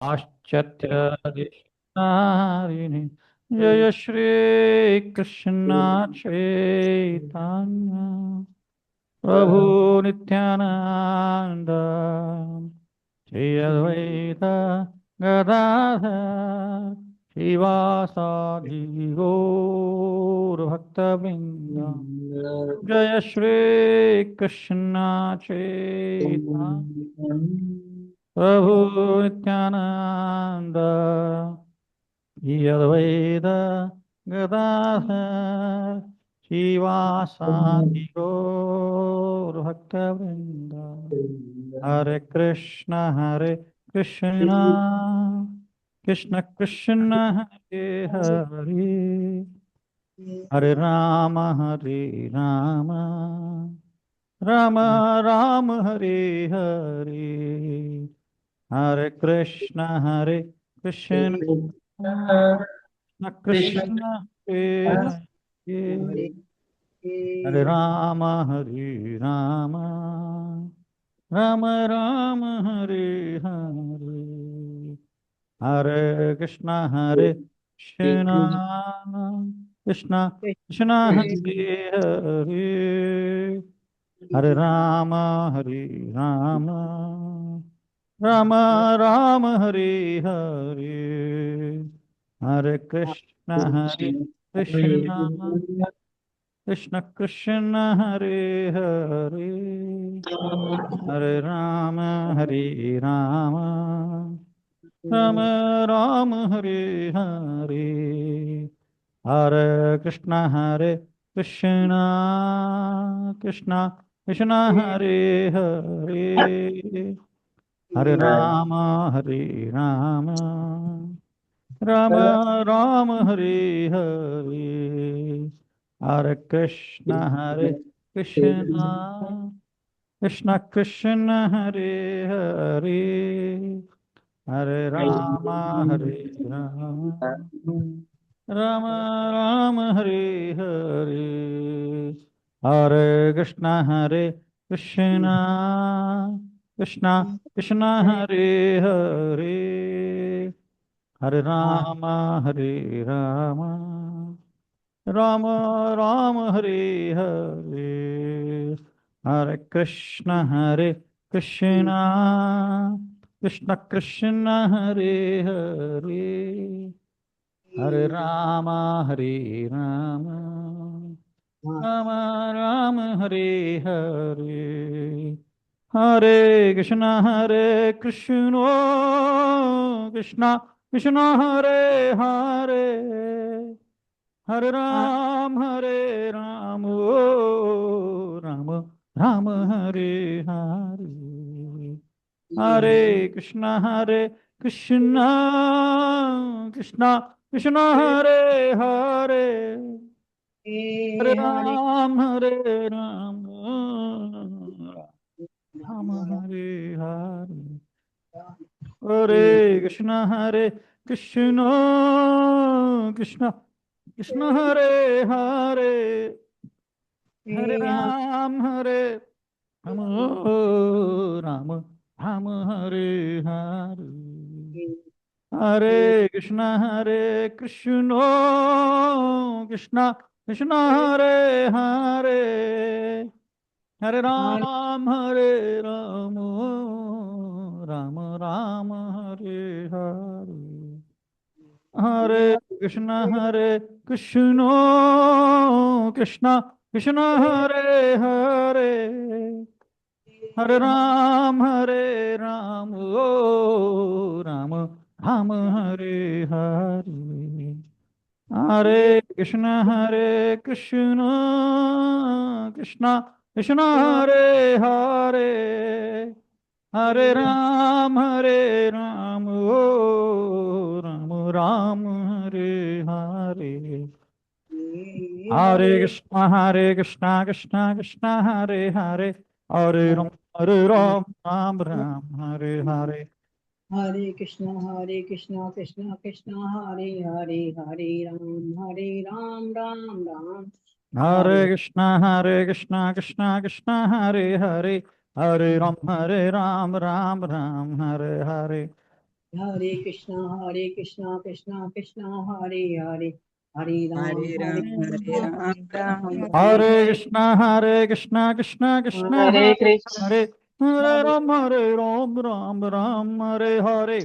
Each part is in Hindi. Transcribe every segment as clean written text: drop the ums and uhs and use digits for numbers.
पाश्चात्यदेशतारिणे जय श्री कृष्ण चैतन्य प्रभु नित्यानंद श्री अद्वैत गदाधर श्रीवासादि गौर भक्तवृंद जय श्री कृष्ण चैतन्य प्रभु नित्यानंद यद्वैत गदाधर श्रीवासादि गौर भक्तवृंद हरे कृष्ण कृष्ण कृष्ण हरे हरे हरे राम राम राम हरे हरे हरे कृष्ण कृष्ण कृष्ण हरे हरे हरे हरे राम राम राम हरे हरे हरे कृष्ण कृष्ण कृष्ण हरे हरे हरे राम राम राम हरे हरे हरे कृष्ण कृष्ण कृष्ण हरे हरे हरे राम राम राम हरे हरे हरे कृष्ण कृष्ण कृष्ण हरे हरे हरे राम राम राम हरे हरे हरे कृष्ण कृष्ण कृष्ण हरे हरे हरे राम राम राम हरे हरे हरे कृष्ण कृष्ण कृष्ण हरे हरे हरे राम राम राम हरे हरे हरे कृष्ण कृष्ण कृष्ण हरे हरे हरे राम राम राम हरे हरे हरे कृष्ण कृष्ण कृष्ण हरे हरे हरे राम ओ राम राम हरे हरे हरे कृष्ण कृष्ण कृष्ण हरे हरे हरे राम राम हरे हरे हरे कृष्ण कृष्ण कृष्ण हरे हरे हरे राम राम राम हरे हरे हरे कृष्ण कृष्ण कृष्ण हरे हरे हरे राम राम राम हरे हरे हरे कृष्ण कृष्ण कृष्ण हरे हरे हरे राम ओ राम राम हरे हरे हरे कृष्ण कृष्ण कृष्ण हरे हरे हरे राम ओ राम राम हरे हरे हरे कृष्ण कृष्ण हरे हरे हरे राम राम हरे हरे हरे कृष्णा कृष्णा कृष्णा हरे हरे हरे राम राम राम हरे हरे कृष्ण कृष्ण हरे हरे हरे राम राम राम हरे हरे हरे कृष्णा कृष्णा कृष्णा हरे हरे हरे हरे राम राम राम हरे कृष्णा कृष्णा कृष्णा हरे हरे कृष्ण हरे हरे राम राम राम हरे हरे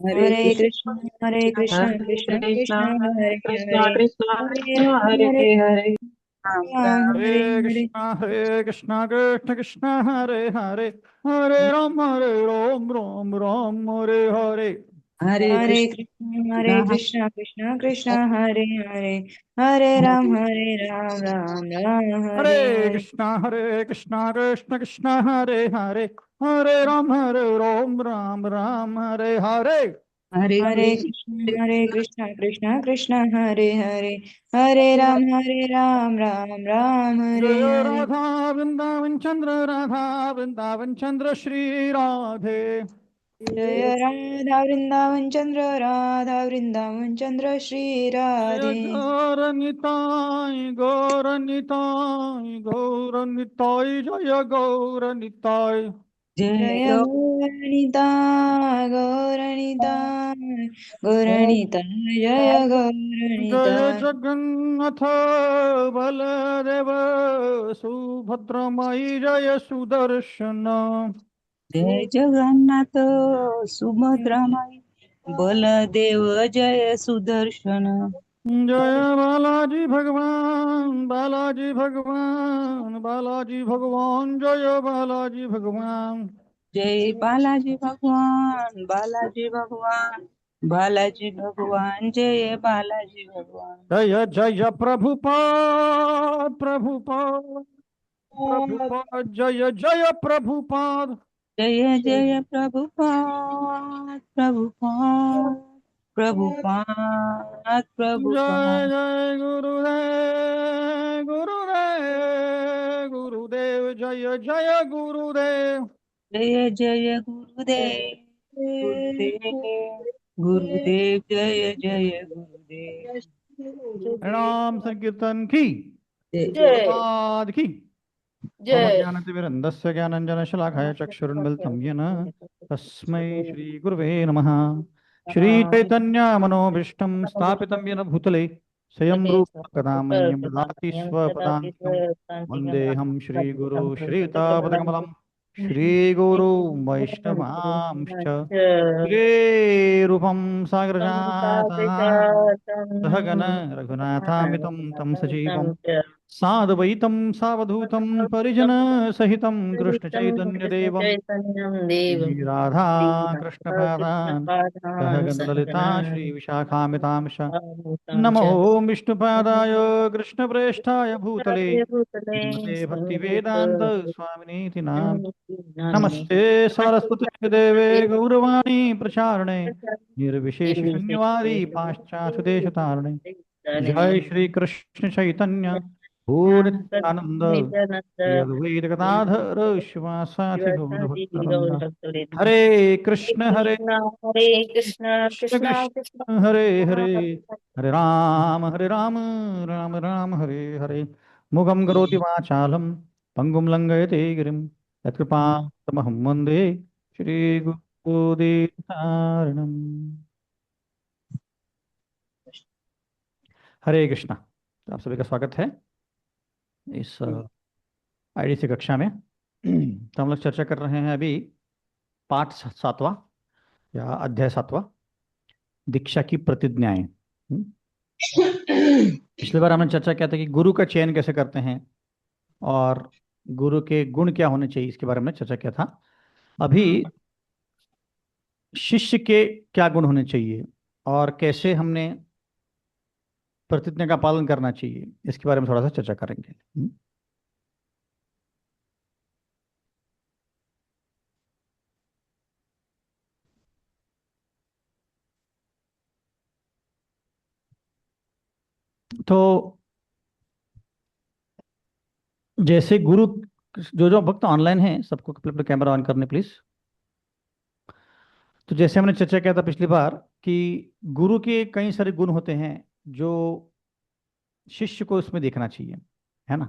हरे कृष्ण हरे कृष्ण हरे कृष्ण कृष्ण कृष्ण हरे हरे कृष्ण हरे कृष्ण हरे कृष्ण राम हरे हरे राम राम हरे कृष्णा कृष्ण कृष्ण हरे हरे हरे राम राम राम हरे हरे हरे हरे कृष्ण कृष्ण कृष्ण कृष्ण हरे हरे हरे राम राम राम हरे हरे हरे कृष्णा कृष्ण कृष्ण हरे हरे हरे राम राम हरे हरे हरे हरे कृष्ण कृष्ण कृष्ण हरे हरे हरे राम राम हरे जय हरे राधा वृंदावन चंद्र राधा वृंदावन चंद्र श्री राधे जय राधा वृंदावन चंद्र श्री जय राधे गौरनिताय जय गौरनिताय जय जय गौ गौरणिता गौरणिता जय गौरणिता जय जगन्नाथ बलदेव सुभद्रमयी जय सुदर्शन जय जगन्नाथ सुभद्रामाई बलदेव जय सुदर्शन जय बालाजी भगवान जय बालाजी भगवान जय बालाजी भगवान बालाजी भगवान बालाजी भगवान जय बालाजी भगवान जय जय प्रभुपाद जय जय प्रभुपाद जय जय प्रभुपाद प्रभुपाद प्रभुपाद जय प्रभुपाद जय गुरुदेव जय जय गुरुदेव जय जय गुरुदेव गुरुदेव गुरुदेव जय जय गुरुदेव नाम संकीर्तन की जय जय प्रपाद की जय ज्ञानतिमिरन्दस्य ज्ञानञ्जनशलाकाय चक्षुरुन्मिलितं येन तस्मै श्रीगुरुवे नमः श्रीचैतन्यमनोभीष्टं स्थापितं येन भूतले स्वयं रूप कदा मह्यं ददाति स्वपदान्तिकं वन्देऽहं श्रीगुरु श्रीयुतापदकमलं श्रीगुरु वैष्णवांश्च श्रीरूपं सागरजातः सहगण रघुनाथामितं तं सजीवं साद्वैतं सावधूतं परिजनसहितं कृष्णचैतन्यदेवं चैतन्यं देवं श्रीराधा कृष्णपादान् सहगणललिता कृष्णपादां श्रीविशाखामितांश नमो विष्णुपादाय कृष्णप्रेष्ठाय भूतले श्रीमते भक्तिवेदान्त स्वामिनीति नाम नमस्ते सरस्वती देवे गौरवाणी प्रचारणे निर्विशेषशून्यवादी पाश्चात्यदेशतारणे जय श्री कृष्ण चैतन्य भूर नित्यानंद श्री अद्वैत गदाधर शिवासादि गौरभक्तवृंद हरे कृष्ण कृष्ण कृष्ण कृष्ण हरे हरे हरे राम राम राम हरे हरे मुगं करोति वाचालं पंगुं लंघयते गिरिं यत्कृपातमहं वन्दे श्रीगुरुदेवतारणम् हरे कृष्णा। तो आप सभी का स्वागत है इस आईडीसी कक्षा में। तो हम लोग चर्चा कर रहे हैं अभी पाठ सातवां या अध्याय सातवां, दीक्षा की प्रतिज्ञाएं। पिछली बार हमने चर्चा किया था कि गुरु का चयन कैसे करते हैं और गुरु के गुण क्या होने चाहिए, इसके बारे में चर्चा किया था। अभी शिष्य के क्या गुण होने चाहिए और कैसे हमने प्रतिज्ञा का पालन करना चाहिए, इसके बारे में थोड़ा सा चर्चा करेंगे। तो जैसे गुरु, जो जो भक्त ऑनलाइन हैं सबको अपना कैमरा ऑन करने प्लीज। तो जैसे हमने चर्चा किया था पिछली बार कि गुरु के कई सारे गुण होते हैं जो शिष्य को उसमें देखना चाहिए, है ना।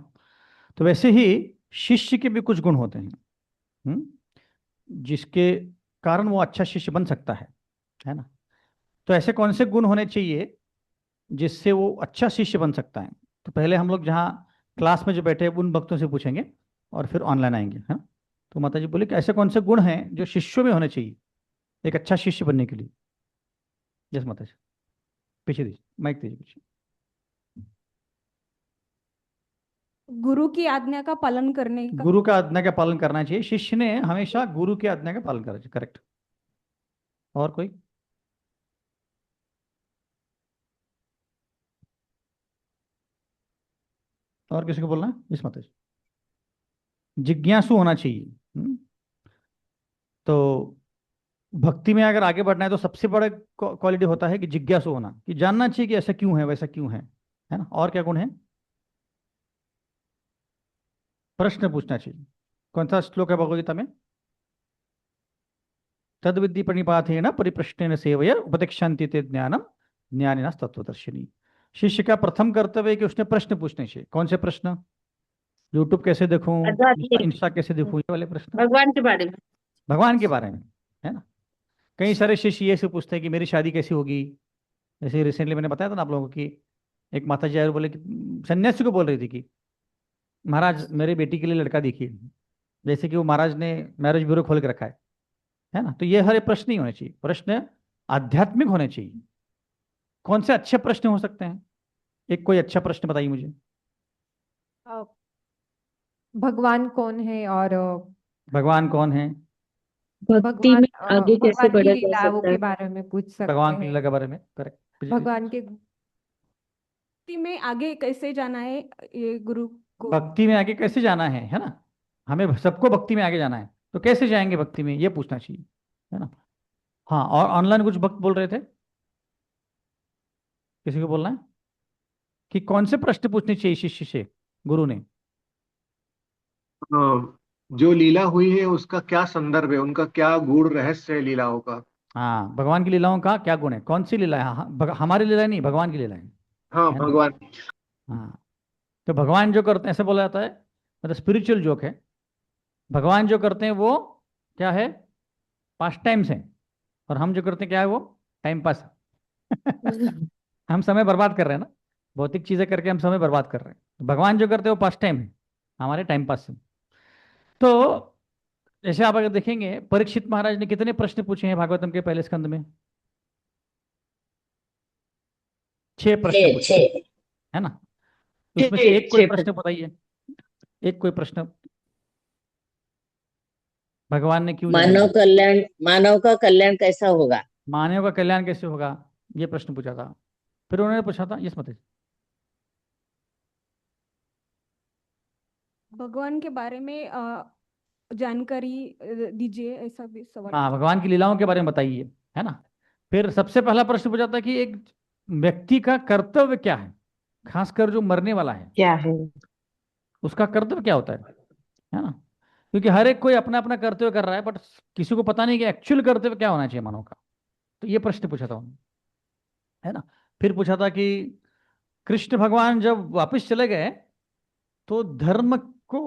तो वैसे ही शिष्य के भी कुछ गुण होते हैं जिसके कारण वो अच्छा शिष्य बन सकता है। है ना। तो ऐसे कौन से गुण होने चाहिए जिससे वो अच्छा शिष्य बन सकता है? तो पहले हम लोग जहाँ क्लास में जो बैठे हैं उन भक्तों से पूछेंगे और फिर ऑनलाइन आएंगे, है ना। तो माता जी बोले कि ऐसे कौन से गुण हैं जो शिष्यों में होने चाहिए एक अच्छा शिष्य बनने के लिए। यस माता जी, पीछे दीजिए, माइक दीजिए पीछे। गुरु की आज्ञा का पालन करने का। गुरु का आज्ञा का पालन करना चाहिए, शिष्य ने हमेशा गुरु की आज्ञा का पालन करना चाहिए, करेक्ट। और कोई? और किसी को बोलना है? इस माता जी, जिज्ञासु होना चाहिए। तो भक्ति में अगर आगे बढ़ना है तो सबसे बड़ा क्वालिटी होता है कि जिज्ञासु होना, कि जानना चाहिए कि ऐसा क्यों है वैसा क्यों है ना। और क्या गुण है? प्रश्न पूछना चाहिए। कौन सा श्लोक है भगवदगीता में? तद विद्धि प्रणिपाथेन परिप्रश्नेन सेवया उपदेक्षन्ति ते ज्ञानम ज्ञानिनः तत्त्वदर्शिनी। शिष्य का प्रथम कर्तव्य है कि उसने प्रश्न पूछने चाहिए। कौन से प्रश्न? यूट्यूब कैसे देखूं, आध्यात्मिक इंस्टा कैसे देखूं, ये वाले प्रश्न भगवान के बारे में। भगवान के बारे में, है ना। कई सारे शिष्य ये से पूछते हैं कि मेरी शादी कैसी होगी। जैसे रिसेंटली मैंने बताया था ना आप लोगों को कि एक माता जी आए बोले कि सन्यासी को बोल रही थी कि महाराज मेरी बेटी के लिए लड़का देखिए, जैसे कि वो महाराज ने मैरिज ब्यूरो खोल के रखा है ना। तो ये हर एक प्रश्न नहीं होने चाहिए, प्रश्न आध्यात्मिक होने चाहिए। कौन से अच्छे प्रश्न हो सकते हैं? एक कोई अच्छा प्रश्न बताइए मुझे। अ, भगवान कौन है और भगवान कौन है? भक्ति में आगे कैसे भगवान की बढ़ा जा लीलाओं सकता के है। बारे में पूछ सकते भगवान की हैं। लीला के बारे में, करेक्ट। भगवान के भक्ति में आगे कैसे जाना है, ये गुरु को। भक्ति में आगे कैसे जाना है ना। हमें सबको भक्ति में आगे जाना है, तो कैसे जाएंगे भक्ति में, ये पूछना चाहिए, है ना। हाँ, और ऑनलाइन कुछ भक्त बोल रहे थे, किसी को बोलना है कि कौन से प्रश्न पूछने चाहिए शिष्य से गुरु ने? जो लीला हुई है उसका क्या संदर्भ है, उनका क्या गूढ़ रहस्य है लीलाओं का। हाँ, भगवान की लीलाओं का क्या गुण है, कौन सी लीला है। हाँ, हमारी लीला नहीं, भगवान की लीला हाँ है ना। भगवान। हाँ, तो भगवान जो करते हैं, ऐसे बोला जाता है, मतलब स्पिरिचुअल जोक है, भगवान जो करते हैं वो क्या है, पास टाइम्स है, और हम जो करते हैं क्या है, वो टाइम पास हम समय बर्बाद कर रहे हैं ना, भौतिक चीजें करके हम समय बर्बाद कर रहे हैं। भगवान जो करते हैं वो पास टाइम है, हमारे टाइम पास है। तो जैसे आप अगर देखेंगे, परीक्षित महाराज ने कितने प्रश्न पूछे हैं भागवतम के पहले स्कंद में? 6 प्रश्न पूछे, है ना। उसमें से एक कोई प्रश्न बताइए, एक कोई प्रश्न भगवान ने क्यों जन्म लिया, मानव का कल्याण कैसा होगा। मानव का कल्याण कैसे होगा, ये प्रश्न पूछा था। फिर उन्होंने पूछा था, यस मत भगवान के बारे में जानकारी दीजिए, ऐसा भी सवाल। हाँ, भगवान की लीलाओं के बारे में बताइए, है ना। फिर सबसे पहला प्रश्न पूछा था कि एक व्यक्ति का कर्तव्य क्या है, खासकर जो मरने वाला है क्या है। उसका कर्तव्य क्या होता है ना। क्योंकि हर एक कोई अपना अपना कर्तव्य कर रहा है, बट किसी को पता नहीं कि एक्चुअल कर्तव्य क्या होना चाहिए मानव का। तो ये प्रश्न पूछा था उन्होंने, है ना। फिर पूछा था कि कृष्ण भगवान जब वापस चले गए तो धर्म को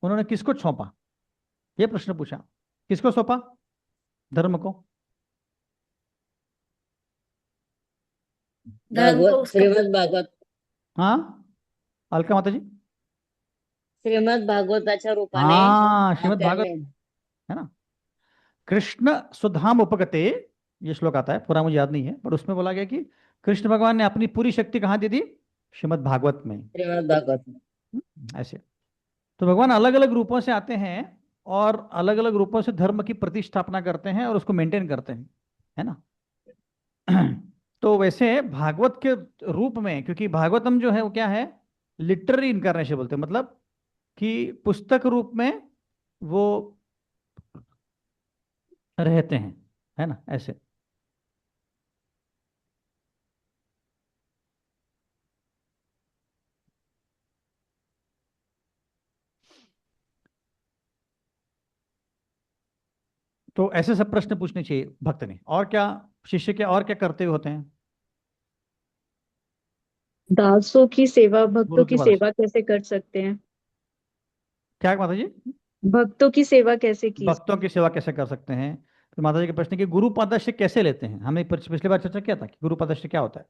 उन्होंने किसको सौंपा, ये प्रश्न पूछा। किसको सौंपा धर्म को? भागवत, श्रीमद् भागवत, हाँ, अलका माता जी। श्रीमद् भागवताच्या रूपाने हाँ, श्रीमद् भागवत, त्यांनी है ना। कृष्ण सुधाम उपगते, ये श्लोक आता है, पूरा मुझे याद नहीं है, पर उसमें बोला गया कि कृष्ण भगवान ने अपनी पूरी शक्ति कहाँ दी थी? श्रीमद् भागवत में। श्रीमद् भागवत ऐसे तो भगवान अलग अलग रूपों से आते हैं और अलग अलग रूपों से धर्म की प्रतिष्ठापना करते हैं और उसको मेंटेन करते हैं, है ना। तो वैसे भागवत के रूप में, क्योंकि भागवतम जो है वो क्या है, लिटरेरी इनकारनेशन बोलते हैं, मतलब कि पुस्तक रूप में वो रहते हैं, है ना, ऐसे। तो ऐसे सब प्रश्न पूछने चाहिए भक्त ने। और क्या शिष्य के और क्या कर्तव्य होते हैं? दासों की सेवा, भक्तों गुरु की की बात, सेवा कैसे कर सकते हैं। क्या माता जी? भक्तों की सेवा कैसे की भक्तों जाए। की सेवा कैसे कर सकते हैं? तो माता जी के प्रश्न कि गुरु पादाश्रय कैसे लेते हैं, हमने पिछली बार चर्चा किया था कि गुरु पादाश्रय क्या होता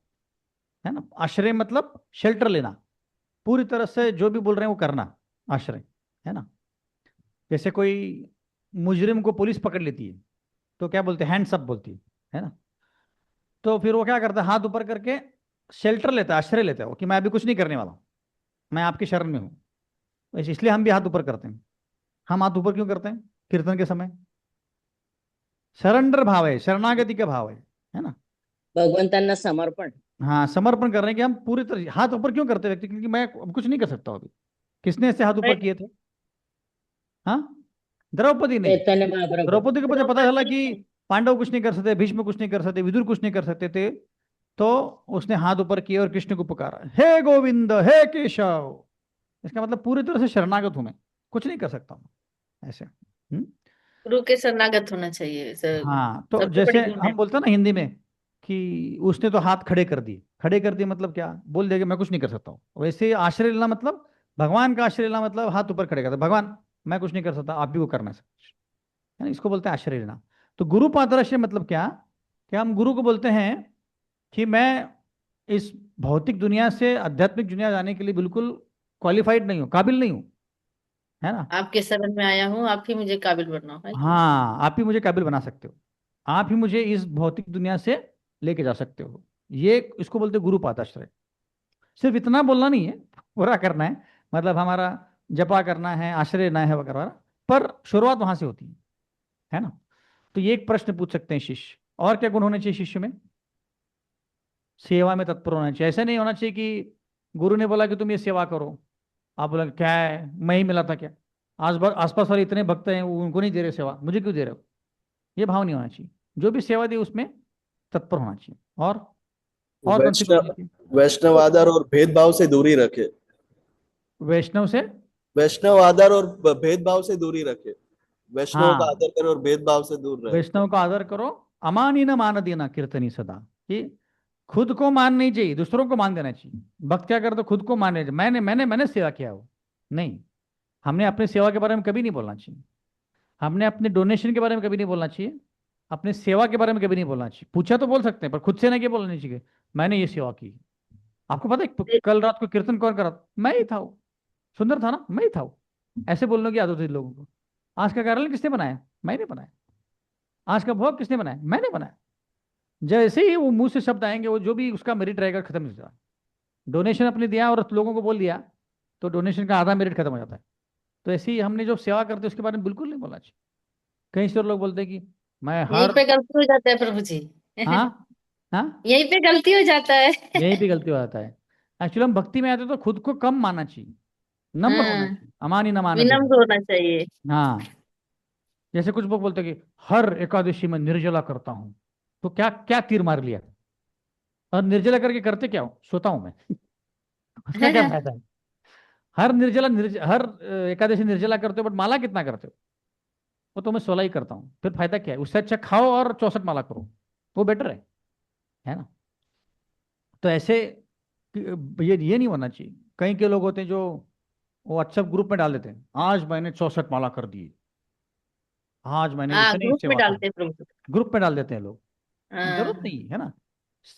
है ना। आश्रय मतलब शेल्टर लेना, पूरी तरह से जो भी बोल रहे हैं वो करना, आश्रय, है ना। जैसे कोई मुजरिम को पुलिस पकड़ लेती है तो क्या बोलते हैं, हैंड्स अप बोलती है ना। तो फिर वो क्या करता है, हाथ ऊपर करके शेल्टर लेता है, आश्रय लेता है वो, कि मैं अभी कुछ नहीं करने वाला हूं, मैं आपकी शरण में हूँ। इसलिए हम भी हाथ ऊपर करते हैं। हम हाथ ऊपर क्यों करते हैं कीर्तन के समय? सरेंडर भाव है, शरणागति का भाव है ना। भगवंतांना समर्पण. हाँ, समर्पण कर रहे हैं कि हम पूरी तरह हाथ ऊपर क्यों करते हैं व्यक्ति, क्योंकि मैं अब कुछ नहीं कर सकता हूं अभी। किसने ऐसे हाथ ऊपर किए थे? हाँ, द्रौपदी ने। चैतन्य महाप्रभु. द्रौपदी को मुझे पता चला कि पांडव कुछ नहीं कर सकते, भीष्म कुछ नहीं कर सकते, विदुर कुछ नहीं कर सकते थे, तो उसने हाथ ऊपर किए और कृष्ण को पुकारा, हे गोविंद हे केशव। इसका मतलब पूरी तरह से शरणागत हूं मैं, कुछ नहीं कर सकता हूं, ऐसे। गुरु के शरणागत होना चाहिए सर, हाँ, तो सबसे जैसे बड़ी गुण है। हम बोलते हैं ना हिंदी में कि उसने तो हाथ खड़े कर दिए, खड़े कर दिए मतलब क्या, बोल दिया कि मैं कुछ नहीं कर सकता हूँ। वैसे ही आश्रय लेना मतलब, भगवान का आश्रय लेना मतलब हाथ ऊपर खड़े करते, भगवान मैं कुछ नहीं कर सकता, आप भी वो करना है सब कुछ, है ना। इसको बोलते हैं आश्रय लेना। तो गुरु पादराश्रय मतलब क्या, कि हम गुरु को बोलते हैं कि मैं इस भौतिक दुनिया से आध्यात्मिक दुनिया जाने के लिए बिल्कुल क्वालिफाइड नहीं हूँ, काबिल नहीं हूँ, है ना। आपके शरण में आया हूँ, आप ही मुझे काबिल बनाओ, है कि नहीं? हाँ, आप ही मुझे काबिल बना सकते हो, आप ही मुझे इस भौतिक दुनिया से लेके जा सकते हो। ये इसको बोलते हैं गुरु पादाश्रय। सिर्फ इतना बोलना नहीं है, पूरा करना है, मतलब हमारा जपा करना है, आश्रय लेना है वगैरह वगैरह, पर शुरुआत वहां से होती है ना। तो ये एक प्रश्न पूछ सकते हैं शिष्य, और क्या गुण होने चाहिए शिष्य में? सेवा में तत्पर होना चाहिए। ऐसा नहीं होना चाहिए कि गुरु ने बोला कि तुम ये सेवा करो, आप बोला क्या है, मैं ही मिला था क्या, आसपास वाले इतने भक्त हैं वो उनको नहीं दे रहे सेवा, मुझे क्यों दे रहे हो, ये भाव नहीं होना चाहिए। जो भी सेवा दे उसमें तत्पर होना चाहिए। और कौन सी गुण होनी वैष्णव चाहिए? वैष्णव आदर और भेदभाव से दूरी रखे. वैष्णव से, वैष्णव आदर और भेदभाव से दूरी रखे. वैष्णव का हाँ, आदर करे और भेदभाव से दूर रहे. वैष्णव का आदर करो, अमानी न मान देना कीर्तनी सदा, कि खुद को मान नहीं चाहिए, दूसरों को मान देना चाहिए। भक्त क्या करते, खुद को माने, मैंने मैंने मैंने सेवा किया हो, नहीं। हमने अपनी सेवा के बारे में कभी नहीं बोलना चाहिए, हमने अपने डोनेशन के बारे में कभी नहीं बोलना चाहिए, अपने सेवा के बारे में कभी नहीं बोलना चाहिए। पूछा तो बोल सकते हैं, पर खुद से ना क्या बोलना नहीं चाहिए मैंने ये सेवा की। आपको पता है कल रात को कीर्तन कौन करा था? मैं ही था वो। सुंदर था ना, मैं ही था वो। ऐसे बोलने की आदत है लोगों को। आज का कार्यालय किसने बनाया? मैंने बनाया। आज का भोग किसने बनाया? मैंने बनाया। जैसे ही वो मुंह से शब्द आएंगे, वो जो भी उसका मेरिट रहेगा खत्म हो जाएगा। डोनेशन अपने दिया और लोगों को बोल दिया तो डोनेशन का आधा मेरिट खत्म हो जाता है। तो ऐसे ही हमने जो सेवा करते हैं उसके बारे में बिल्कुल नहीं बोलना चाहिए। कई सारे लोग बोलते हैं कि मैं यहीं हर, पे गलती हो जाता है प्रभु जी। हाँ हाँ, यहीं पे गलती हो जाता है। यहीं पे गलती हो जाता है। एक्चुअली हम भक्ति में आते हैं तो खुद को कम मानना चाहिए, नम्र होना हाँ, चाहिए, अमानी न मान देना। विनम्र होना चाहिए। हाँ, जैसे कुछ लोग बोलते हैं कि हर एकादशी में निर्जला करता हूं, तो क्या क्या तीर मार लिया, और निर्जला करके करते क्या हो, सोता हूं मैं उसका क्या फायदा है? हर एकादशी निर्जला करते हो, बट माला कितना करते हो? वो तो मैं 16 ही करता हूँ, फिर फायदा क्या है? उससे अच्छा खाओ और 64 माला करो, वो बेटर है ना। तो ऐसे ये नहीं होना चाहिए। कई के लोग होते हैं जो वो व्हाट्सएप ग्रुप में डाल देते हैं, आज मैंने 64 माला कर दी, आज मैंने हाँ, इतनी ग्रुप में सेवा कर। डालते हैं प्रभु। ग्रुप में डाल देते हैं लोग, जरूरत हाँ, नहीं है ना।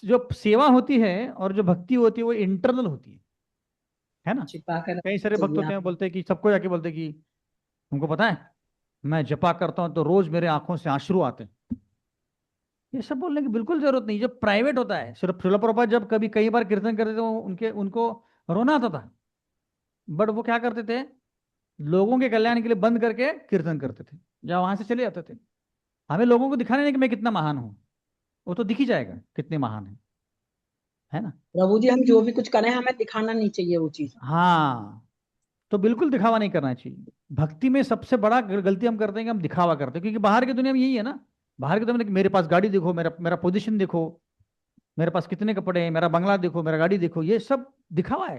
जो सेवा होती है और जो भक्ति होती है वो इंटरनल होती है ना। छिपा कर कई सारे रखना भक्त चाहिए होते हैं, आप। बोलते हैं कि सबको जाके बोलते हैं कि तुमको पता है मैं जपा करता हूँ तो रोज मेरे आंखों से आंसू आते हैं। ये सब बोलने की बिल्कुल जरूरत नहीं। जब प्राइवेट होता है, सिर्फ श्रील प्रभुपाद जब कभी कई बार कीर्तन करते थे तो उनके उनको रोना आता था, बट वो क्या करते थे, लोगों के कल्याण के लिए बंद करके कीर्तन करते थे, या वहां से चले जाते थे। हमें लोगों को दिखाने नहीं कि मैं कितना महान हूँ, वो तो दिख ही जाएगा कितने महान है ना। प्रभु जी, हम जो भी कुछ करें हमें दिखाना नहीं चाहिए वो चीज। हाँ, तो बिल्कुल दिखावा नहीं करना चाहिए। भक्ति में सबसे बड़ा गलती हम करते हैं कि हम दिखावा करते हैं, क्योंकि बाहर की दुनिया में यही है ना। बाहर की दुनिया में मेरे पास गाड़ी देखो, मेरा मेरा पोजीशन देखो, मेरे पास कितने कपड़े हैं, मेरा बंगला देखो, मेरा गाड़ी देखो, ये सब दिखावा है।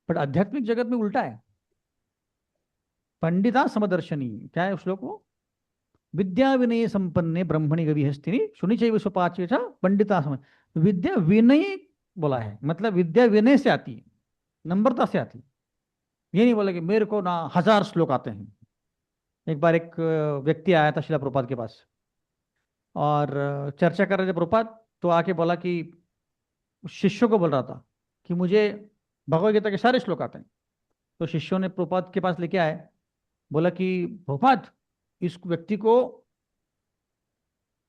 बट आध्यात्मिक जगत में उल्टा है। पंडिता समदर्शनी, क्या है उस श्लोक को, विद्या विनय संपन्ने ब्रह्मणि गवी हस्तिनी सुनी चाहिए विश्वपाच पंडिता समझ। विद्या विनय बोला है, मतलब विद्या विनय से आती है, नम्रता से आती है। ये नहीं बोला कि मेरे को ना 1000 श्लोक आते हैं। एक बार एक व्यक्ति आया था शिला प्रभुपाद के पास, और चर्चा कर रहे थे प्रभुपाद, तो आके बोला कि शिष्यों को बोल रहा था कि मुझे भगवद गीता के सारे श्लोक आते हैं। तो शिष्यों ने प्रभुपाद के पास लेके आए, बोला कि प्रभुपाद, इस व्यक्ति को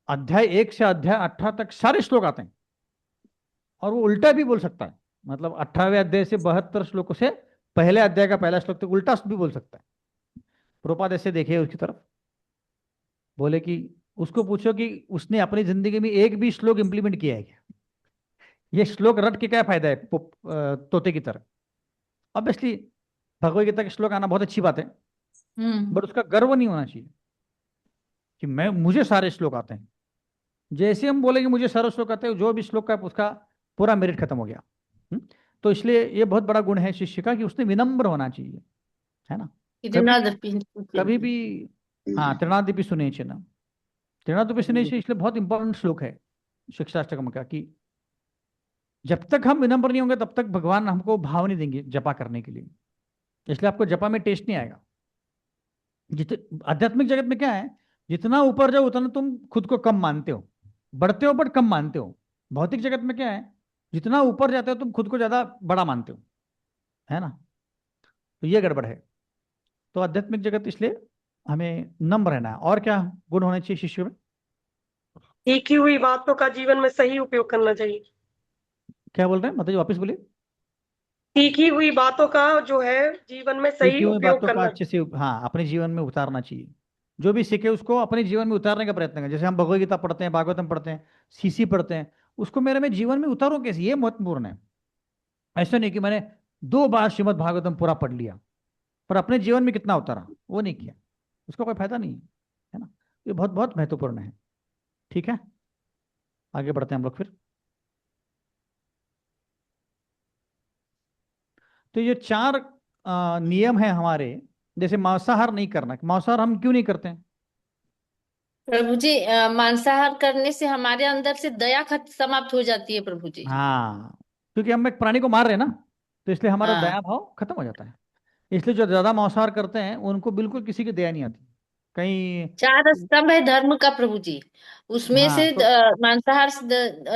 अध्याय 1 से अध्याय 18 तक सारे श्लोक आते हैं और वो उल्टा भी बोल सकता है। मतलब 18वें अध्याय से 72 श्लोकों से पहले अध्याय का पहला श्लोक तक उल्टा भी बोल सकता है। प्रभुपाद ऐसे देखे उसकी तरफ, बोले कि उसको पूछो कि उसने अपनी जिंदगी में एक भी श्लोक इंप्लीमेंट किया है क्या? ये श्लोक रट के क्या फायदा है तोते की तरह? ऑब्वियसली भगवद गीता के श्लोक आना बहुत अच्छी बात है, बट उसका गर्व नहीं होना चाहिए कि मुझे सारे श्लोक आते हैं। जैसे हम बोले कि मुझे सारे श्लोक आते हैं, जो भी श्लोक का उसका पूरा मेरिट खत्म हो गया। तो इसलिए ये बहुत बड़ा गुण है शिष्य का कि उसने विनम्र होना चाहिए, है ना। कभी भी हाँ, त्रिनादपि सुने चिन्ह, त्रिनादपि सुने, इसलिए बहुत इंपॉर्टेंट श्लोक है शिक्षाष्टकम का कि जब तक हम विनम्र नहीं होंगे तब तक भगवान हमको भाव नहीं देंगे जपा करने के लिए। इसलिए आपको जपा में टेस्ट नहीं आएगा। आध्यात्मिक जगत में क्या है, जितना ऊपर जाओ उतना तुम खुद को कम मानते हो, बढ़ते हो बट कम मानते हो। भौतिक जगत में क्या है, जितना ऊपर जाते हो तुम खुद को ज्यादा बड़ा मानते हो, है ना। तो ये गड़बड़ है। तो आध्यात्मिक जगत, इसलिए हमें नम्र रहना है। और क्या गुण होने चाहिए शिष्य में? सीखी हुई बातों का जीवन में सही उपयोग करना चाहिए। क्या बोल रहे हैं, मतलब वापस बोलिए। सीखी हुई बातों का जो है जीवन में सही सीखी हुई उपयोग बातों का करना। अच्छे से हाँ अपने जीवन में उतारना चाहिए। जो भी सीखे उसको अपने जीवन में उतारने का प्रयत्न करें। जैसे हम भगवद गीता पढ़ते हैं, भागवतम पढ़ते हैं, सीसी पढ़ते हैं, उसको मेरे में जीवन में उतारूं कैसे, ये महत्वपूर्ण है। ऐसा नहीं कि मैंने 2 बार श्रीमद् भागवतम पूरा पढ़ लिया पर अपने जीवन में कितना उतारा वो नहीं किया, उसका कोई फायदा नहीं है ना। ये बहुत बहुत महत्वपूर्ण है। ठीक है, आगे बढ़ते हैं हम लोग फिर। तो ये 4 नियम है हमारे। जैसे मांसाहार नहीं करना, मांसाहार हम क्यों नहीं करते हैं? प्रभु जी, मांसाहार करने से हमारे अंदर से दया समाप्त हो जाती है प्रभु जी। हाँ, क्योंकि हम एक प्राणी को मार रहे हैं ना, तो इसलिए हमारा हाँ, दया भाव खत्म हो जाता है। इसलिए जो ज्यादा मांसाहार करते हैं उनको बिल्कुल किसी की दया नहीं आती कहीं। 4 स्तंभ है धर्म का प्रभु जी, उसमें हाँ से तो मांसाहार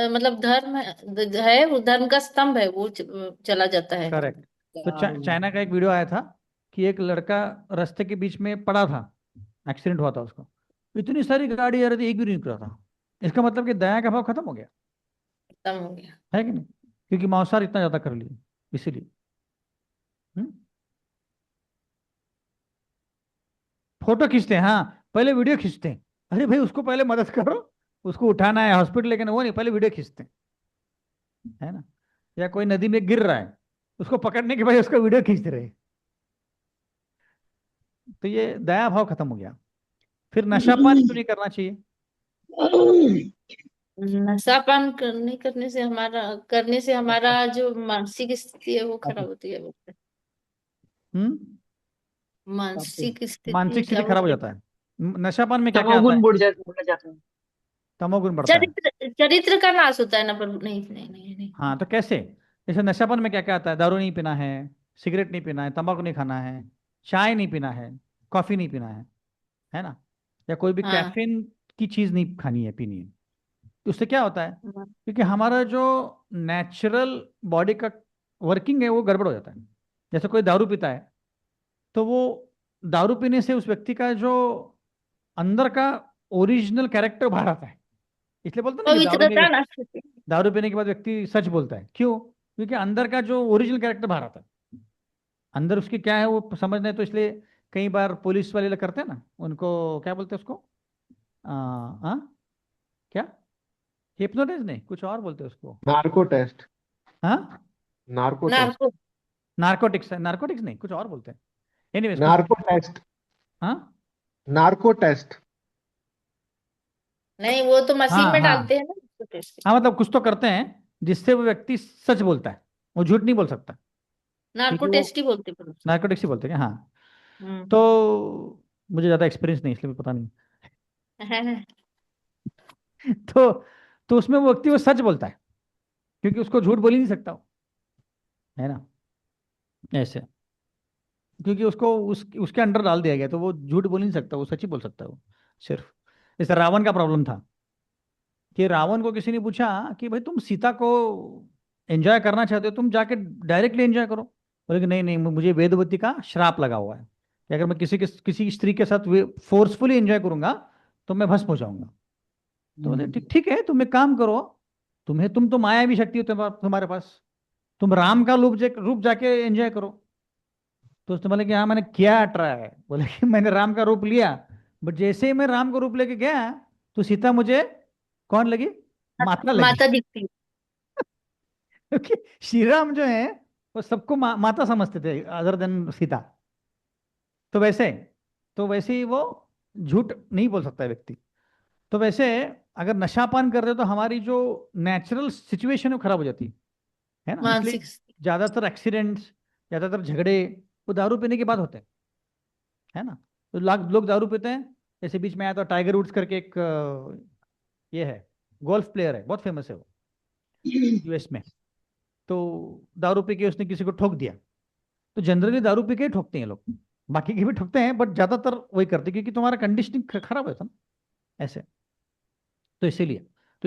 मतलब धर्म है, वो धर्म का स्तंभ है, वो चला जाता है। करेक्ट। तो चाइना का एक वीडियो आया था कि एक लड़का रास्ते के बीच में पड़ा था, एक्सीडेंट हुआ था उसको, इतनी सारी गाड़ी आ रही थी, एक भी नहीं निकला था। इसका मतलब कि दया का भाव खत्म हो गया, खत्म हो गया। है कि नहीं? क्योंकि मांसाहार इतना ज्यादा कर लिए इसीलिए। हम्म? फोटो खींचते हैं, हाँ पहले वीडियो खींचते हैं। अरे भाई उसको पहले मदद करो, उसको उठाना है हॉस्पिटल, लेकिन वो नहीं, पहले वीडियो खींचते हैं, है ना। या कोई नदी में गिर रहा है, उसको पकड़ने के बाद उसका वीडियो खींचते रहे। तो ये दया भाव खत्म हो गया। फिर नशापान क्यों नहीं करना चाहिए? नशापान करने से हमारा जो मानसिक स्थिति है वो खराब होती है। हम्म मानसिक स्थिति मानसिक क्या स्थिति खराब हो बोलते जाता है। नशापान में क्या क्या आता तमोगुण है? बढ़ जाता है। तमोगुण बढ़ता है। चरित्र का नाश होता है ना प्रभु। नहीं नहीं नहीं नहीं। हाँ तो कैसे? जैसे नशापान में क्या क्या आता है? दारू नहीं पीना है, सिगरेट नहीं पीना है, तंबाकू नहीं खाना है, चाय नहीं पीना है, कॉफी नहीं पीना है ना। या कोई भी हाँ कैफीन की चीज नहीं खानी है, पीनी है। तो उससे क्या होता है, हाँ। क्योंकि हमारा जो नेचुरल बॉडी का वर्किंग है वो गड़बड़ हो जाता है। जैसे कोई दारू पीता है तो वो दारू पीने से उस व्यक्ति का जो अंदर का ओरिजिनल कैरेक्टर बाहर आता है। इसलिए बोलते हैं ना कि पवित्रता नाश होती है। दारू पीने के बाद व्यक्ति सच बोलता है। क्यों? क्योंकि अंदर का जो ओरिजिनल कैरेक्टर बाहर आता है। अंदर उसकी क्या है वो समझना है। तो इसलिए कई बार पुलिस वाले लोग करते हैं ना, उनको क्या बोलते हैं उसको, क्या, हिप्नोटाइज नहीं, कुछ और बोलते हैं उसको। Narco test. हाँ, narco test. Narco narcotics, narcotics नहीं, कुछ और बोलते हैं। एनीवेज कुछ, नार्को टेस्ट। हाँ नार्को टेस्ट। नहीं, वो तो मशीन हाँ में हाँ डालते हैं ना उसको टेस्ट। हाँ, मतलब कुछ तो करते हैं जिससे वो व्यक्ति सच बोलता है, वो झूठ नहीं बोल सकता। नार्को क्योंकि वो टेस्ट ही बोलते हैं। नार्कोटिक्स ही बोलते हैं क्या? हाँ। हम्म। तो मुझे ज़्यादा एक्सपीरियंस नहीं, इसलिए पता नहीं। तो तो उसमें वो व्यक्ति वो सच बोलता है, क्योंकि उसको झूठ बोल ही नहीं सकता वो, है ना। ऐसे, क्योंकि उसको उसके अंडर डाल दिया गया, तो वो झूठ बोल नहीं सकता, वो सच ही बोल सकता है वो सिर्फ। जैसे रावण का प्रॉब्लम था, कि रावण को किसी ने पूछा कि भाई तुम सीता को एंजॉय करना चाहते हो, तुम जाके डायरेक्टली एंजॉय करो। बोले कि नहीं नहीं, मुझे वेदवती का श्राप लगा हुआ है कि अगर मैं किसी स्त्री के साथ फोर्सफुली एंजॉय करूंगा तो मैं भस्म हो जाऊंगा। तो बोले ठीक ठीक है, तुम एक काम करो, तुम तो माया भी शक्ति हो तुम्हारे पास, तुम राम का रूप जाके एंजॉय करो। तो उसने बोले कि हाँ मैंने किया ट्राई। बोले कि मैंने राम का रूप लिया, बट जैसे ही मैं राम का रूप लेके गया तो सीता मुझे कौन लगी? माता लगी। माता दिखती। क्योंकि श्री राम जो है वो सबको माता समझते थे अदर देन सीता। तो वैसे वैसे ही वो झूठ नहीं बोल सकता है व्यक्ति। तो वैसे अगर नशापान कर रहे हो तो हमारी जो नेचुरल सिचुएशन है वो खराब हो जाती है ना। इसलिए मानसिक। ज्यादातर एक्सीडेंट्स, ज्यादातर झगड़े वो दारू पीने के बाद होते हैं, है ना। तो लोग दारू पीते हैं। जैसे बीच में आया था टाइगर वुड्स करके एक ये है, गोल्फ प्लेयर है, बहुत फेमस है वो यूएस में। तो दारू पी के उसने किसी को ठोक दिया। तो जनरली दारू पी के ही ठोकते हैं लोग, बाकी के भी ठोकते हैं बट ज्यादातर वही करते हैं क्योंकि तुम्हारा कंडीशनिंग खराब है था ना ऐसे। तो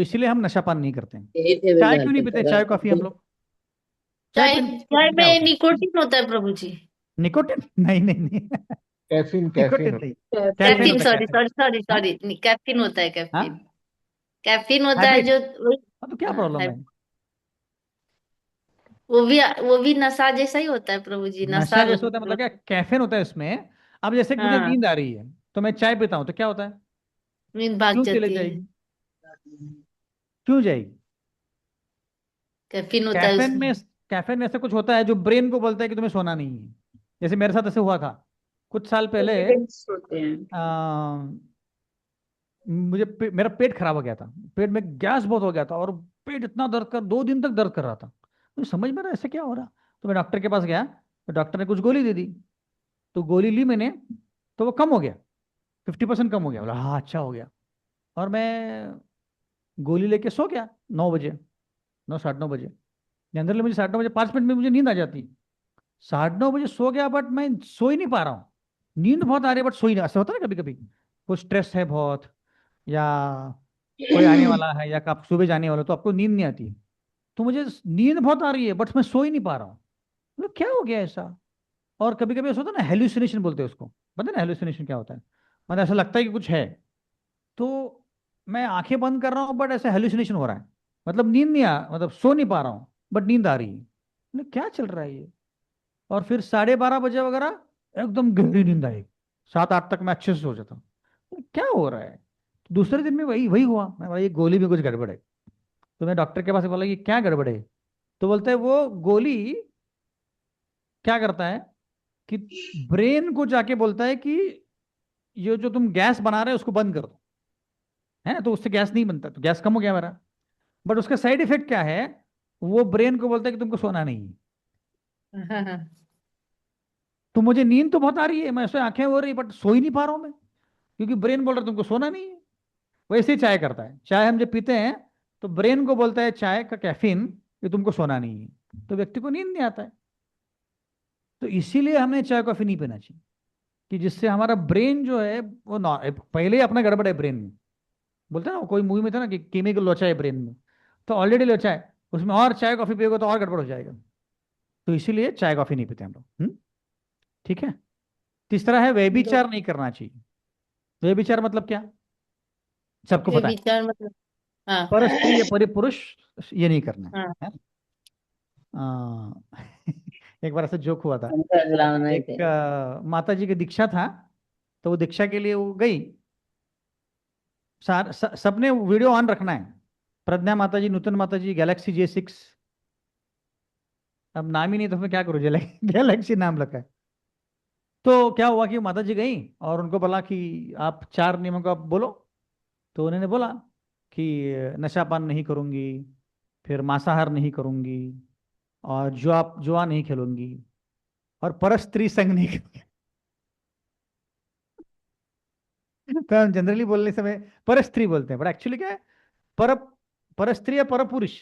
इसीलिए हम नशापान नहीं करते हैं। यही थे चाय क्यों नहीं पीते? चाय कॉफी हम लोग चाय चाय पीने चाय क्या में होता है? निकोटिन होता है प्रभु जी। निकोटिन? नहीं नहीं नहीं। कैफीन निकोटिन कैफीन नहीं, कैफीन कैफीन, होता है सॉरी कैफीन। सॉरी सॉरी हाँ सॉरी, कैफीन होता है, हाँ, कैफीन। कैफीन होता है हैबिट। जो हाँ तो क्या हाँ, प्रॉब्लम है? वो भी नशा जैसा ही होता है प्रभु जी, नशा। नशा जैसे होता है मतलब क्या? कैफीन होता है उसमें। अब जैसे कि मुझे हाँ, नींद आ रही है तो मैं चाय पीता हूँ तो क्या होता है? नींद भाग क्यों चले जाती है। जाएगी? क्यों जाएगी? कैफीन होता है कैफीन उसमें। में कैफीन में ऐसा कुछ होता है जो ब्रेन को बोलता है कि तुम्हें सोना नहीं है। जैसे मेरे साथ ऐसे हुआ था कुछ साल पहले। एविडेंस होते हैं। आ, मेरा पेट खराब हो गया था, पेट में गैस बहुत हो गया था और पेट इतना दर्द कर 2 दिन तक दर्द कर रहा था। मुझे समझ में आ रहा ऐसे क्या हो रहा। तो मैं डॉक्टर के पास गया तो डॉक्टर ने कुछ गोली दे दी। तो गोली ली मैंने तो वो कम हो गया, 50% कम हो गया। बोला हाँ अच्छा हो गया। और मैं गोली लेके सो गया 9 बजे, 9 साढ़े 9 बजे। जनरली मुझे 9:30 बजे 5 मिनट में मुझे नींद आ जाती। 9:30 बजे सो गया बट मैं सो ही नहीं पा रहा हूँ। नींद बहुत आ रही है बट सो ही नहीं। ऐसा होता है ना कभी कभी, कुछ स्ट्रेस है बहुत, या कोई आने वाला है या आप सुबह जाने वाले हो, तो आपको नींद नहीं आती। तो मुझे नींद बहुत आ रही है बट मैं सो ही नहीं पा रहा हूँ। मतलब क्या हो गया ऐसा? और कभी कभी ऐसा होता है ना, हेल्यूसिनेशन बोलते हैं उसको। पता है ना हेल्यूसिनेशन क्या होता है? मतलब ऐसा लगता है कि कुछ है। तो मैं आंखें बंद कर रहा हूँ बट ऐसा हेल्यूसिनेशन हो रहा है। मतलब नींद नहीं आ, मतलब सो नहीं पा रहा हूँ बट नींद आ रही है। मतलब क्या चल रहा है ये? और फिर 12:30 बजे वगैरह एकदम गहरी नींद आई। 7-8 तक मैं अच्छे से सो जाता हूँ। क्या हो रहा है? तो दूसरे दिन में वही वही हुआ। मैं बोला ये गोली में कुछ गड़बड़ है। तो मैं डॉक्टर के पास बोला कि क्या गड़बड़ है? तो बोलते हैं वो गोली क्या करता है कि ब्रेन को जाके बोलता है कि ये जो तुम गैस बना रहे हो उसको बंद कर दो, है ना। तो उससे गैस नहीं बनता, तो गैस कम हो गया मेरा। बट उसका साइड इफेक्ट क्या है? वो ब्रेन को बोलता है कि तुमको सोना नहीं है। हाँ हाँ। तो मुझे नींद तो बहुत आ रही है, मैं ऐसे आंखें हो रही बट सो ही नहीं पा रहा हूं मैं, क्योंकि ब्रेन बोल रहा है तुमको सोना नहीं है। वैसे ही चाय करता है। चाय हम जब पीते हैं तो ब्रेन को बोलता है चाय का कैफीन कि तुमको सोना नहीं है, तो व्यक्ति को नींद नहीं आता है। तो इसीलिए हमें चाय कॉफी नहीं पीना चाहिए कि जिससे हमारा ब्रेन जो है वो पहले ही अपना गड़बड़ है ब्रेन में। बोलते हैं ना, कोई मूवी में था ना कि केमिकल लोचा है ब्रेन में, तो ऑलरेडी लोचा है उसमें, और चाय कॉफी पियोगे तो और गड़बड़ हो जाएगा। तो इसीलिए चाय कॉफी नहीं पीते हम लोग। ठीक है। तीसरा है दो व्यभिचार नहीं करना चाहिए। व्यभिचार मतलब क्या? सबको ये पता है, विचार मतलब। हाँ पर स्त्री या परि पुरुष ये नहीं करना हाँ। है ना? एक बार ऐसा जोक हुआ था। अंतर लाना ही थे। एक माता जी की दीक्षा था, तो वो दीक्षा के लिए वो गई। सबने वीडियो ऑन रखना है। प्रज्ञा माता जी, नूतन माता जी, गैलेक्सी J6। अब नाम ही नहीं तो मैं क्या करूँ, गैलेक्सी नाम रखा है। तो क्या हुआ कि माता जी गई और उनको बोला कि आप 4 नियमों को आप बोलो। तो उन्होंने बोला कि नशापान नहीं करूंगी, फिर मांसाहार नहीं करूंगी, और जुआ नहीं खेलूंगी, और परस्त्री संग नहीं करूंगी। तो हम जनरली बोलने समय परस्त्री बोलते हैं, बट एक्चुअली क्या है? पर परस्त्री या परपुरुष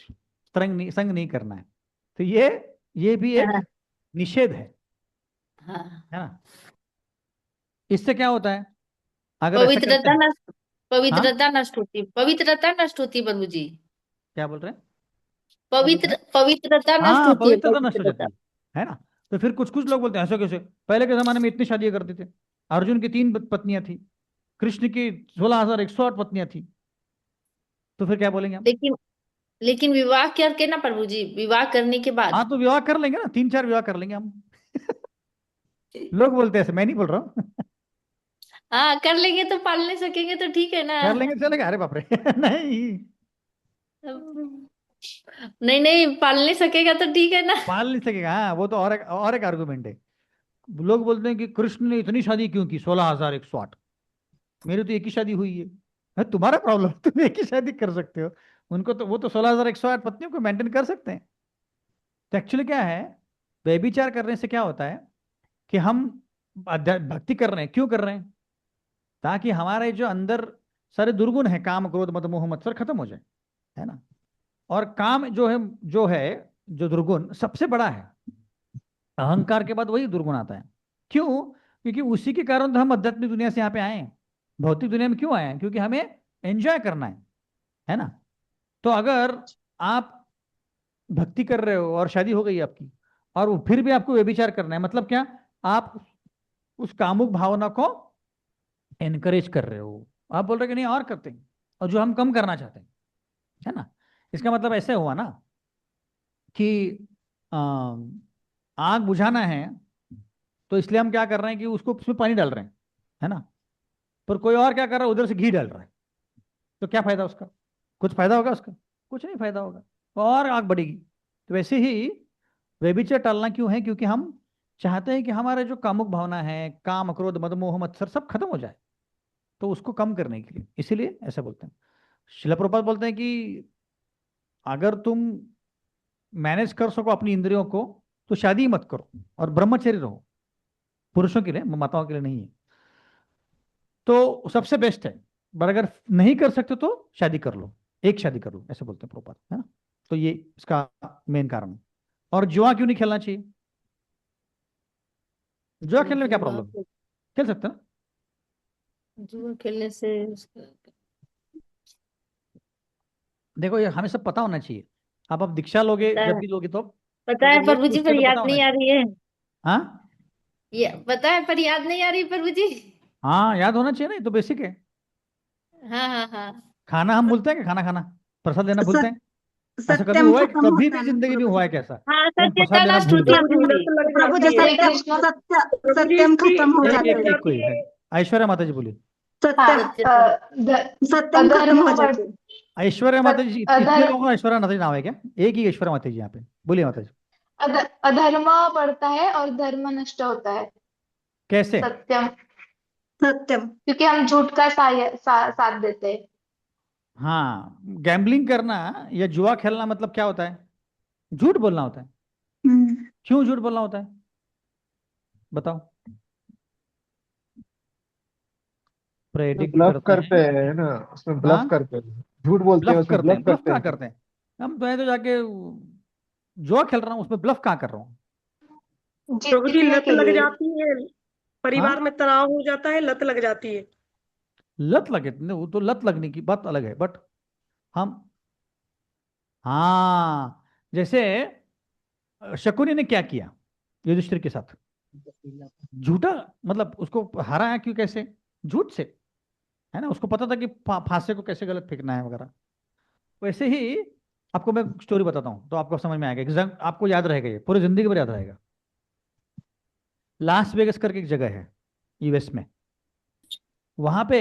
संग नहीं करना है। तो ये भी एक हाँ निषेध हाँ। है ना। इससे क्या होता है? अगर ऐसा करते पवित्रता हैं, नष्ट पवित्रता नष्ट होती, पवित्रता नष्ट होती प्रभु जी। क्या बोल रहे हैं? पवित्रता नष्ट हाँ, होती है, पवित्रता नष्ट हो जाती पवित्रता। है ना। तो फिर कुछ कुछ लोग बोलते हैं ऐसा कैसे, पहले के जमाने में इतनी शादियां करते थे, अर्जुन की 3 पत्नियां थी, कृष्ण की 16,108 पत्नियां थी, तो फिर क्या बोलेंगे हम? लेकिन लेकिन विवाह करके ना प्रभु जी, विवाह करने के बाद। हाँ, तो विवाह कर लेंगे ना, 3-4 विवाह कर लेंगे हम। लोग बोलते हैं ऐसे, मैं नहीं बोल रहा हूँ। हाँ कर लेंगे तो पाल नहीं सकेंगे तो ठीक है ना। कर लेंगे चलेगा, अरे बाप रे। नहीं, नहीं नहीं, पाल नहीं सकेगा तो ठीक है ना। पाल नहीं सकेगा, हाँ वो तो और एक आर्गुमेंट है। लोग बोलते हैं कि कृष्ण ने इतनी शादी क्यों की, 16,108, मेरी तो एक ही शादी हुई है। तुम्हारा प्रॉब्लम, तुम एक ही शादी कर सकते हो, उनको तो वो तो 16,108 पत्नियों को मेंटेन कर सकते हैं। तो एक्चुअली क्या है, व्यभिचार करने से क्या होता है कि हम भक्ति कर रहे हैं, क्यों कर रहे हैं? ताकि हमारे जो अंदर सारे दुर्गुण है, काम क्रोध मद मोह मत्सर, खत्म हो जाए, है ना। और काम जो है जो दुर्गुण सबसे बड़ा है, अहंकार के बाद वही दुर्गुण आता है। क्यों? क्योंकि उसी के कारण तो हम आध्यात्मिक दुनिया से यहाँ पे आए हैं। भौतिक दुनिया में क्यों आए हैं? क्योंकि हमें एंजॉय करना है ना। तो अगर आप भक्ति कर रहे हो और शादी हो गई आपकी, और वो फिर भी आपको व्यभिचार करना है, मतलब क्या? आप उस कामुक भावना को एनकरेज कर रहे हो। आप बोल रहे कि नहीं और करते हैं, और जो हम कम करना चाहते हैं, है ना। इसका मतलब ऐसे हुआ ना कि आग बुझाना है, तो इसलिए हम क्या कर रहे हैं कि उसको उसमें पानी डाल रहे हैं, है ना। पर कोई और क्या कर रहा है, उधर से घी डाल रहा है, तो क्या फायदा उसका? कुछ फायदा होगा उसका? कुछ नहीं फायदा होगा, और आग बढ़ेगी। तो वैसे ही व्यभिचार टालना क्यों है? क्योंकि हम चाहते हैं कि हमारे जो कामुक भावना है, काम क्रोध मद मोह मत्सर, सब खत्म हो जाए। तो उसको कम करने के लिए इसीलिए ऐसा बोलते हैं। शिला प्रभुपाद बोलते हैं कि अगर तुम मैनेज कर सको अपनी इंद्रियों को, तो शादी मत करो और ब्रह्मचर्य रहो। पुरुषों के लिए, माताओं के लिए नहीं है। तो सबसे बेस्ट है। पर अगर नहीं कर सकते तो शादी कर लो, एक शादी कर लो, ऐसे बोलते हैं प्रभुपाद, है ना। तो ये इसका मेन कारण है। और जुआ क्यों नहीं खेलना चाहिए? जुआ खेलने में क्या जुआ प्रॉब्लम है? खेल सकते हैं ना। जुआ खेलने से देखो, ये हमें सब पता होना चाहिए। अब दीक्षा लोगे, पता जब है, भी लोगे पता तो है जब लोगे प्रभु तो जी, उसके पर तो याद पता होना नहीं आ चाहिए। रही है। हाँ, ये पता है पर याद नहीं आ रही प्रभु जी। हाँ याद होना चाहिए ना, ये तो बेसिक है। हाँ हाँ हाँ। खाना हम भूलते हैं कि खाना खाना, प्रसाद लेना भूलते हैं? ऐसा कभी सत्यम हुआ है? खत्म कभी होता भी है ना जिंदगी में प्रभु हुआ जी। है कैसा हाँ कि हम प्रसाद सत्यता लेना नष्ट भूल होती गए? है प्रभु जी प्रभु लत जी। लग प्रभु जी जाती है। सत्यम प्रभु जी खत्म हो लत जाता एक लग है। एक कोई जाती है। है। ऐश्वर्या माता जी बोली। सत्यम सत्यता। सत्यम खत्म हो जाता है। ऐश्वर्या माता जी, इतने अधर लोगों का ऐश्वर्या माता जी नाम है क्या? एक ही ऐश्वर्या माता जी यहाँ पे? बोलिए माता जी। अधर्म बढ़ता है और धर्म नष्ट होता है। कैसे? सत्यम, सत्यम क्योंकि हम झूठ का साथ देते हैं। हाँ, गैम्बलिंग करना या जुआ खेलना मतलब क्या होता है? झूठ बोलना होता है। हम्म, क्यों झूठ बोलना होता है, बताओ? प्रेडिक्ट ब्लफ करते करते हैं। हैं ना, उसमें ब्लफ हाँ, करते हैं, झूठ बोलते हैं, ब्लफ उसमें करते ब्लफ हैं। ब्लफ करते कहाँ हैं। करते हैं? हम तो है तो जाके जुआ खेल रहा हूँ, उसमें ब्लफ कहाँ कर रहा हूँ? प्रभु जी जीतने लत के लग लिए। जाती है, परिवार हाँ, में तनाव हो जाता है, लत लग जाती है। लत लगे नहीं, वो तो लत लगने की बात अलग है, बट हम, हाँ, जैसे शकुनी ने क्या किया युधिष्ठिर के साथ? झूठा, मतलब उसको हराया क्यों, कैसे? झूठ से, है ना। उसको पता था कि फांसे को कैसे गलत फेंकना है वगैरह। वैसे ही आपको मैं स्टोरी बताता हूँ तो आपको समझ में आएगा, एग्जाम आपको याद रहेगा, ये पूरी जिंदगी भर याद रहेगा। लास वेगस करके एक जगह है यूएस में। वहां पे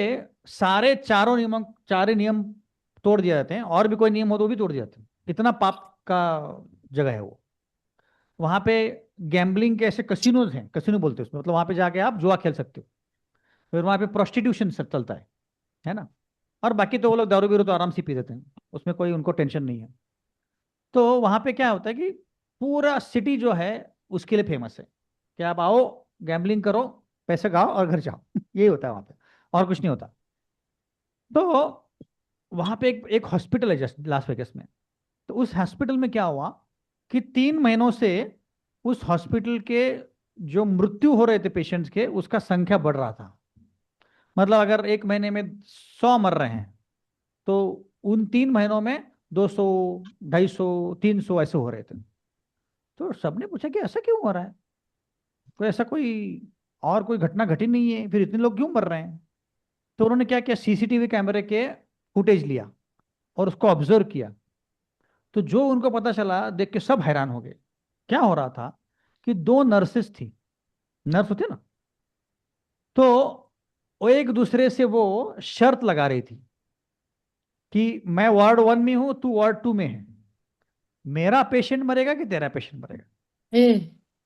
चारे नियम तोड़ दिए जाते हैं, और भी कोई नियम हो तो वो भी तोड़ दिए जाते हैं। इतना पाप का जगह है वो। वहां पे गैम्बलिंग के ऐसे कसिनोज हैं, कसिनो बोलते हैं उसमें, मतलब वहां पे जाके आप जुआ खेल सकते हो। फिर वहां पे प्रोस्टिट्यूशन सब चलता है ना। और बाकी तो वो लोग दारू बीरू तो आराम से पी देते हैं, उसमें कोई उनको टेंशन नहीं है। तो वहां पे क्या होता है कि पूरा सिटी जो है उसके लिए फेमस है कि आप आओ, गैम्बलिंग करो, पैसे खाओ और घर जाओ। यही होता है वहां पे, और कुछ नहीं होता। तो वहां पे एक हॉस्पिटल है जस्ट लास वेगस में। तो उस हॉस्पिटल में क्या हुआ कि 3 महीनों से उस हॉस्पिटल के जो मृत्यु हो रहे थे पेशेंट्स के, उसका संख्या बढ़ रहा था। मतलब अगर एक महीने में 100 मर रहे हैं तो उन 3 महीनों में 200, 250, 300 ऐसे हो रहे थे। तो सबने पूछा कि ऐसा क्यों हो रहा है, कोई ऐसा कोई और कोई घटना घटी नहीं है, फिर इतने लोग क्यों मर रहे हैं। तो उन्होंने क्या किया, सीसीटीवी कैमरे के फुटेज लिया और उसको ऑब्जर्व किया। तो जो उनको पता चला देख के सब हैरान हो गए। क्या हो रहा था कि 2 नर्सेस थी, नर्स होती है ना, तो वो एक दूसरे से वो शर्त लगा रही थी कि मैं वार्ड 1 में हूं, तू वार्ड 2 में है, मेरा पेशेंट मरेगा कि तेरा पेशेंट मरेगा।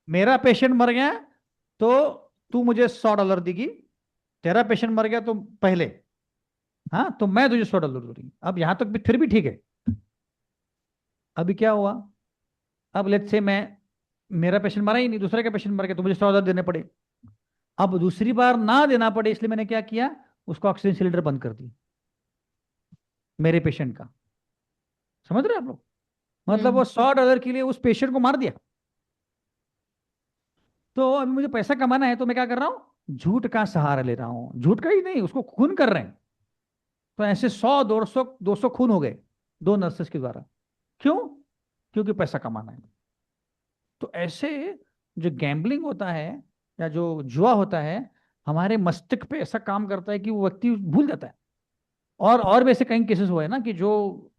मेरा पेशेंट मर गया तो तू मुझे $100 देगी, तेरा पेशेंट मर गया तो पहले, हाँ, तो मैं तुझे $100 दूंगी। अब यहां तक भी फिर भी ठीक है। अभी क्या हुआ, अब लेट्स से मैं, मेरा पेशेंट मरा ही नहीं, दूसरे का पेशेंट मर गया तो मुझे $100 देने पड़े। अब दूसरी बार ना देना पड़े इसलिए मैंने क्या किया, उसको ऑक्सीजन सिलेंडर बंद कर दी मेरे पेशेंट का। समझ रहे हैं आप लोग, मतलब वो $100 के लिए उस पेशेंट को मार दिया। तो अभी मुझे पैसा कमाना है तो मैं क्या कर रहा हूं, झूठ का सहारा ले रहा हूं, झूठ का ही नहीं, उसको खून कर रहे हैं। तो ऐसे 100, 200, 200 खून हो गए 2 नर्सेस के द्वारा। क्यों, क्योंकि पैसा कमाना है। तो ऐसे जो गैम्बलिंग होता है या जो जुआ होता है, हमारे मस्तिष्क पे ऐसा काम करता है कि वो व्यक्ति भूल जाता है। और भी ऐसे कई केसेस हुए हैं ना कि जो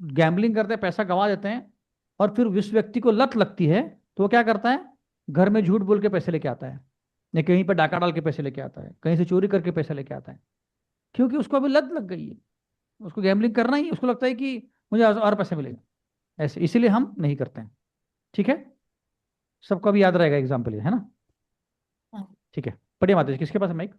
गैम्बलिंग करते हैं पैसा गंवा देते हैं, और फिर जिस व्यक्ति को लत लगती है तो वो क्या करता है, घर में झूठ बोल के पैसे लेके आता है, या कहीं पर डाका डाल के पैसे लेके आता है, कहीं से चोरी करके पैसे लेके आता है, क्योंकि उसको अभी लत लग गई है। उसको गैम्बलिंग करना ही, उसको लगता है कि मुझे और पैसे मिलेगा, ऐसे, इसीलिए हम नहीं करते हैं। ठीक है, सबको भी याद रहेगा एग्जाम्पल ये, है ना। ठीक है, पढ़िए माता जी, किसके पास है माइक।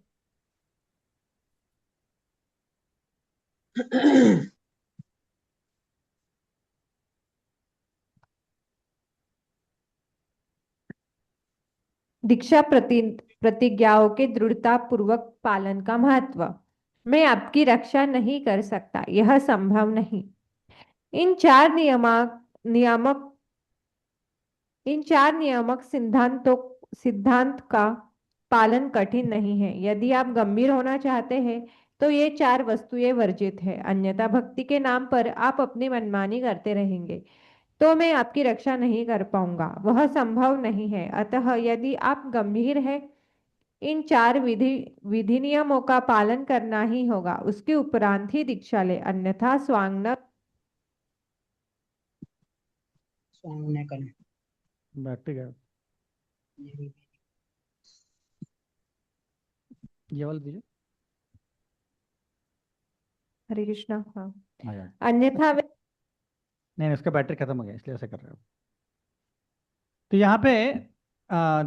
दीक्षा प्रतिज्ञाओं के दृढ़ता पूर्वक पालन का महत्व। मैं आपकी रक्षा नहीं कर सकता, यह संभव नहीं। इन चार नियामक इन चार नियामक सिद्धांत का पालन कठिन नहीं है। यदि आप गंभीर होना चाहते हैं तो ये 4 वस्तुएं वर्जित है, अन्यथा भक्ति के नाम पर आप अपनी मनमानी करते रहेंगे तो मैं आपकी रक्षा नहीं कर पाऊंगा, वह संभव नहीं है। अतः यदि आप गंभीर हैं, इन 4 विधि नियमों का पालन करना ही होगा, उसके उपरांत ही दीक्षा ले, अन्यथा स्वांग न करना। बैठ गया, ये वाला दीजिए। हरे कृष्णा। हाँ, आया। अन्यथा नहीं, इसका बैटरी खत्म हो गया इसलिए ऐसा कर रहे हो। तो यहाँ पे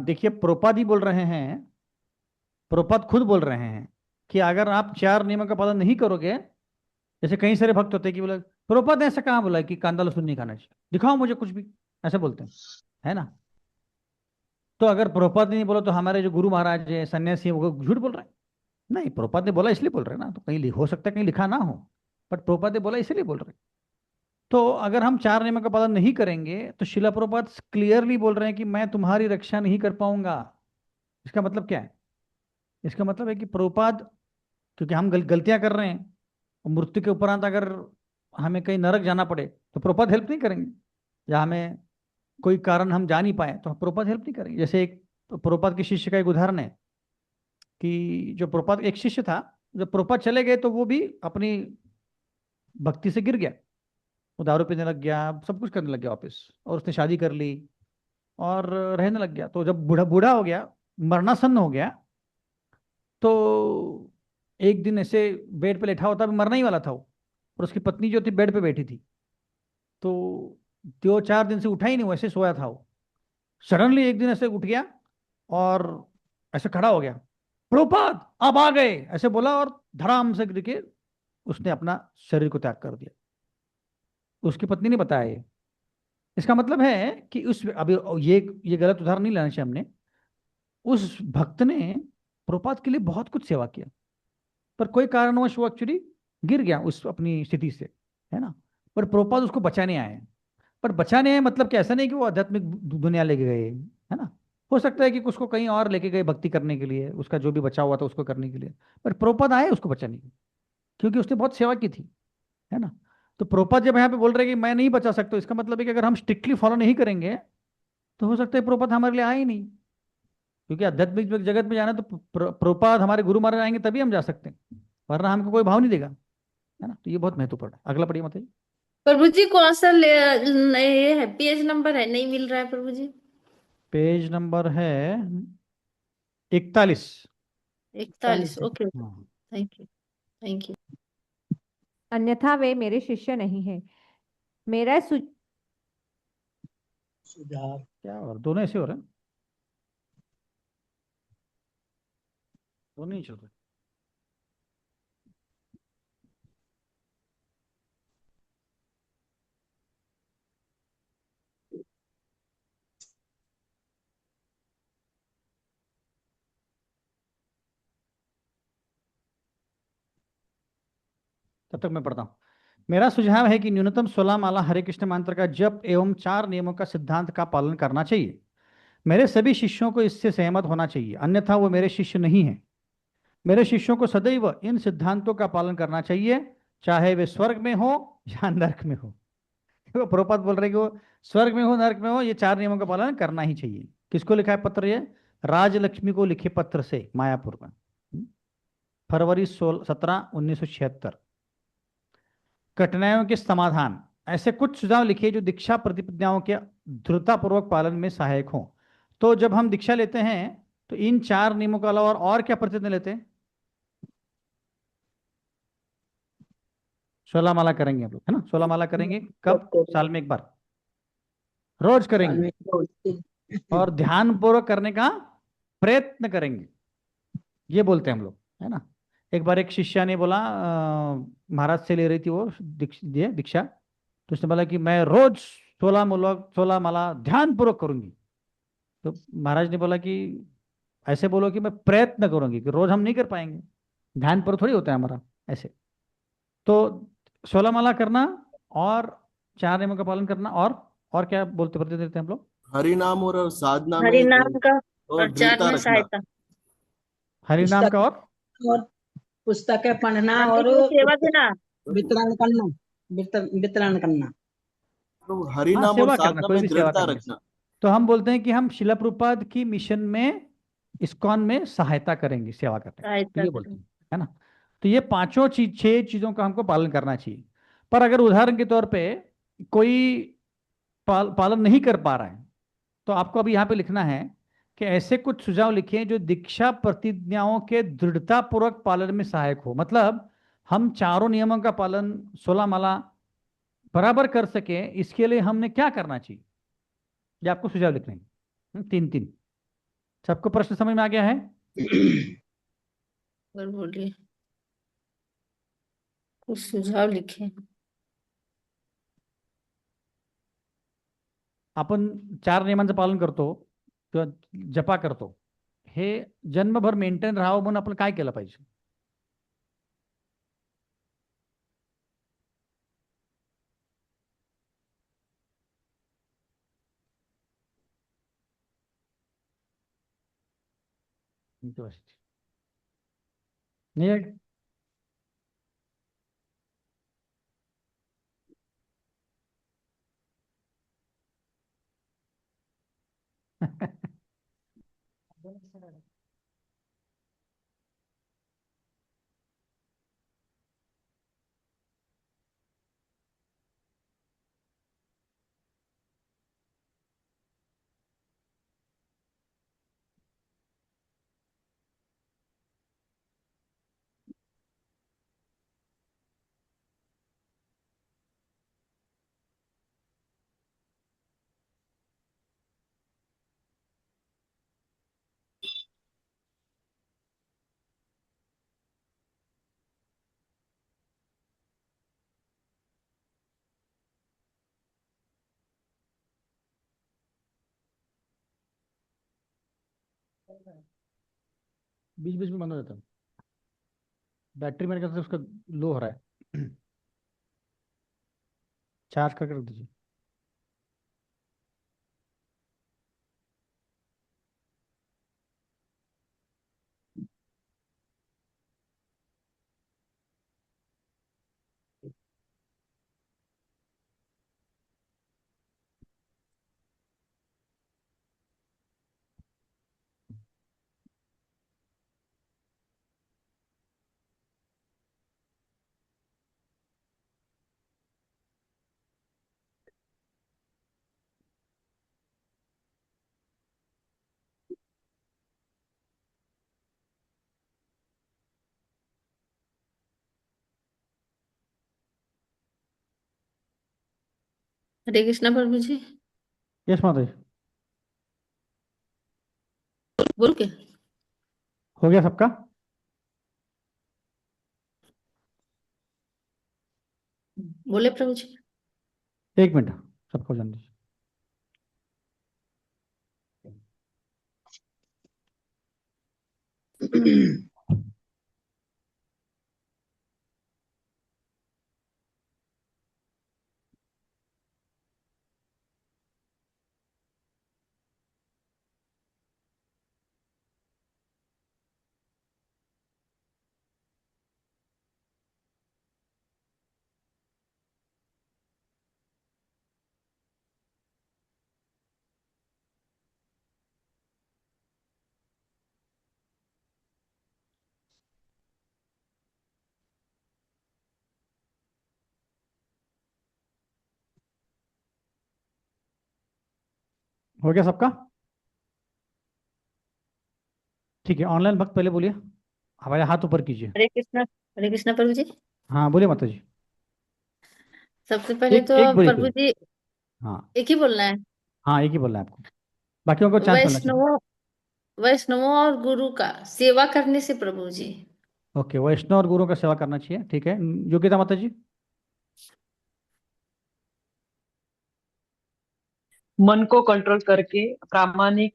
देखिए, प्रोपाद ही बोल रहे हैं, प्रोपाद खुद बोल रहे हैं कि अगर आप 4 नियमों का पालन नहीं करोगे, जैसे कई सारे भक्त होते हैं कि बोले प्रोपाद ने ऐसा कहाँ बोला है कि कांदा लहसुन नहीं खाना चाहिए, दिखाओ मुझे कुछ भी, ऐसा बोलते हैं, है ना। तो अगर प्रोपाद ने नहीं बोला तो हमारे जो गुरु महाराज है, सन्यासी है, वो झूठ बोल रहे हैं। नहीं, प्रोपाद ने बोला इसलिए बोल रहे हैं ना, तो कहीं हो सकता है कहीं लिखा ना हो, बट प्रोपाद ने बोला इसलिए बोल रहे हैं। तो अगर हम 4 नियमों का पालन नहीं करेंगे तो शिला प्रभुपाद क्लियरली बोल रहे हैं कि मैं तुम्हारी रक्षा नहीं कर पाऊंगा। इसका मतलब क्या है, इसका मतलब है कि प्रभुपाद, क्योंकि हम गलतियां कर रहे हैं, और मृत्यु के उपरांत अगर हमें कहीं नरक जाना पड़े तो प्रभुपाद हेल्प नहीं करेंगे, या हमें कोई कारण हम जा नहीं पाए तो प्रभुपाद हेल्प नहीं करेंगे। जैसे एक प्रभुपाद के शिष्य का एक उदाहरण है कि जो प्रभुपाद एक शिष्य था, जब प्रभुपाद चले गए तो वो भी अपनी भक्ति से गिर गया, वो दारू पीने लग गया, सब कुछ करने लग गया वापस, और उसने शादी कर ली और रहने लग गया। तो जब बूढ़ा बूढ़ा हो गया, मरणासन्न हो गया, तो एक दिन ऐसे बेड पे लेटा होता, मरना ही वाला था वो, और उसकी पत्नी जो थी बेड पे बैठी थी, तो 2-4 दिन से उठा ही नहीं, वैसे सोया था वो। सडनली एक दिन ऐसे उठ गया और ऐसे खड़ा हो गया, प्रभुपाद आप आ गए, ऐसे बोला, और धड़ाम से गिर के उसने अपना शरीर को त्याग कर दिया। उसकी पत्नी ने बताया ये। इसका मतलब है कि उस, अभी ये गलत उदाहरण नहीं लेना चाहिए हमने, उस भक्त ने प्रभुपाद के लिए बहुत कुछ सेवा किया, पर कोई कारणवश वो एक्चुअली गिर गया उस अपनी स्थिति से, है ना। पर प्रभुपाद उसको बचाने आए, पर बचाने आए मतलब कि ऐसा नहीं कि वो आध्यात्मिक दुनिया लेके गए, है ना। हो सकता है कि उसको कहीं और लेके गए भक्ति करने के लिए, उसका जो भी बचा हुआ था उसको करने के लिए, पर प्रभुपाद आए उसको बचाने के लिए, क्योंकि उसने बहुत सेवा की थी, है ना। तो प्रभुपाद जब यहाँ पे बोल रहे हैं कि मैं नहीं बचा सकता, इसका मतलब है कि अगर हम स्ट्रिक्टली फॉलो नहीं करेंगे तो हो सकता है प्रभुपाद हमारे लिए आए ही नहीं, क्योंकि आध्यात्मिक जगत में जाना तो प्रभुपाद हमारे गुरु महाराज आएंगे तभी हम जा सकते हैं, वरना हमको कोई भाव नहीं देगा, है ना। तो ये बहुत महत्वपूर्ण है। अगला पढ़िए मतलब। प्रभु जी कौन सा ये है, पेज नंबर है, नहीं मिल रहा है प्रभु जी। पेज नंबर है 41। 41, ओके। हाँ। Thank you, thank you. अन्यथा वे मेरे शिष्य नहीं है। मेरा सुधार। क्या हो रहा है? दोनों ऐसे हो रहे हैं, दोनों ही चल रहे हैं। तब तक मैं पढ़ता हूँ। मेरा सुझाव है कि न्यूनतम 16 माला हरे कृष्ण मंत्र का जप एवं 4 नियमों का सिद्धांत का पालन करना चाहिए। मेरे सभी शिष्यों को इससे सहमत होना चाहिए, अन्यथा वो मेरे शिष्य नहीं हैं। मेरे शिष्यों को सदैव इन सिद्धांतों का पालन करना चाहिए, चाहे वे स्वर्ग में हो या नरक में हो। तो प्रभुपाद बोल रहे कि वो स्वर्ग में हो नरक में हो, ये 4 नियमों का पालन करना ही चाहिए। किसको लिखा है पत्र? ये राजलक्ष्मी को लिखे पत्र से, मायापुर में, फरवरी 17, 1976। कठिनाइयों के समाधान। ऐसे कुछ सुझाव लिखिए जो दीक्षा प्रतिज्ञाओं के दृढ़तापूर्वक पालन में सहायक हों। तो जब हम दीक्षा लेते हैं तो इन 4 नियमों के अलावा और क्या प्रतिज्ञा लेते हैं? 16 माला करेंगे हम लोग, है ना। 16 माला करेंगे कब? साल में एक बार, रोज करेंगे, और ध्यान पूर्वक करने का प्रयत्न करेंगे, ये बोलते हैं हम लोग, है ना। एक बार एक शिष्या ने बोला, महाराज से ले रही थी वो दीक्षा, तो उसने बोला कि मैं रोज 16 माला ध्यान पूर्वक करूंगी। तो महाराज ने बोला कि ऐसे बोलो कि मैं प्रयत्न करूंगी, कि रोज हम नहीं कर पाएंगे, ध्यान पर थोड़ी होता है हमारा ऐसे। तो 16 माला करना और 4 नियमों का पालन करना, और क्या बोलते प्रति देते हैं हम लोग? हरि नाम और साधना में हरि नाम का और प्रचार दृढ़ता में रखना। सहायता। हरि नाम का और पुस्तकें पढ़ना और मंदिर में सेवा देना। वितरण करना, वितरण करना। तो हरि हाँ, नाम और सेवा करना, साधना कोई में भी सेवा दृढ़ता करने से। रखना। तो हम बोलते हैं कि हम शिला प्रभुपाद की मिशन में, इस्कॉन में सहायता करेंगे सेवा करने में, तो सहायता ये बोलते करें। हैं, है ना। तो ये पांचों 6 चीजों का हमको पालन करना चाहिए। पर अगर उदाहरण के तौर पे कोई पालन नहीं कर पा रहा है, तो आपको अभी यहाँ पे लिखना है कि ऐसे कुछ सुझाव लिखें जो दीक्षा प्रतिज्ञाओं के दृढ़तापूर्वक पालन में सहायक हो। मतलब हम चारों नियमों का पालन, 16 माला बराबर कर सके, इसके लिए हमने क्या करना चाहिए, ये आपको सुझाव लिखने हैं। 3-3। सबको प्रश्न समझ में आ गया है? और बोलिए, कुछ सुझाव लिखे। आपण 4 नियमांचं पालन करतो किंवा जपा करतो, हे जन्मभर मेंटेन राहावं म्हणून आपण काय केलं पाहिजे? नीट बीच बीच में बंद हो जाता है, बैटरी मेरे ख्याल से उसका लो हो रहा है। चार्ज करके रख दीजिए। हरे कृष्णा प्रभु जी। यस माता जी। बोल के हो गया सबका? बोले प्रभु जी। एक मिनट, सबको जान दीजिए। हो गया सबका? ठीक है, ऑनलाइन भक्त पहले बोलिए, हमारे हाथ ऊपर कीजिए। हरे कृष्णा प्रभु जी। हाँ बोलिए माता जी। सबसे पहले एक तो एक बोलिए प्रभु केवल। जी हाँ एक ही बोलना है। हाँ, एक ही बोलना है आपको, बाकियों को चांस मिलना चाहिए। वैष्णवों वैष्णवों और गुरु का सेवा करने से प्रभु जी। ओके, वैष्णव और गुरु का सेवा करना चाहिए, ठीक है। योग्यता माता जी? मन को कंट्रोल करके प्रामाणिक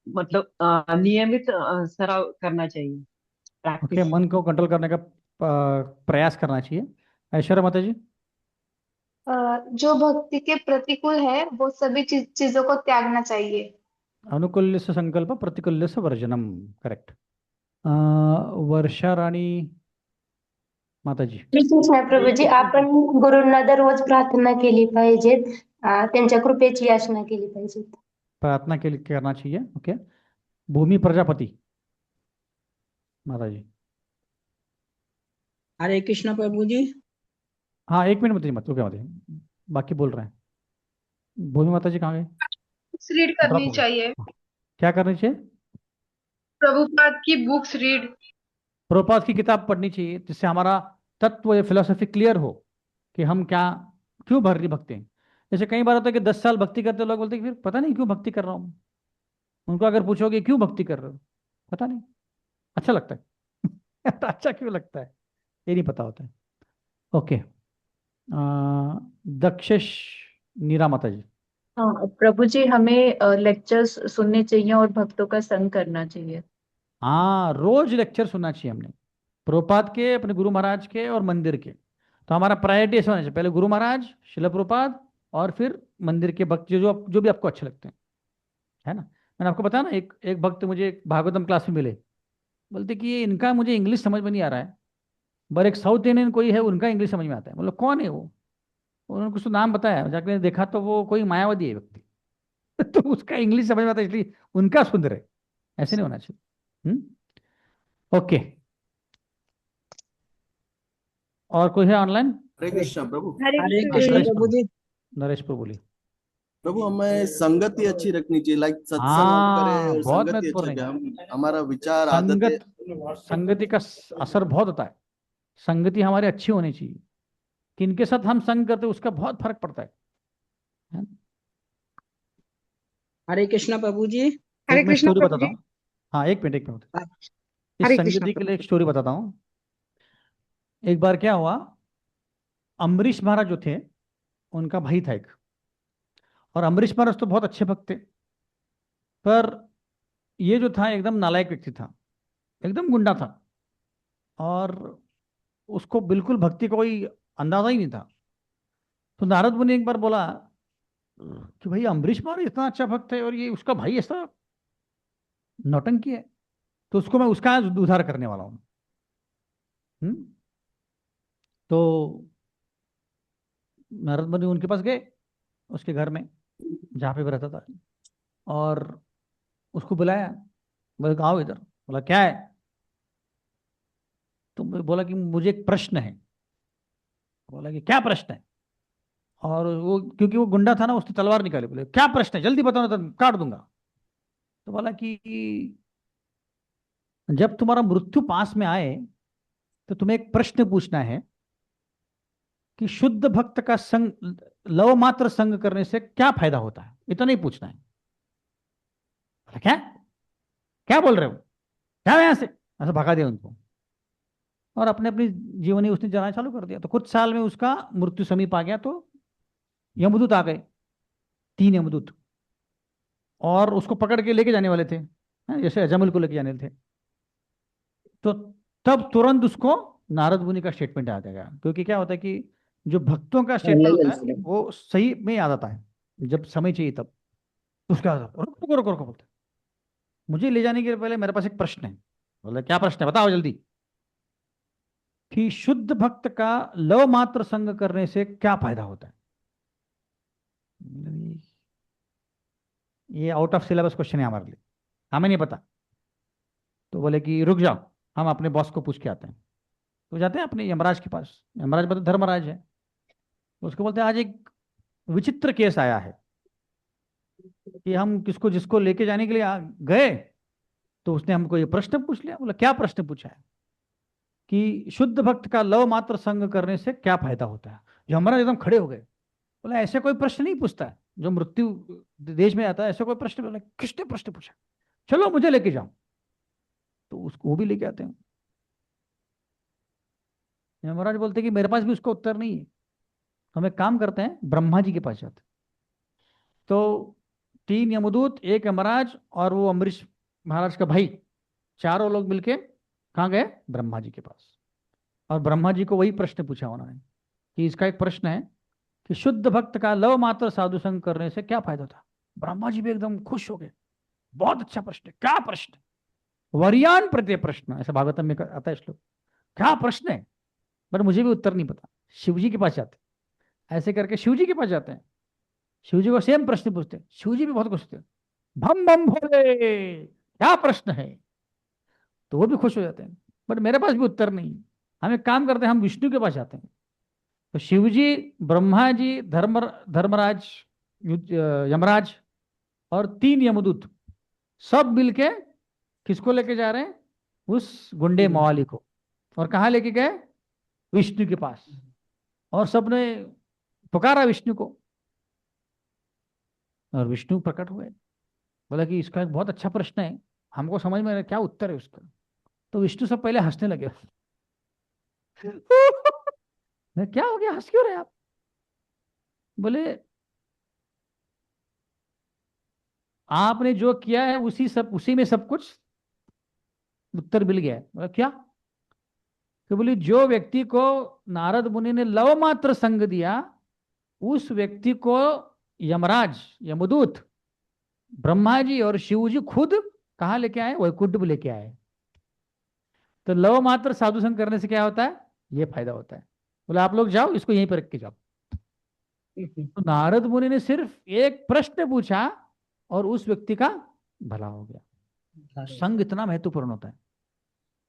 मतलब नियमित सराव करना चाहिए, ओके, प्रैक्टिस। मन को कंट्रोल करने का प्रयास करना चाहिए। ऐश्वर्या माता जी? जो भक्ति के प्रतिकूल है वो सभी चीजों को त्यागना चाहिए। अनुकूल्य से संकल्प, प्रतिकूल्य से वर्जनम, करेक्ट। वर्षा राणी माता जी? कृष्ण प्रभूजी, आपण गुरूंना दररोज प्रार्थना केली पाहिजेत. त्यांच्या कृपेची याचना केली पाहिजे. प्रार्थना के लिए करना चाहिए, ओके। भूमि प्रजापति माता जी? हरे कृष्णा प्रभु जी। हाँ एक मिनट मत रुके माता जी, बाकी बोल रहे हैं। भूमि माता जी कहाँ गए? रीड ड्रॉप करनी हो गए। चाहिए। हाँ, क्या करनी चाहिए? प्रभुपाद की बुक्स रीड। प्रभुपाद की किताब पढ़नी चाहिए, जिससे हमारा तत्व या फिलोसफी क्लियर हो कि हम क्या, क्यों भर रही भक्ति हैं। जैसे कई बार होता है कि 10 साल भक्ति करते लोग बोलते हैं कि फिर पता नहीं क्यों भक्ति कर रहा हूँ। उनको अगर पूछोगे क्यों भक्ति कर रहे हो, पता नहीं, अच्छा लगता है। अच्छा क्यों लगता है ये नहीं पता होता है। ओके, दक्षेश नीरा माता जी? हाँ प्रभु जी, हमें लेक्चर्स सुनने चाहिए और भक्तों का संग करना चाहिए। हाँ, रोज लेक्चर सुनना चाहिए हमने, प्रभुपाद के, अपने गुरु महाराज के और मंदिर के। तो हमारा प्रायोरिटी ऐसा होना चाहिए, पहले गुरु महाराज, शिला प्रभुपाद, और फिर मंदिर के भक्त जो भी आपको अच्छे लगते हैं, है ना। मैंने आपको बताया ना, एक एक भक्त मुझे एक भागवतम क्लास में मिले, बोलते कि ये इनका मुझे इंग्लिश समझ में नहीं आ रहा है, पर एक साउथ इंडियन कोई है उनका इंग्लिश समझ में आता है। मतलब कौन है वो? उन्होंने कुछ तो नाम बताया, जाकर देखा तो वो कोई मायावादी है व्यक्ति। तो उसका इंग्लिश समझ में आता है, इसलिए उनका सुन रहे। ऐसे नहीं होना चाहिए। ओके, और कोई है ऑनलाइन? हरे कृष्णा प्रभु। हरे हाँ, कृष्णा नरेश प्रभु प्रभु, जी। नरेश प्रभु बोलिए। प्रभु हमें संगति अच्छी रखनी चाहिए, लाइक सत्संग हम करें हाँ, और बहुत संगति महत्वपूर्ण अच्छा है। हम हमारा विचार आदतें। संगत, संगति का असर बहुत होता है। संगति हमारी अच्छी होनी चाहिए, किनके साथ हम संग करते हैं उसका बहुत फर्क पड़ता है। हरे कृष्णा प्रभु जी। एक मैं स्टोरी बताता हूँ। हाँ एक मिनट, इस हरे कृष्णा संगति के लिए एक स्टोरी बताता हूँ। एक बार क्या हुआ, अम्बरीश महाराज जो थे उनका भाई था एक, और अम्बरीश महाराज तो बहुत अच्छे भक्त थे, पर ये जो था एकदम नालायक व्यक्ति था, एकदम गुंडा था, और उसको बिल्कुल भक्ति का कोई अंदाजा ही नहीं था। तो नारद मुनि एक बार बोला कि भाई अम्बरीश महाराज इतना अच्छा भक्त है और ये उसका भाई ऐसा नौटंकी है, तो उसको मैं उसका आज उद्धार करने वाला हूँ। तो नारद मुनि उनके पास गए, उसके घर में जहाँ पे वो रहता था, और उसको बुलाया। बोले आओ इधर। बोला क्या है? तो बोला कि मुझे एक प्रश्न है। बोला कि क्या प्रश्न है? और वो क्योंकि वो गुंडा था ना, उसने तलवार निकाली, बोले क्या प्रश्न है जल्दी बताओ ना तो काट दूंगा। तो बोला कि जब तुम्हारा मृत्यु पास में आए तो तुम्हें एक प्रश्न पूछना है कि शुद्ध भक्त का संग, लव मात्र संग करने से क्या फायदा होता है, इतना ही पूछना है। बोला, क्या क्या बोल रहे हो, क्या यहां से, ऐसा भगा दिया उनको और अपने अपनी जीवनी उसने जलाना चालू कर दिया। तो कुछ साल में उसका मृत्यु समीप आ गया, तो यमदूत आ गए, 3 यमदूत, और उसको पकड़ के लेके जाने वाले थे, जैसे अजमल को लेके जाने थे। तो तब तुरंत उसको नारद मुनि का स्टेटमेंट आ जाएगा, क्योंकि क्या होता है कि जो भक्तों का स्टेटमेंट होता है वो सही में याद आता है, जब समय चाहिए तब। तो उसका रुको रुको रुको रुको बोलते, मुझे ले जाने के पहले मेरे पास एक प्रश्न है। बोले, क्या प्रश्न है, बताओ जल्दी। कि शुद्ध भक्त का लव मात्र संग करने से क्या फायदा होता है। ये आउट ऑफ सिलेबस क्वेश्चन है हमारे लिए, हमें नहीं पता। तो बोले कि रुक जाओ, हम अपने बॉस को पूछ के आते हैं। तो जाते हैं अपने यमराज के पास, यमराज मतलब धर्मराज है। तो उसको बोलते हैं, आज एक विचित्र केस आया है कि हम किसको जिसको लेके जाने के लिए गए, तो उसने हमको ये प्रश्न पूछ लिया। बोला, क्या प्रश्न पूछा है। कि शुद्ध भक्त का लव मात्र संग करने से क्या फायदा होता है। यमराज एकदम खड़े हो गए। बोला, ऐसे कोई प्रश्न नहीं पूछता है जो मृत्यु देश में आता है, ऐसे कोई प्रश्न। बोला, किसने प्रश्न पूछा, चलो मुझे लेके जाओ। तो उसको वो भी लेके आते हैं। यमराज बोलते कि मेरे पास भी उसका उत्तर नहीं है। हम एक काम करते हैं, ब्रह्मा जी के पास जाते। तो 3 यमदूत, 1 यमराज और वो अम्बरीश महाराज का भाई, चारों लोग मिलके कहाँ गए, ब्रह्मा जी के पास। और ब्रह्मा जी को वही प्रश्न पूछा उन्होंने कि इसका एक प्रश्न है कि शुद्ध भक्त का लव मात्र साधु संग करने से क्या फायदा था। ब्रह्मा जी भी एकदम खुश हो गए, बहुत अच्छा प्रश्न है। क्या प्रश्न, वरियान प्रत्यय प्रश्न, ऐसा भागवतम में आता है श्लोक। क्या प्रश्न है, पर मुझे भी उत्तर नहीं पता। शिव जी के पास जाते, ऐसे करके शिव जी के पास जाते हैं। शिव जी को सेम प्रश्न पूछते हैं, शिव जी भी बहुत खुश होते हैं। भम भम भोले, क्या प्रश्न है। तो वो भी खुश हो जाते हैं, बट मेरे पास भी उत्तर नहीं है। हम एक काम करते हैं, हम विष्णु के पास जाते हैं। तो शिव जी, ब्रह्मा जी, धर्मराज, यमराज और 3 यमदूत सब मिलके किसको लेके जा रहे हैं, उस गुंडे मवाली को। और कहाँ लेके गए, विष्णु के पास। और सबने पुकारा विष्णु को, और विष्णु प्रकट हुए। बोला कि इसका एक बहुत अच्छा प्रश्न है, हमको समझ में क्या उत्तर है उसका। तो विष्णु सब पहले हंसने लगे। क्या हो गया, हंस क्यों रहे आप। बोले, आपने जो किया है उसी में सब कुछ उत्तर मिल गया है। बोला, क्या। तो बोले, जो व्यक्ति को नारद मुनि ने लव मात्र संग दिया, उस व्यक्ति को यमराज, यमदूत, ब्रह्मा जी और शिव जी खुद कहाँ लेके आए, वैकुंठ में लेके आए। तो लव मात्र साधु संग करने से क्या होता है, ये फायदा होता है। बोले, आप लोग जाओ, इसको यहीं पर रख के जाओ। तो नारद मुनि ने सिर्फ एक प्रश्न पूछा और उस व्यक्ति का भला हो गया। संग इतना महत्वपूर्ण होता है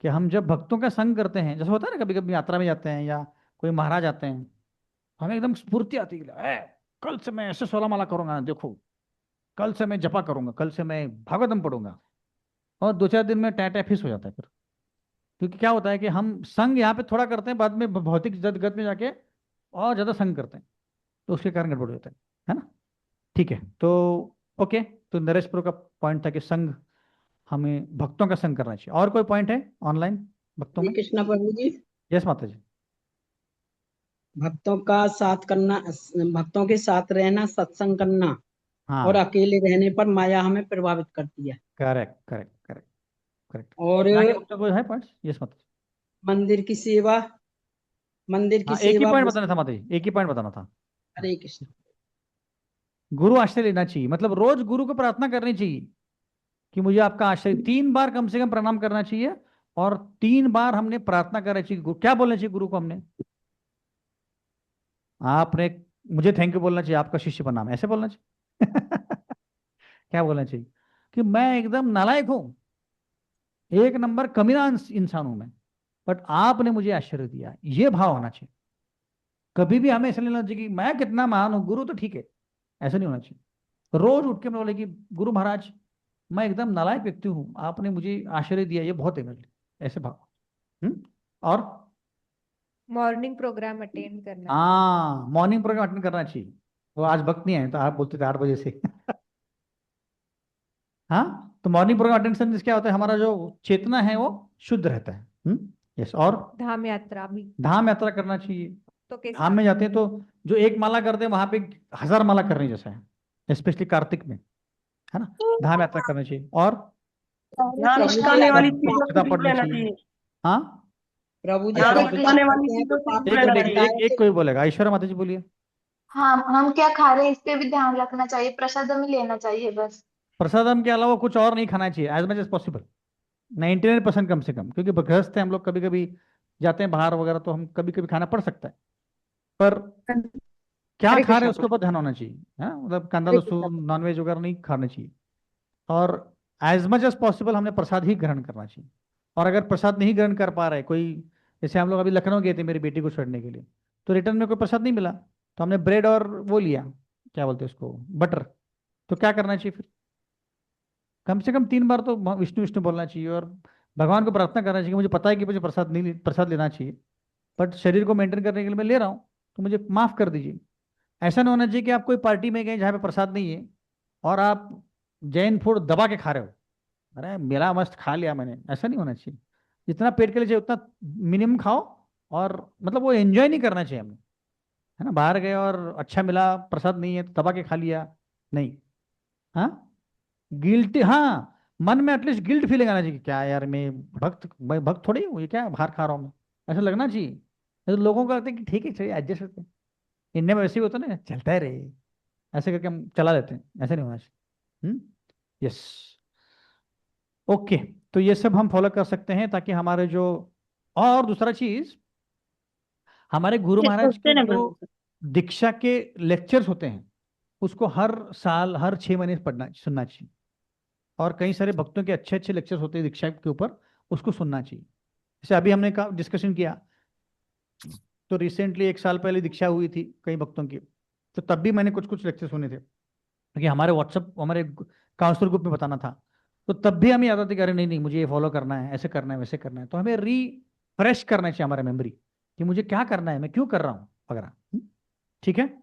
कि हम जब भक्तों का संग करते हैं, जैसे होता है ना, कभी कभी यात्रा में जाते हैं या कोई महाराज आते हैं, हमें एकदम स्फूर्ति आती है, कल से मैं ऐसे 16 माला करूंगा, देखो कल से मैं जपा करूंगा, कल से मैं भागवतम पढ़ूंगा। और 2-4 दिन में टैट फिस हो जाता है फिर। क्योंकि क्या होता है कि हम संग यहाँ पे थोड़ा करते हैं, बाद में भौतिक जगत में जाके और ज्यादा संग करते हैं, तो उसके कारण गड़बड़ हो जाता है ना। ठीक है, तो ओके। तो नरेश प्रो का पॉइंट था कि संग, हमें भक्तों का संग करना चाहिए। और कोई पॉइंट है ऑनलाइन भक्तों में। कृष्णा प्रभु जी, यस माता जी। भक्तों का साथ करना, भक्तों के साथ रहना, सत्संग करना, हाँ, और अकेले रहने पर माया हमें प्रभावित करती है। Correct correct correct correct. और कोई है पॉइंट, यस माता जी। मंदिर की सेवा, मंदिर की हाँ, एक ही सेवा। पॉइंट बताना था माता जी, एक ही पॉइंट बताना था। हरे कृष्ण। गुरु आश्रय लेना चाहिए, मतलब रोज गुरु को प्रार्थना करनी चाहिए कि मुझे आपका आश्रय। 3 बार कम से कम प्रणाम करना चाहिए, और 3 बार हमने प्रार्थना करनी चाहिए। क्या बोलना चाहिए गुरु को, हमने, आपने मुझे थैंक यू बोलना चाहिए, आपका शिष्य बना, ऐसे बोलना चाहिए। क्या बोलना चाहिए कि मैं एकदम नालायक हूं, 1 नंबर कमीना इंसान हूं मैं, बट आपने मुझे आश्रय दिया, ये भाव होना चाहिए। कभी भी हमें ऐसा नहीं होना चाहिए कि मैं कितना महान हूं, गुरु तो ठीक है, ऐसा नहीं होना चाहिए। रोज उठ के मैं बोले कि गुरु महाराज, मैं एकदम नालायक व्यक्ति हूं, आपने मुझे आश्रय दिया, ये बहुत है मेरे लिए, ऐसे भाव। और मॉर्निंग प्रोग्राम अटेंड करना। हाँ, मॉर्निंग प्रोग्राम अटेंड करना चाहिए। वो आज वक्त नहीं है तो आप बोलते थे 8 बजे से। हाँ, तो मॉर्निंग प्रोग्राम अटेंशन से क्या होता है, हमारा जो चेतना है वो शुद्ध रहता है। यस। और धाम यात्रा भी धाम यात्रा करना चाहिए। तो कैसे? धाम में जाते हैं तो जो एक माला करते हैं वहां पे 1000 माला करनी जैसा है, स्पेशली कार्तिक में, है ना। धाम यात्रा करनी चाहिए। और यहाँ नुकसाने वाली चीजों से किताब दूर पढ़नी रहना चाहिए। चाहिए। हाँ, प्रभु जी यहाँ ऐश्वर्या आप माता नुकसाने पाप वाली करते हैं चीजों तो से पाप दूर जी, एक रहना मिनट, चाहिए। एक कोई बोलेगा। ऐश्वर्या माता जी बोलिए। हाँ, हम क्या खा रहे हैं इस पे भी ध्यान रखना चाहिए, प्रसाद हमें लेना चाहिए बस। प्रसादम के अलावा कुछ और नहीं खाना चाहिए, एज मच एज पॉसिबल। 99% कम से कम, क्योंकि गृहस्थ है हम लोग, कभी कभी जाते हैं बाहर वगैरह तो हम कभी कभी खाना पड़ सकता है। पर क्या हरे खा रहे हैं कृष्णा। उसके ऊपर ध्यान होना चाहिए। हाँ, मतलब कांदा हरे कृष्णा। लहसुन नॉनवेज वगैरह नहीं खाना चाहिए। और एज मच एज पॉसिबल हमने प्रसाद ही ग्रहण करना चाहिए। और अगर प्रसाद नहीं ग्रहण कर पा रहे कोई, जैसे हम लोग अभी लखनऊ गए थे मेरी बेटी को छोड़ने के लिए, तो रिटर्न में कोई प्रसाद नहीं मिला, तो हमने ब्रेड और वो लिया, क्या बोलते हैं उसको, बटर। तो क्या करना चाहिए फिर, कम से कम 3 बार तो विष्णु विष्णु बोलना चाहिए और भगवान को प्रार्थना करना चाहिए। मुझे पता है कि मुझे प्रसाद लेना चाहिए, बट शरीर को मेंटेन करने के लिए मैं ले रहा हूँ, तो मुझे माफ कर दीजिए। ऐसा नहीं होना चाहिए कि आप कोई पार्टी में गए जहाँ पे प्रसाद नहीं है और आप जैन फूड दबा के खा रहे हो। अरे मेरा मस्त खा लिया मैंने, ऐसा नहीं होना चाहिए। जितना पेट के लिए चाहिए उतना मिनिमम खाओ। और मतलब वो एंजॉय नहीं करना चाहिए हमें, है ना। बाहर गए और अच्छा मिला, प्रसाद नहीं है तो दबा के खा लिया, नहीं। हाँ, गिल्ट, हाँ, मन में एटलीस्ट गिल्ट फीलिंग आना चाहिए कि क्या यार, मैं भक्त थोड़ी हूँ, ये क्या बाहर खा रहा हूँ मैं, ऐसा लगना चाहिए। नहीं तो लोगों को लगता है कि ठीक है चलिए एडजस्ट करते हैं। इंडिया में वैसे ही होता है ना, चलता है रे, ऐसे करके हम चला लेते हैं, ऐसा नहीं होना चाहिए। यस। ओके, तो ये सब हम फॉलो कर सकते हैं ताकि हमारे जो, और दूसरा चीज, हमारे गुरु महाराज के क्वेश्चन है जो प्रभु जी। दीक्षा के लेक्चर्स होते हैं उसको हर साल हर 6 महीने पढ़ना सुनना चाहिए। और कई सारे भक्तों के अच्छे अच्छे लेक्चर्स होते हैं दीक्षा के ऊपर, उसको सुनना चाहिए। जैसे अभी हमने डिस्कशन किया, तो रिसेंटली 1 साल पहले दीक्षा हुई थी कई भक्तों की, तो तब भी मैंने कुछ कुछ लेक्चर सुने थे, क्योंकि हमारे व्हाट्सअप, हमारे काउंसलर ग्रुप में बताना था। तो तब भी हमें याद आता कि अरे नहीं नहीं, मुझे ये फॉलो करना है, ऐसे करना है, वैसे करना है। तो हमें रिफ्रेश करना चाहिए हमारा मेमोरी कि मुझे क्या करना है, मैं क्यों कर रहा हूँ वगैरह। ठीक है,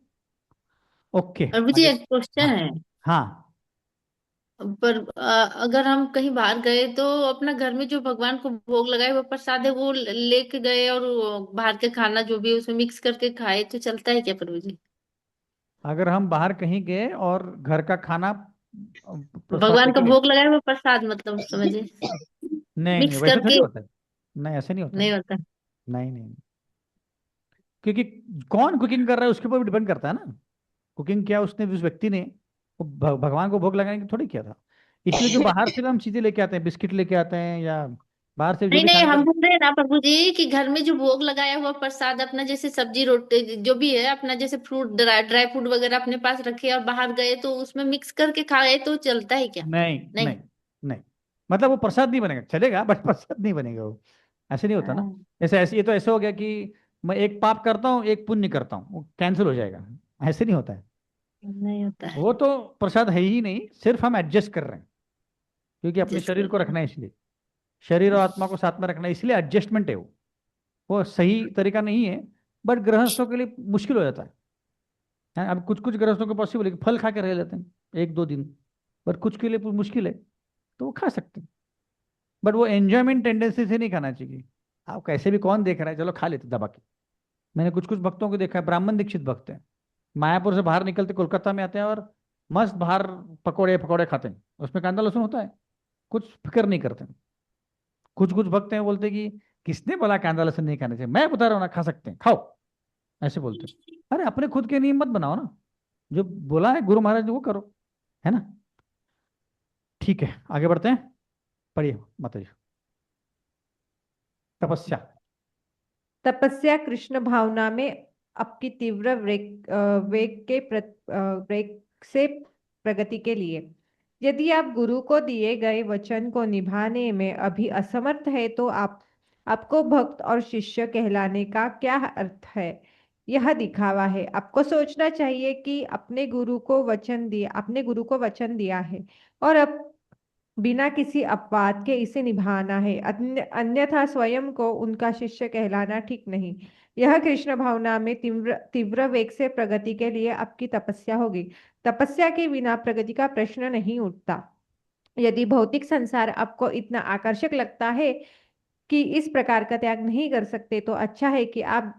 ओके, प्रभु जी आगे। एक क्वेश्चन हाँ है। हाँ। पर अगर हम कहीं बाहर गए तो अपना घर में जो भगवान को भोग लगाए वो प्रसाद है वो लेके गए और वो बाहर के खाना जो भी है उसमें मिक्स करके खाए तो चलता है क्या प्रभु जी? अगर हम बाहर कहीं गए और घर का खाना प्रसाद भगवान का लेके गए, भोग लगाए वो प्रसाद मतलब समझे, नहीं नहीं, मिक्स वैसे थोड़ी करके होता है। नहीं, ऐसे नहीं होता। नहीं होता। नहीं नहीं, क्योंकि कौन कुकिंग कर रहा है उसके ऊपर डिपेंड करता है ना। कुकिंग किया उसने, उस व्यक्ति ने, वो भगवान को भोग लगाने की थोड़ी किया था। इसलिए जो बाहर से हम चीजें लेके आते हैं, बिस्किट लेके आते हैं या बाहर से जो नहीं भी नहीं, खाने हम का, बोल रहे हैं ना प्रभु जी कि घर में जो भोग लगाया हुआ प्रसाद अपना जैसे सब्जी रोटी जो भी है अपना जैसे फ्रूट ड्राई ड्राई फ्रूट वगैरह अपने पास रखे और बाहर गए तो उसमें मिक्स करके खाए तो चलता है क्या? नहीं नहीं। नहीं नहीं, मतलब वो प्रसाद नहीं बनेगा, चलेगा बट प्रसाद नहीं बनेगा वो। ऐसे नहीं होता ना। हाँ, ऐसे ऐसे, ये तो ऐसे हो गया कि मैं एक पाप करता हूँ एक पुण्य करता हूँ, वो कैंसिल हो जाएगा। ऐसे नहीं होता है। नहीं होता है। वो तो प्रसाद है ही नहीं, सिर्फ हम एडजस्ट कर रहे हैं, क्योंकि अपने जिसके शरीर को रखना है इसलिए, शरीर और आत्मा को साथ में रखना है, इसलिए एडजस्टमेंट है वो सही तरीका नहीं है। बट गृहस्थों के लिए मुश्किल हो जाता है। अब कुछ कुछ गृहस्थों को पॉसिबल है कि फल खा के रह लेते हैं 1-2 दिन, पर कुछ के लिए मुश्किल है, तो वो खा सकते हैं। बट वो एंजॉयमेंट टेंडेंसी से नहीं खाना चाहिए। आप कैसे भी, कौन देख रहा है, चलो खा लेते दबा के। मैंने कुछ कुछ भक्तों को देखा है, ब्राह्मण दीक्षित भक्त हैं, मायापुर से बाहर निकलते कोलकाता में आते हैं और मस्त बाहर पकोड़े पकोड़े खाते हैं, उसमें कांदा लहसुन होता है, कुछ फिक्र नहीं करते। कुछ कुछ भक्त हैं बोलते कि किसने बोला कांदा लहसुन नहीं खाने चाहिए, मैं बता रहा हूँ ना, खा सकते हैं, खाओ, ऐसे बोलते हैं। अरे अपने खुद के नियम मत बनाओ ना, जो बोला है गुरु महाराज ने वो करो, है ना। ठीक है, आगे बढ़ते हैं। पढ़िए माता जी। तपस्या। तपस्या कृष्ण भावना में आपकी तीव्र वेग से प्रगति के लिए। यदि आप गुरु को दिए गए वचन को निभाने में अभी असमर्थ है तो आपको भक्त और शिष्य कहलाने का क्या अर्थ है? यह दिखावा है। आपको सोचना चाहिए कि आपने गुरु को वचन दिया है और अब बिना किसी अपवाद के इसे निभाना है, अन्यथा स्वयं को उनका शिष्य कहलाना ठीक नहीं। यह कृष्ण भावना में तीव्र तीव्र वेग से प्रगति के लिए आपकी तपस्या होगी। तपस्या के बिना प्रगति का प्रश्न नहीं उठता। यदि भौतिक संसार आपको इतना आकर्षक लगता है कि इस प्रकार का त्याग नहीं कर सकते, तो अच्छा है कि आप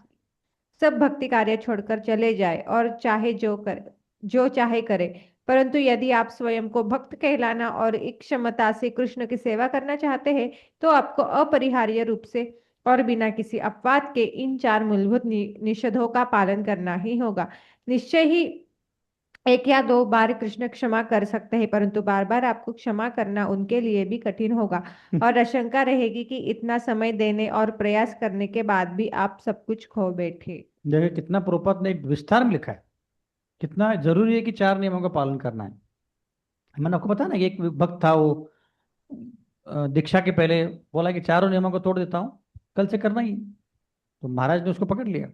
सब भक्ति कार्य छोड़कर चले जाए और चाहे जो चाहे करे। परंतु यदि आप स्वयं को भक्त कहलाना और एक क्षमता से कृष्ण की सेवा करना चाहते हैं, तो आपको अपरिहार्य रूप से और बिना किसी अपवाद के इन 4 मूलभूत निषेधों का पालन करना ही होगा। निश्चय ही 1 या 2 बार कृष्ण क्षमा कर सकते हैं, परंतु बार बार आपको क्षमा करना उनके लिए भी कठिन होगा और आशंका रहेगी कि इतना समय देने और प्रयास करने के बाद भी आप सब कुछ खो बैठे। देखिए कितना प्रभुपाद ने एक विस्तार में लिखा है, कितना जरूरी है कि 4 नियमों का पालन करना है। मैंने आपको बताया ना कि एक भक्त था, वो दीक्षा के पहले बोला कि 4 नियमों को तोड़ देता हूँ, कल से करना ही। तो महाराज ने उसको पकड़ लिया।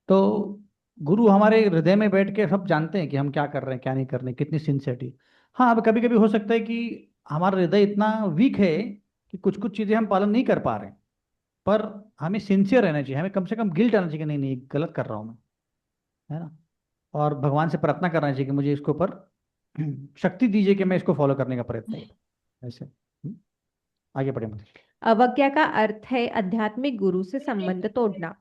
तो गुरु हमारे हृदय में बैठ के सब जानते हैं कि हम क्या कर रहे हैं, क्या नहीं कर रहे हैं, कितनी सिंसियरिटी। हाँ, अब कभी कभी हो सकता है कि हमारा हृदय इतना वीक है कि कुछ कुछ चीज़ें हम पालन नहीं कर पा रहे हैं, पर हमें सिंसियर रहना चाहिए, हमें कम से कम गिल्ट आना चाहिए कि नहीं नहीं गलत कर रहा हूँ मैं, है ना। और भगवान से प्रार्थना करना चाहिए कि मुझे इसके ऊपर शक्ति दीजिए कि मैं इसको फॉलो करने का प्रयत्न करूं। ऐसे आगे बढ़े मतलब। अवज्ञा का अर्थ है आध्यात्मिक गुरु से संबंध तोड़ना।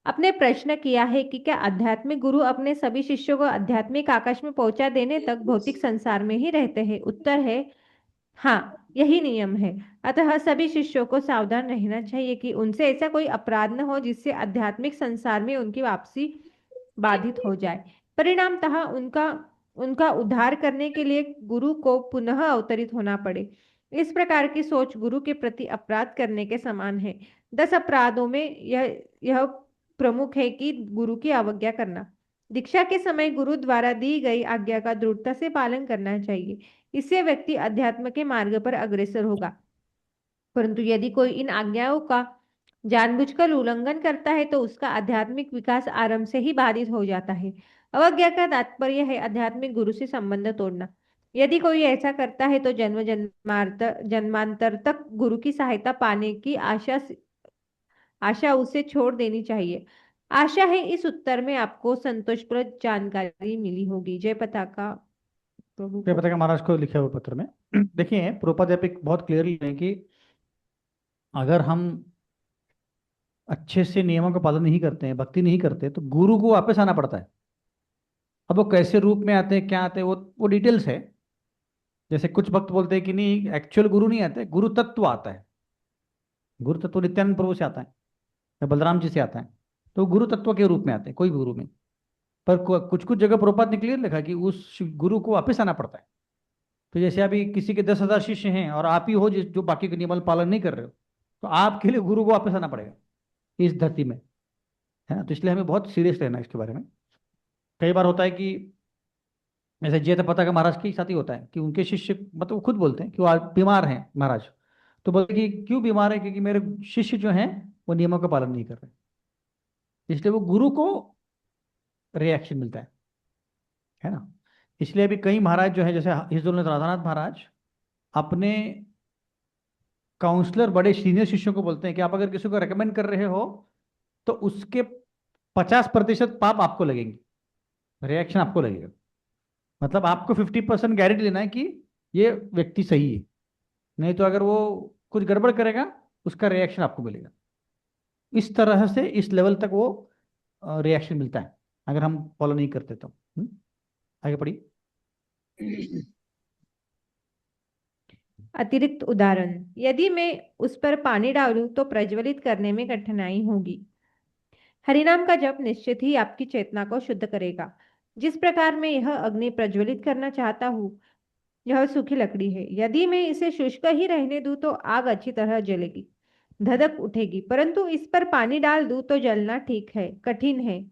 आपने प्रश्न किया है कि क्या आध्यात्मिक गुरु अपने सभी शिष्यों को आध्यात्मिक आकाश में पहुंचा देने तक भौतिक संसार में ही रहते हैं? उत्तर है हाँ, यही नियम है। अतः सभी शिष्यों को सावधान रहना चाहिए कि उनसे ऐसा कोई अपराध न हो जिससे आध्यात्मिक संसार में उनकी वापसी बाधित हो जाए। परिणामतः उनका उद्धार करने के लिए गुरु को पुनः अवतरित होना पड़े। इस प्रकार की सोच गुरु के प्रति अपराध करने के समान है। 10 अपराधों में यह प्रमुख है कि गुरु की अवज्ञा करना। दीक्षा के समय गुरु द्वारा दी गई आज्ञा का दृढ़ता से पालन करना चाहिए। इससे व्यक्ति अध्यात्म के मार्ग पर अग्रसर होगा। परंतु यदि कोई इन आज्ञाओं का जानबूझकर उल्लंघन करता है, तो उसका आध्यात्मिक विकास आरंभ से ही बाधित हो जाता है। अवज्ञा का तात्पर्य है आध्यात्मिक गुरु से संबंध तोड़ना। यदि कोई ऐसा करता है तो जन्मांतर तक गुरु की सहायता पाने की आशा उसे छोड़ देनी चाहिए। आशा है इस उत्तर में आपको संतोषप्रद जानकारी मिली होगी। जय पताका प्रभु। जय पताका महाराज को लिखे हुए पत्र में देखिए प्रभुपाद बहुत क्लियरली है कि अगर हम अच्छे से नियमों का पालन नहीं करते हैं, भक्ति नहीं करते, तो गुरु को वापस आना पड़ता है। अब वो कैसे रूप में आते हैं, क्या आते हैं, वो डिटेल्स है। जैसे कुछ भक्त बोलते हैं कि नहीं, एक्चुअल गुरु नहीं आते, गुरु तत्व आता है। गुरु तत्व नित्यानंद प्रभु से आता है या बलराम जी से आता है, तो गुरु तत्व के रूप में आते हैं, कोई भी गुरु में। पर कुछ कुछ जगह प्रभुपाद ने क्लियर लिखा कि उस गुरु को वापस आना पड़ता है। तो जैसे अभी किसी के 10,000 शिष्य हैं और आप ही हो जो बाकी के नियम पालन नहीं कर रहे हो, तो आपके लिए गुरु को वापस आना पड़ेगा इस धरती में, है ना। तो इसलिए हमें बहुत सीरियस रहना है इसके बारे में। कई बार होता है कि जैसे जय पताका महाराज के साथ ही होता है कि उनके शिष्य मतलब वो खुद बोलते हैं कि वो आज बीमार हैं महाराज, तो बोलते कि क्यों बीमार है, क्योंकि मेरे शिष्य जो हैं वो नियमों का पालन नहीं कर रहे, इसलिए वो गुरु को रिएक्शन मिलता है ना। इसलिए अभी कई महाराज जो है, जैसे हिजदुल्लाह राधानाथ महाराज अपने काउंसलर बड़े सीनियर शिष्यों को बोलते हैं कि आप अगर किसी को रेकमेंड कर रहे हो तो उसके 50% पाप आपको लगेंगे, रिएक्शन आपको लगेगा। मतलब आपको 50% गारंटी लेना है कि ये व्यक्ति सही है, नहीं तो अगर वो कुछ गड़बड़ करेगा उसका रिएक्शन आपको मिलेगा। इस तरह से इस लेवल तक वो रिएक्शन मिलता है अगर हम फॉलो नहीं करते तो। आगे पढ़िए। अतिरिक्त उदाहरण, यदि मैं उस पर पानी डालूं तो प्रज्वलित करने में कठिनाई होगी। हरिनाम का जप निश्चित ही आपकी चेतना को शुद्ध करेगा। जिस प्रकार मैं यह अग्नि प्रज्वलित करना चाहता हूँ, यह सूखी लकड़ी है। यदि मैं इसे शुष्क ही रहने दूं तो आग अच्छी तरह जलेगी, धधक उठेगी, परंतु इस पर पानी डाल दूं तो जलना ठीक है, कठिन है।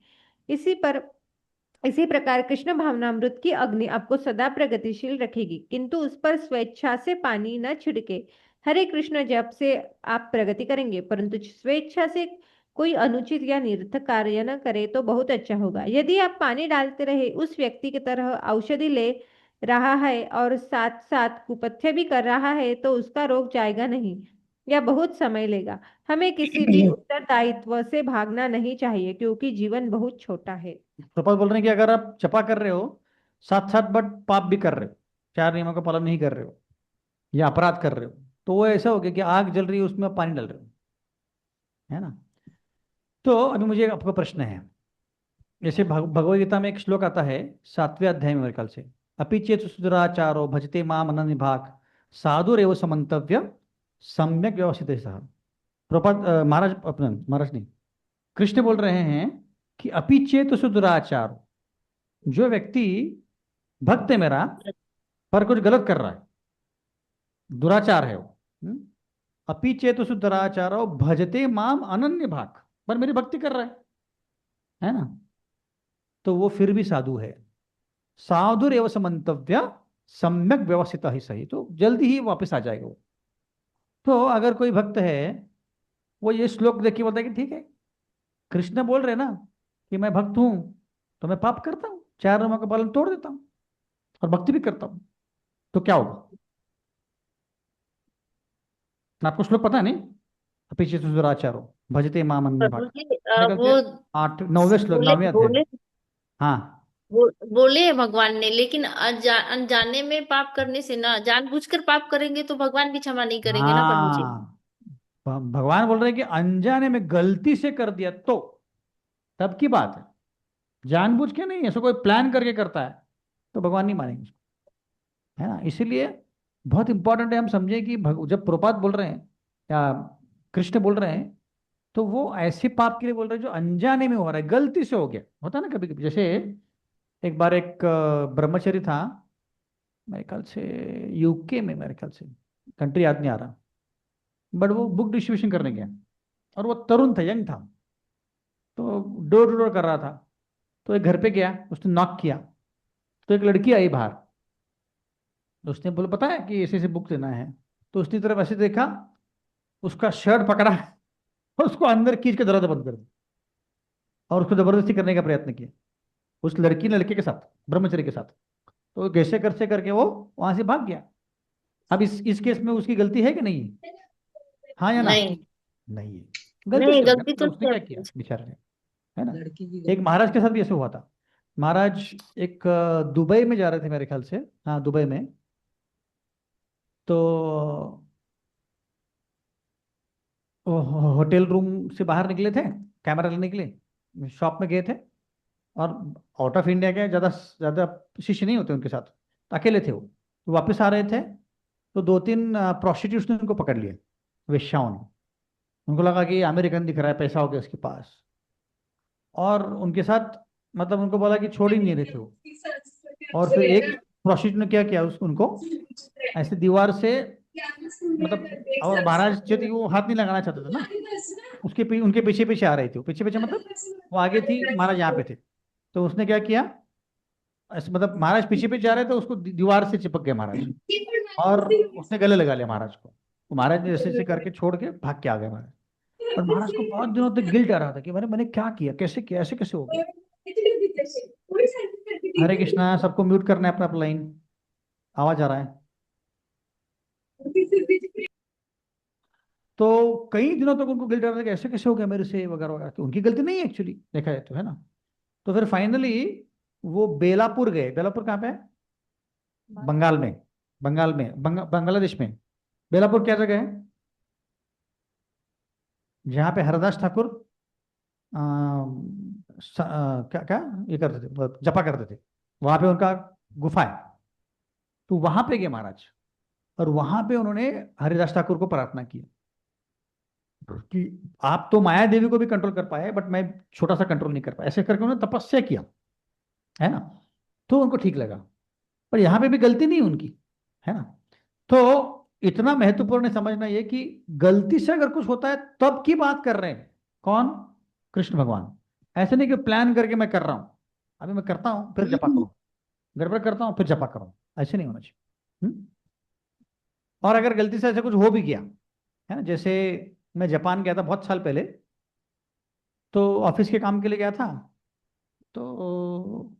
इसी प्रकार कृष्ण भावनामृत की अग्नि आपको सदा प्रगतिशील रखेगी, किंतु उस पर स्वेच्छा से पानी न छिड़के। हरे कृष्ण जप से आप प्रगति करेंगे, परंतु स्वेच्छा से कोई अनुचित या निरर्थक कार्य न करे तो बहुत अच्छा होगा। यदि आप पानी डालते रहे उस व्यक्ति की तरह औषधि रहा है और साथ साथ कुपथ्य भी कर रहा है तो उसका रोग जाएगा नहीं। यह बहुत समय लेगा। हमें किसी भी उत्तरदायित्व से भागना नहीं चाहिए क्योंकि जीवन बहुत छोटा है। प्रभुपाद बोल रहे हैं कि अगर आप जपा कर रहे हो साथ साथ बट पाप भी कर रहे हो, 4 नियमों का पालन नहीं कर रहे हो या अपराध कर रहे हो, तो वो ऐसा हो गया कि आग जल रही है उसमें आप पानी डाल रहे हो, है ना। तो अभी मुझे आपको प्रश्न है, जैसे भगवद गीता में एक श्लोक आता है 7वें अध्याय में मेरे ख्याल से, अपि चेत सुदुराचारो भजते माम अनन्य भाग साधुरेव समंतव्य सम्यक व्यवस्थित सह। प्रभुपाद महाराज, अपने महाराज नहीं, कृष्ण बोल रहे हैं कि अपि चेत सुदुराचार, जो व्यक्ति भक्त है मेरा पर कुछ गलत कर रहा है, दुराचार है वो, अपि चेत सुदुराचारो भजते माम अनन्य भाग, पर मेरी भक्ति कर रहा है ना, तो वो फिर भी साधु है। साधुर एवं समंतव्य सम्यक व्यवस्थित ही सही, तो जल्दी ही वापस आ जाएगा वो। तो अगर कोई भक्त है वो ये श्लोक देख के बोलता है कि ठीक है, कृष्ण बोल रहे ना कि मैं भक्त हूं तो मैं पाप करता हूं, 4 नियमों का पालन तोड़ देता हूं और भक्ति भी करता हूं, तो क्या होगा? आपको श्लोक पता है नहीं? अपि चेत सुदुराचारो भजते माम अनन्य भाग, प्रभु जी वो 8 9वें श्लोक, 9वें बोले अध्याय। हाँ बोले है भगवान ने, लेकिन अनजाने में पाप करने से ना, जानबूझकर पाप करेंगे तो भगवान भी क्षमा नहीं करेंगे ना प्रभु जी। हाँ, भगवान बोल रहे हैं कि अनजाने में गलती से कर दिया तो तब की बात है, जानबूझ के नहीं, ऐसा कोई प्लान करके करता है तो भगवान नहीं मानेंगे उसको, है ना। इसीलिए बहुत इंपॉर्टेंट है हम समझें कि जब प्रभुपाद बोल रहे हैं या कृष्ण बोल रहे हैं तो वो ऐसे पाप के लिए बोल रहे हैं जो अनजाने में हो रहा है, गलती से हो गया, होता है ना कभी कभी। जैसे एक बार एक ब्रह्मचारी था, मेरे ख्याल से यूके में, मेरे ख्याल से कंट्री याद नहीं आ रहा, बट वो बुक डिस्ट्रीब्यूशन करने गया और वो तरुण था, यंग था, तो डोर टू डोर कर रहा था। तो एक घर पे गया, उसने नॉक किया तो एक लड़की आई बाहर, तो उसने बोला पता है कि ऐसे ऐसे बुक देना है, तो उसने तरफ ऐसे देखा, उसका शर्ट पकड़ा और उसको अंदर खींच के दरवाजा बंद कर दिया और उसको जबरदस्ती करने का प्रयत्न किया, उस लड़की ने लड़के के साथ, ब्रह्मचर्य के साथ। तो कैसे करते करके वो वहां से भाग गया। अब इस केस में उसकी गलती है कि नहीं है? हाँ या ना? नहीं नहीं है, नहीं, गलती से हो गया। गलती तो तो उसने क्या किया बेचारे ने, है ना। एक महाराज के साथ भी ऐसे हुआ था। महाराज एक दुबई में जा रहे थे मेरे ख्याल से, हाँ दुबई में, तो होटल रूम से बाहर निकले थे कैमरा लेने के लिए, शॉप में गए थे, और आउट ऑफ इंडिया के ज़्यादा ज़्यादा शिष्य नहीं होते उनके साथ, तो अकेले थे वो। तो वापस आ रहे थे तो 2-3 प्रोस्टिट्यूट्स ने उनको पकड़ लिए, वेश्याओं ने। उनको लगा कि अमेरिकन दिख रहा है, पैसा हो गया उसके पास, और उनके साथ मतलब उनको बोला कि छोड़ ही नहीं रहे थे वो। और फिर एक प्रोस्टिट्यूट ने क्या किया, उनको ऐसे दीवार से, मतलब, और महाराज जो थी वो हाथ नहीं लगाना चाहते थे ना, उनके पीछे पीछे आ रही थी, पीछे पीछे मतलब वो आगे थी, महाराज यहाँ पे थे। तो उसने क्या किया, ऐसे मतलब महाराज पीछे पीछे जा रहे थे, उसको दीवार से चिपक गया महाराज, और उसने गले लगा लिया महाराज को। तो महाराज ने जैसे जैसे करके छोड़ के भाग के आ गए महाराज। और महाराज को बहुत दिनों तक गिल्ट आ रहा था कि मैंने क्या किया, कैसे किया, ऐसे कैसे हो गया। हरे कृष्णा, सबको म्यूट करना है अपना अपना लाइन, आवाज आ रहा है। तो कई दिनों तक उनको गिल्ट आ रहा था कि ऐसे कैसे हो गया मेरे से वगैरह वगैरह, तो उनकी गलती नहीं है एक्चुअली देखा जाए तो, है ना। तो फिर फाइनली वो बेलापुर गए। बेलापुर कहाँ पे है? बंगाल में, बांग्लादेश में। बेलापुर क्या जगह है? जहाँ पे हरदास ठाकुर क्या क्या ये करते थे, जपा करते थे, वहां पे उनका गुफा है। तो वहां पे गए महाराज, और वहां पे उन्होंने हरिदास ठाकुर को प्रार्थना की कि आप तो माया देवी को भी कंट्रोल कर पाए, बट मैं छोटा सा कंट्रोल नहीं कर पाया, ऐसे करके उन्होंने तपस्या किया, है ना। तो उनको ठीक लगा, पर यहाँ पे भी गलती नहीं उनकी, है ना। तो इतना महत्वपूर्ण है समझना ये कि गलती से अगर कुछ होता है तब की बात कर रहे हैं कौन? कृष्ण भगवान। ऐसे नहीं कि प्लान करके मैं कर रहा हूं, अभी मैं करता हूं फिर जपा करूं, गड़बड़ करता हूं फिर जपा करूं, ऐसे नहीं होना चाहिए। और अगर गलती से ऐसा कुछ हो भी गया, है ना, जैसे मैं जापान गया था बहुत साल पहले, तो ऑफिस के काम के लिए गया था, तो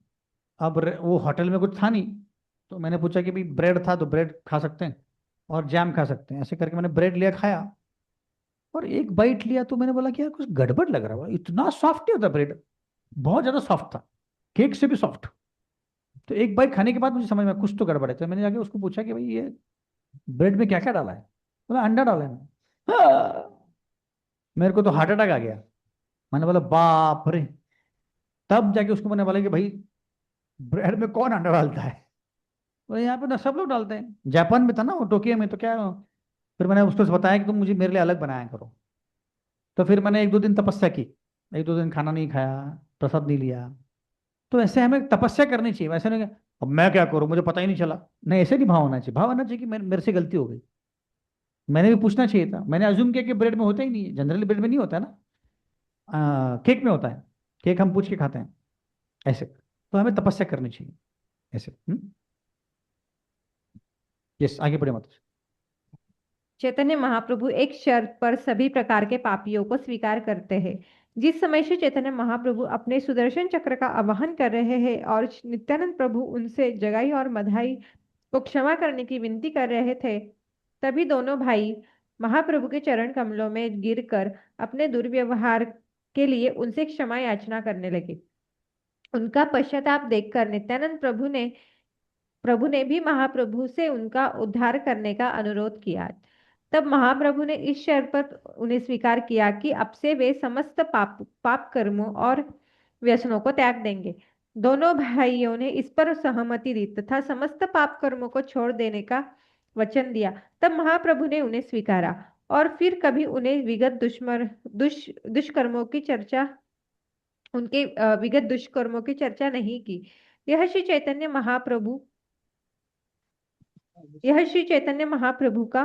अब वो होटल में कुछ था नहीं, तो मैंने पूछा कि भाई ब्रेड था तो ब्रेड खा सकते हैं और जैम खा सकते हैं, ऐसे करके मैंने ब्रेड लिया, खाया। और एक बाइट लिया तो मैंने बोला कि यार कुछ गड़बड़ लग रहा है, इतना सॉफ्ट नहीं होता ब्रेड, बहुत ज्यादा सॉफ्ट था, केक से भी सॉफ्ट। तो एक बाइट खाने के बाद मुझे समझ में आया, कुछ तो गड़बड़ है। तो मैंने जाके उसको पूछा कि भाई ये ब्रेड में क्या क्या डाला है? बोला अंडा डाला है। मेरे को तो हार्ट अटैक आ गया। मैंने बोला बाप रे। तब जाके उसको मैंने बोला कि भाई ब्रेड में कौन अंडा डालता है? बोले यहाँ पे ना सब लोग डालते हैं, जापान में था ना वो, टोक्यो में, तो क्या। फिर मैंने उसको बताया कि तुम मुझे मेरे लिए अलग बनाया करो। तो फिर मैंने 1-2 दिन तपस्या की, 1-2 दिन खाना नहीं खाया, प्रसाद नहीं लिया। तो ऐसे हमें तपस्या करनी चाहिए, वैसे नहीं कि अब मैं क्या करूं मुझे पता ही नहीं चला। नहीं, ऐसे नहीं भाव होना चाहिए, भाव होना चाहिए कि मेरे से गलती हो गई, मैंने भी पूछना चाहिए था। मैंने अज्यूम किया कि ब्रेड में होता ही नहीं है, जनरली ब्रेड में नहीं होता है ना, केक में होता है। केक हम पूछ के खाते हैं ऐसे। तो हमें तपस्या करनी चाहिए ऐसे। यस, आगे बढ़े माता। चैतन्य महाप्रभु एक शर्त पर सभी प्रकार के पापियों को स्वीकार करते हैं। जिस समय से चैतन्य महाप्रभु अपने सुदर्शन चक्र का आवाहन कर रहे हैं और नित्यानंद प्रभु उनसे जगाई और मधाई को क्षमा करने की विनती कर रहे थे, तभी दोनों भाई महाप्रभु के चरण कमलों में गिरकर अपने दुर्व्यवहार के लिए उनसे क्षमा याचना करने लगे। उनका पश्चाताप देखकर नित्यानंद प्रभु ने भी महाप्रभु से उनका उद्धार करने का अनुरोध किया। तब महाप्रभु ने इस शर्त पर उन्हें स्वीकार किया कि अब से वे समस्त पाप कर्मों और व्यसनों को त्याग देंगे। दोनों भाइयों ने इस पर सहमति दी तथा समस्त पाप कर्मों को छोड़ देने का वचन दिया। तब महाप्रभु ने उन्हें स्वीकारा और फिर कभी उन्हें दुष्कर्मों की चर्चा उनके विगत दुष्कर्मों की चर्चा नहीं की। यह श्री चैतन्य महाप्रभु का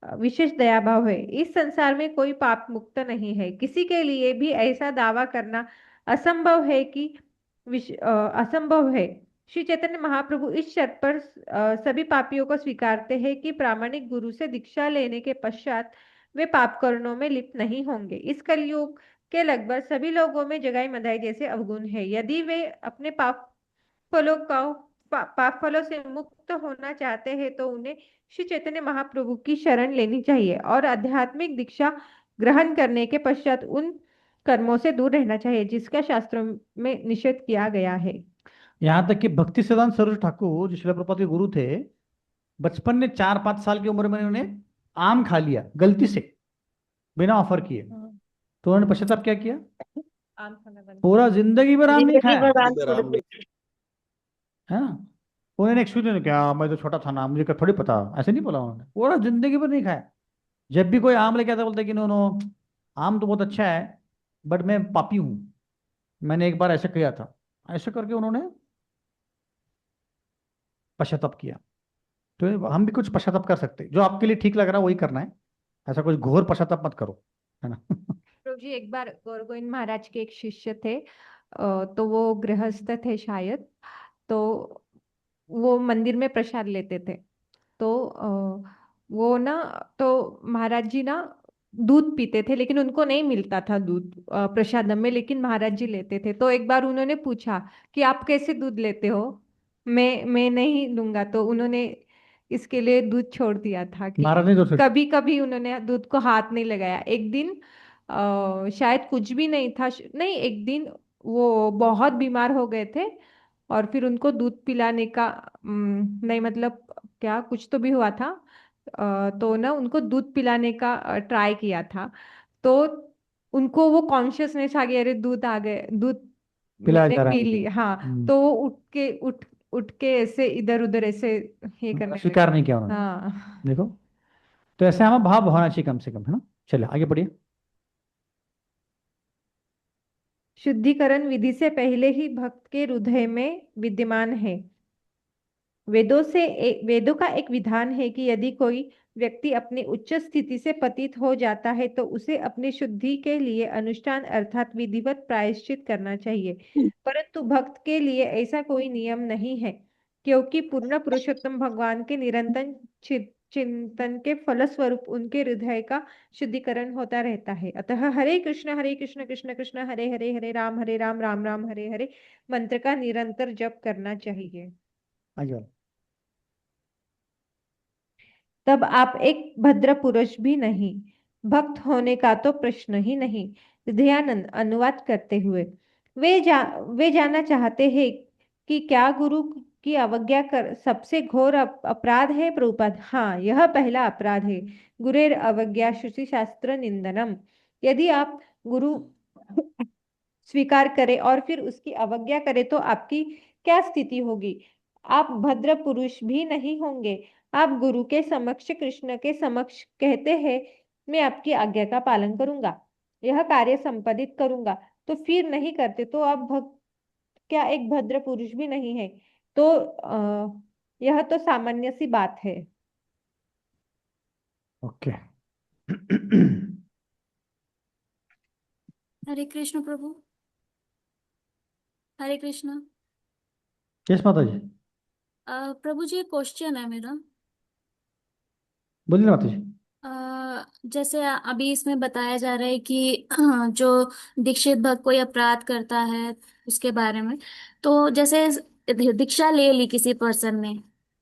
विशेष दया भाव है। इस संसार में कोई पाप मुक्त नहीं है। किसी के लिए भी ऐसा दावा करना असंभव है कि असंभव है। श्री चैतन्य महाप्रभु इस शर्त पर सभी पापियों को स्वीकारते हैं कि प्रामाणिक गुरु से दीक्षा लेने के पश्चात वे पाप कर्मों में लिप्त नहीं होंगे। इस कलयुग के लगभग सभी लोगों में जगाई मधाई जैसे अवगुण है। यदि वे अपने पाप फलों से मुक्त होना चाहते हैं तो उन्हें श्री चैतन्य महाप्रभु की शरण लेनी चाहिए और आध्यात्मिक दीक्षा ग्रहण करने के पश्चात उन कर्मों से दूर रहना चाहिए जिसका शास्त्रों में निषेध किया गया है। यहाँ तक कि भक्ति सिद्धांत सरोज ठाकुर जो श्रील प्रभुपाद के गुरु थे, बचपन में 4-5 साल की उम्र में उन्होंने आम खा लिया गलती से, बिना ऑफर किए। तो उन्होंने पश्चाताप क्या किया? आम खाना बंद। पूरा जिंदगी भर आम नहीं खाया जिंदगी है ना। उन्होंने एक्सक्यूज नहीं किया, मैं तो छोटा था ना, मुझे थोड़ी पता, ऐसे नहीं बोला उन्होंने, पूरा जिंदगी भर नहीं खाया। जब भी कोई आम लेके आता बोलते कि नो नो, आम तो बहुत अच्छा है बट मैं पापी हूं, मैंने एक बार ऐसे किया था। ऐसे करके उन्होंने पश्चाताप किया। तो हम भी कुछ पश्चाताप कर सकते हैं, जो आपके लिए ठीक लग रहा है वही करना है, ऐसा कुछ घोर पश्चाताप मत करो, है ना। प्रभु जी, एक बार गौर गोविंद महाराज के एक शिष्य थे, तो वो गृहस्थ थे शायद, तो वो मंदिर में प्रसाद लेते थे। तो वो ना, तो महाराज जी ना दूध पीते थे लेकिन उनको नहीं मिलता था दूध प्रसादम में, लेकिन महाराज जी लेते थे। तो एक बार उन्होंने पूछा कि आप कैसे दूध लेते हो, मैं नहीं लूंगा। तो उन्होंने इसके लिए दूध छोड़ दिया था कि महाराज ने तो कभी कभी उन्होंने दूध को हाथ नहीं लगाया। एक दिन शायद कुछ भी नहीं था, नहीं, एक दिन वो बहुत बीमार हो गए थे और फिर उनको दूध पिलाने का नहीं, मतलब क्या कुछ तो भी हुआ था, तो ना उनको दूध पिलाने का ट्राई किया था। तो उनको वो कॉन्शियसनेस आ गया, अरे दूध आ गए, दूध पिलाया मैंने जा रहा पी है। ली। हाँ, तो वो उठ के ऐसे इधर उधर ऐसे ये करने स्वीकार लगे। नहीं किया उन्होंने। हाँ, देखो, तो ऐसा हमें भाव होना चाहिए कम से कम, है ना। चलिए आगे बढ़िए। शुद्धिकरण विधि से पहले ही भक्त के हृदय में विद्यमान है। वेदों का एक विधान है कि यदि कोई व्यक्ति अपनी उच्च स्थिति से पतित हो जाता है तो उसे अपनी शुद्धि के लिए अनुष्ठान अर्थात विधिवत प्रायश्चित करना चाहिए। परंतु भक्त के लिए ऐसा कोई नियम नहीं है, क्योंकि पूर्ण पुरुषोत्तम भगवान के निरंतर चिंतन के फलस्वरूप उनके हृदय का शुद्धिकरण होता रहता है। अतः हरे कृष्ण कृष्ण कृष्ण हरे हरे, हरे राम राम राम हरे हरे मंत्र का निरंतर जप करना चाहिए। आगे वाला। तब आप एक भद्र पुरुष भी नहीं, भक्त होने का तो प्रश्न ही नहीं। दयानंद अनुवाद करते हुए, वे जानना चाहते हैं कि क्या गुरु की अवज्ञा कर सबसे घोर अपराध है प्रभुपाद? हाँ, यह पहला अपराध है। गुरेर अवज्ञा श्रुति शास्त्र निंदनम। यदि आप गुरु स्वीकार करें और फिर उसकी अवज्ञा करें तो आपकी क्या स्थिति होगी? आप भद्र पुरुष भी नहीं होंगे। आप गुरु के समक्ष, कृष्ण के समक्ष कहते हैं, मैं आपकी आज्ञा का पालन करूंगा, यह कार्य संपादित करूंगा, तो फिर नहीं करते तो आप क्या एक भद्र पुरुष भी नहीं है? तो यह तो सामान्य सी बात है। ओके। हरे कृष्ण प्रभु। हरे कृष्ण। यस माता जी, प्रभु जी, एक क्वेश्चन है मेरा। बोलिए ना माता जी। जैसे अभी इसमें बताया जा रहा है कि जो दीक्षित भक्त कोई अपराध करता है उसके बारे में, तो जैसे दीक्षा ले ली किसी पर्सन ने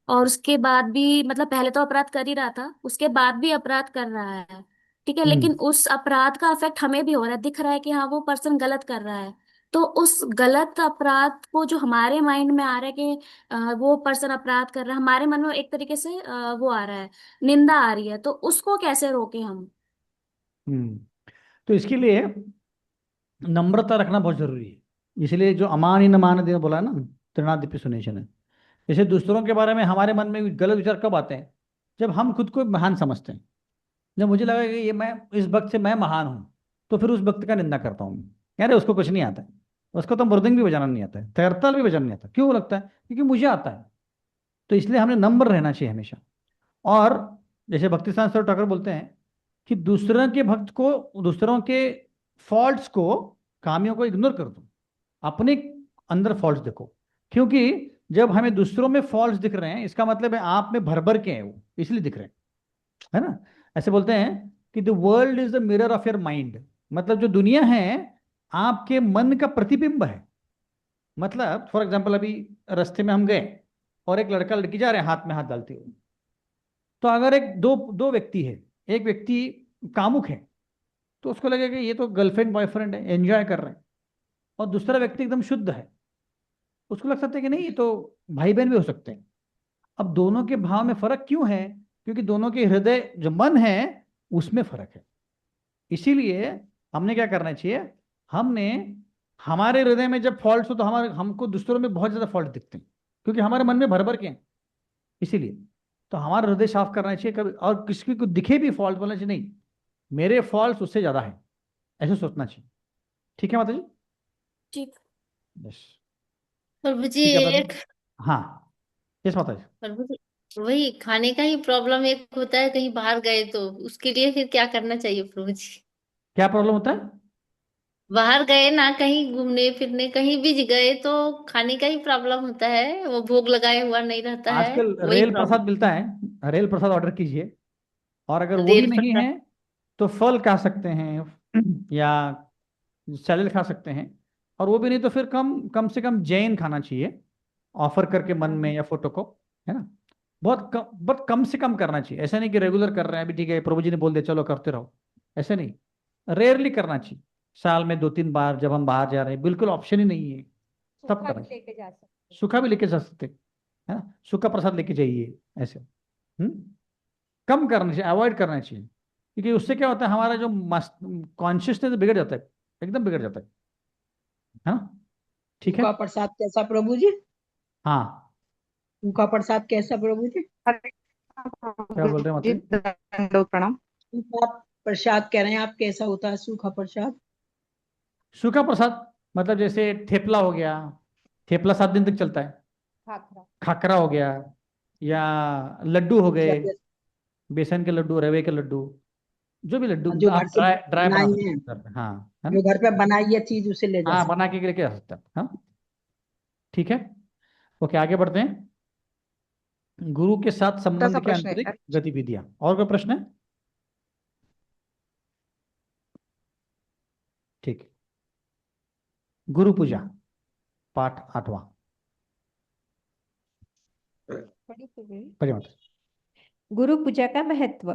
और उसके बाद भी, मतलब पहले तो अपराध कर ही रहा था, उसके बाद भी अपराध कर रहा है, ठीक है, लेकिन उस अपराध का इफेक्ट हमें भी हो रहा है, दिख रहा है कि हाँ वो पर्सन गलत कर रहा है। तो उस गलत अपराध को जो हमारे माइंड में आ रहा है कि वो पर्सन अपराध कर रहा है, हमारे मन में एक तरीके से वो आ रहा है, निंदा आ रही है, तो उसको कैसे रोके हम? तो इसके लिए नम्रता रखना बहुत जरूरी है। इसलिए जो अमान ही न मान दे बोला ना, त्रिनादिपि सुनेशन है। जैसे दूसरों के बारे में हमारे मन में गलत विचार कब आते हैं? जब हम खुद को महान समझते हैं। जब मुझे लगा कि ये मैं इस वक्त से मैं महान हूँ, तो फिर उस वक्त का निंदा करता हूँ। यार उसको कुछ नहीं आता है, उसको तो मृदंग भी बजाना नहीं आता है, तैरताल भी बजाना नहीं आता। क्यों लगता है? क्योंकि मुझे आता है। तो इसलिए हमें नम्र रहना चाहिए हमेशा। और जैसे भक्ति सिद्धांत सरस्वती ठाकुर बोलते हैं कि दूसरों के भक्त को, दूसरों के फॉल्ट्स को, खामियों को इग्नोर कर दो, अपने अंदर फॉल्ट्स देखो। क्योंकि जब हमें दूसरों में फॉल्ट्स दिख रहे हैं, इसका मतलब है आप में भर भर के हैं वो, इसलिए दिख रहे हैं, है ना। ऐसे बोलते हैं कि the world is the mirror of your mind. मतलब जो दुनिया है आपके मन का प्रतिबिंब है। मतलब फॉर एग्जाम्पल अभी रास्ते में हम गए और एक लड़का लड़की जा रहे हैं हाथ में हाथ डालते हुए, तो अगर एक दो दो व्यक्ति है, एक व्यक्ति कामुक है तो उसको लगेगा ये तो गर्लफ्रेंड बॉयफ्रेंड है, एंजॉय कर रहे हैं। और दूसरा व्यक्ति एकदम शुद्ध है, उसको लग सकता है कि नहीं ये तो भाई बहन भी हो सकते हैं। अब दोनों के भाव में फर्क क्यों है? क्योंकि दोनों के हृदय जो मन है उसमें फर्क है। इसीलिए हमने क्या करना चाहिए, हमने हमारे हृदय में जब फॉल्ट हो तो हमारे हमको दूसरों में बहुत ज्यादा फॉल्ट दिखते हैं, क्योंकि हमारे मन में भर भर के हैं। इसीलिए तो हमारा हृदय साफ करना चाहिए कभी, और किसी को दिखे भी फॉल्ट बोलना चाहिए नहीं मेरे फॉल्ट उससे ज्यादा है, ऐसे सोचना चाहिए। ठीक है माता जी? ठीक। यस। प्रभु जी ठीक है माता एक जी। हाँ, यस माता जी। प्रभु जी, वही खाने का ही प्रॉब्लम एक होता है, कहीं बाहर गए तो उसके लिए फिर क्या करना चाहिए प्रभु जी? क्या प्रॉब्लम होता है? बाहर गए ना, कहीं घूमने फिरने कहीं भी गए तो खाने का ही प्रॉब्लम होता है, वो भोग लगाए हुआ नहीं रहता है, आजकल वही रेल प्रॉब्लम। प्रसाद मिलता है, रेल प्रसाद ऑर्डर कीजिए। और अगर वो भी रेल नहीं पटरा। है तो फल खा सकते हैं या सैलेड खा सकते हैं। और वो भी नहीं तो फिर कम कम से कम जैन खाना चाहिए, ऑफर करके मन में या फोटो को, है ना। बहुत कम से कम करना चाहिए। ऐसा नहीं कि रेगुलर कर रहे हैं, अभी ठीक है प्रभु जी ने बोल दिया चलो करते रहो, ऐसे नहीं। रेयरली करना चाहिए, साल में 2-3 बार जब हम बाहर जा रहे हैं, बिल्कुल ऑप्शन ही नहीं है तब सूखा करना भी चाहिए। लेके जा सकते। सूखा भी लेके जा सकते हैं, है ना, सूखा प्रसाद लेके जाइए ऐसे। कम करना चाहिए, अवॉइड करना चाहिए। क्योंकि उससे क्या होता है, हमारा जो मस्त कॉन्शियसनेस बिगड़ जाता है, एकदम बिगड़ जाता है ना। ठीक है। सूखा प्रसाद कैसा प्रभु जी? हाँ, सूखा प्रसाद कैसा प्रभु जी? क्या बोल रहे हैं माता जी? दंडोत प्रणाम। सूखा प्रसाद कह रहे हैं आप, कैसा होता है सूखा प्रसाद? सूखा प्रसाद मतलब जैसे थेपला हो गया, थेपला 7 दिन तक चलता है। खाखरा। खाकरा हो गया, या लड्डू हो गए, अच्छा, बेसन के लड्डू, रवे के लड्डू, जो भी लड्डू जो घर आप से ड्राई ड्राई बना बनाई सकते है, हैं घर पे। हाँ, है जो ना। घर पे बनाई है चीज उसे ले जा हाँ, सकते बना के लेके आ सकते हैं। हाँ, ठीक है। ओके, आगे बढ़ते हैं। गुरु के साथ छोटा सा संबंध के प्रश्न आंतरिक है। गतिविधियां। और कोई प्रश्न है? ठीक है। गुरु पूजा पाठ 8वां। बड़ी हो गई। पढ़िए माता। गुरु पूजा का महत्व।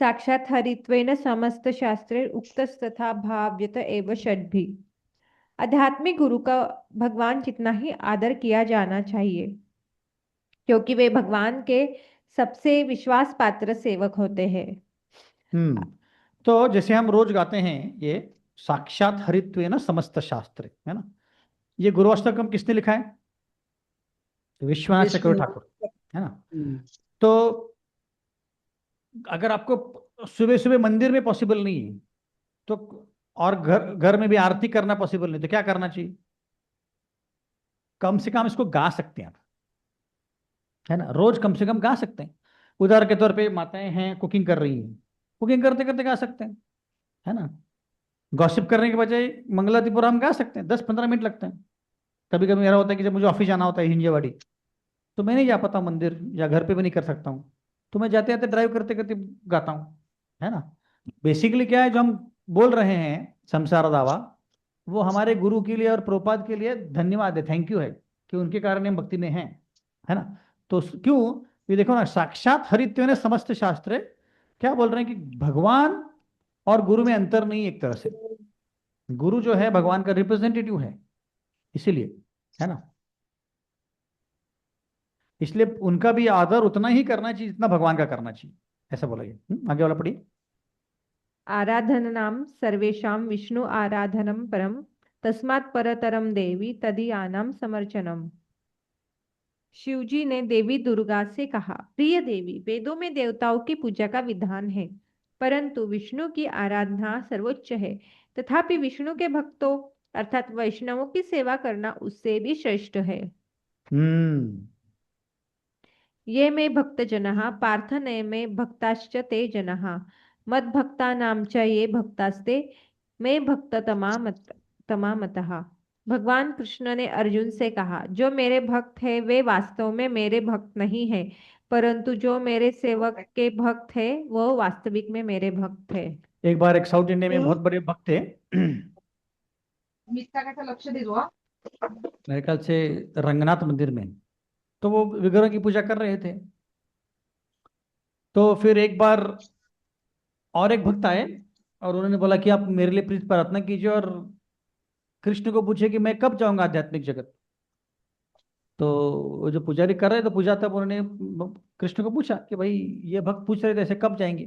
साक्षात हरित्वेन समस्त शास्त्रे उक्तस्तथा भाव्यत एव षड्भी। आध्यात्मिक गुरु का भगवान जितना ही आदर किया जाना चाहिए, क्योंकि वे भगवान के सबसे विश्वास पात्र सेवक होते हैं। तो जैसे हम रोज गाते हैं ये साक्षात हरित्वेन समस्त शास्त्रे, है ना, ये गुरुअष्टकम किसने लिखा है? विश्वनाथ चक्रवर्ती ठाकुर, है ना। तो अगर आपको सुबह सुबह मंदिर में पॉसिबल नहीं है तो, और घर में भी आरती करना पॉसिबल नहीं, तो क्या करना चाहिए? कम से कम इसको गा सकते हैं आप, है ना, रोज कम से कम गा सकते हैं। उदाहरण के तौर पे माताएं हैं, कुकिंग कर रही हैं, कुकिंग करते करते गा सकते हैं, है ना। गॉसिप करने के बजाय मंगलातिपुरम गा सकते हैं, 10-15 मिनट लगते हैं। कभी कभी मेरा होता है कि जब मुझे ऑफिस जाना होता है हिंजेवाड़ी, तो मैं नहीं जा पाता मंदिर, या घर पे भी नहीं कर सकता हूँ, तो मैं जाते जाते ड्राइव करते करते गाता हूँ, है ना। बेसिकली क्या है, जो हम बोल रहे हैं संसार दावा, वो हमारे गुरु के लिए और प्रभुपाद के लिए धन्यवाद है, थैंक यू है, कि उनके कारण हम भक्ति में हैं, है ना। तो क्यों, ये देखो ना, साक्षात हरित्वेन समस्त शास्त्र, क्या बोल रहे हैं कि भगवान और गुरु में अंतर नहीं, एक तरह से गुरु जो है भगवान का रिप्रेजेंटेटिव है, इसीलिए, है ना। इसलिए उनका भी आदर उतना ही करना चाहिए जितना भगवान का करना चाहिए, ऐसा बोला गया। आगे वाला पढ़िए। आराधनाम सर्वेषां विष्णु आराधनम परम, तस्मात् परतरम देवी तदीयानाम समर्चनम। शिवजी ने देवी दुर्गा से कहा, प्रिय देवी, वेदों में देवताओं की पूजा का विधान है, परंतु विष्णु की आराधना सर्वोच्च है। तथापि विष्णु के भक्तों अर्थात वैष्णवों की सेवा करना उससे भी श्रेष्ठ है। ये मे भक्त जनः पार्थने में भक्ताश्च ते जनः, मद्भक्तानां च ये भक्तास्ते मे भक्ततमा मतः। भगवान कृष्ण ने अर्जुन से कहा, जो मेरे भक्त हैं वे वास्तव में मेरे भक्त नहीं हैं, परंतु जो मेरे सेवक के भक्त हैं वो वास्तविक में मेरे भक्त हैं। एक बार एक साउथ इंडिया में बहुत बड़े भक्त थे, लक्ष्य दे दो, मेरे ख्याल से रंगनाथ मंदिर में, तो वो विग्रह की पूजा कर रहे थे। तो फिर एक बार और एक भक्त आए और उन्होंने बोला कि आप मेरे लिए प्रीत प्रार्थना कीजिए, और कृष्ण को पूछे कि मैं कब जाऊंगा आध्यात्मिक जगत। तो वो जो पुजारी कर रहे थे, पूजा, तब उन्होंने कृष्ण को पूछा कि भाई ये भक्त पूछ रहे थे ऐसे कब जाएंगे,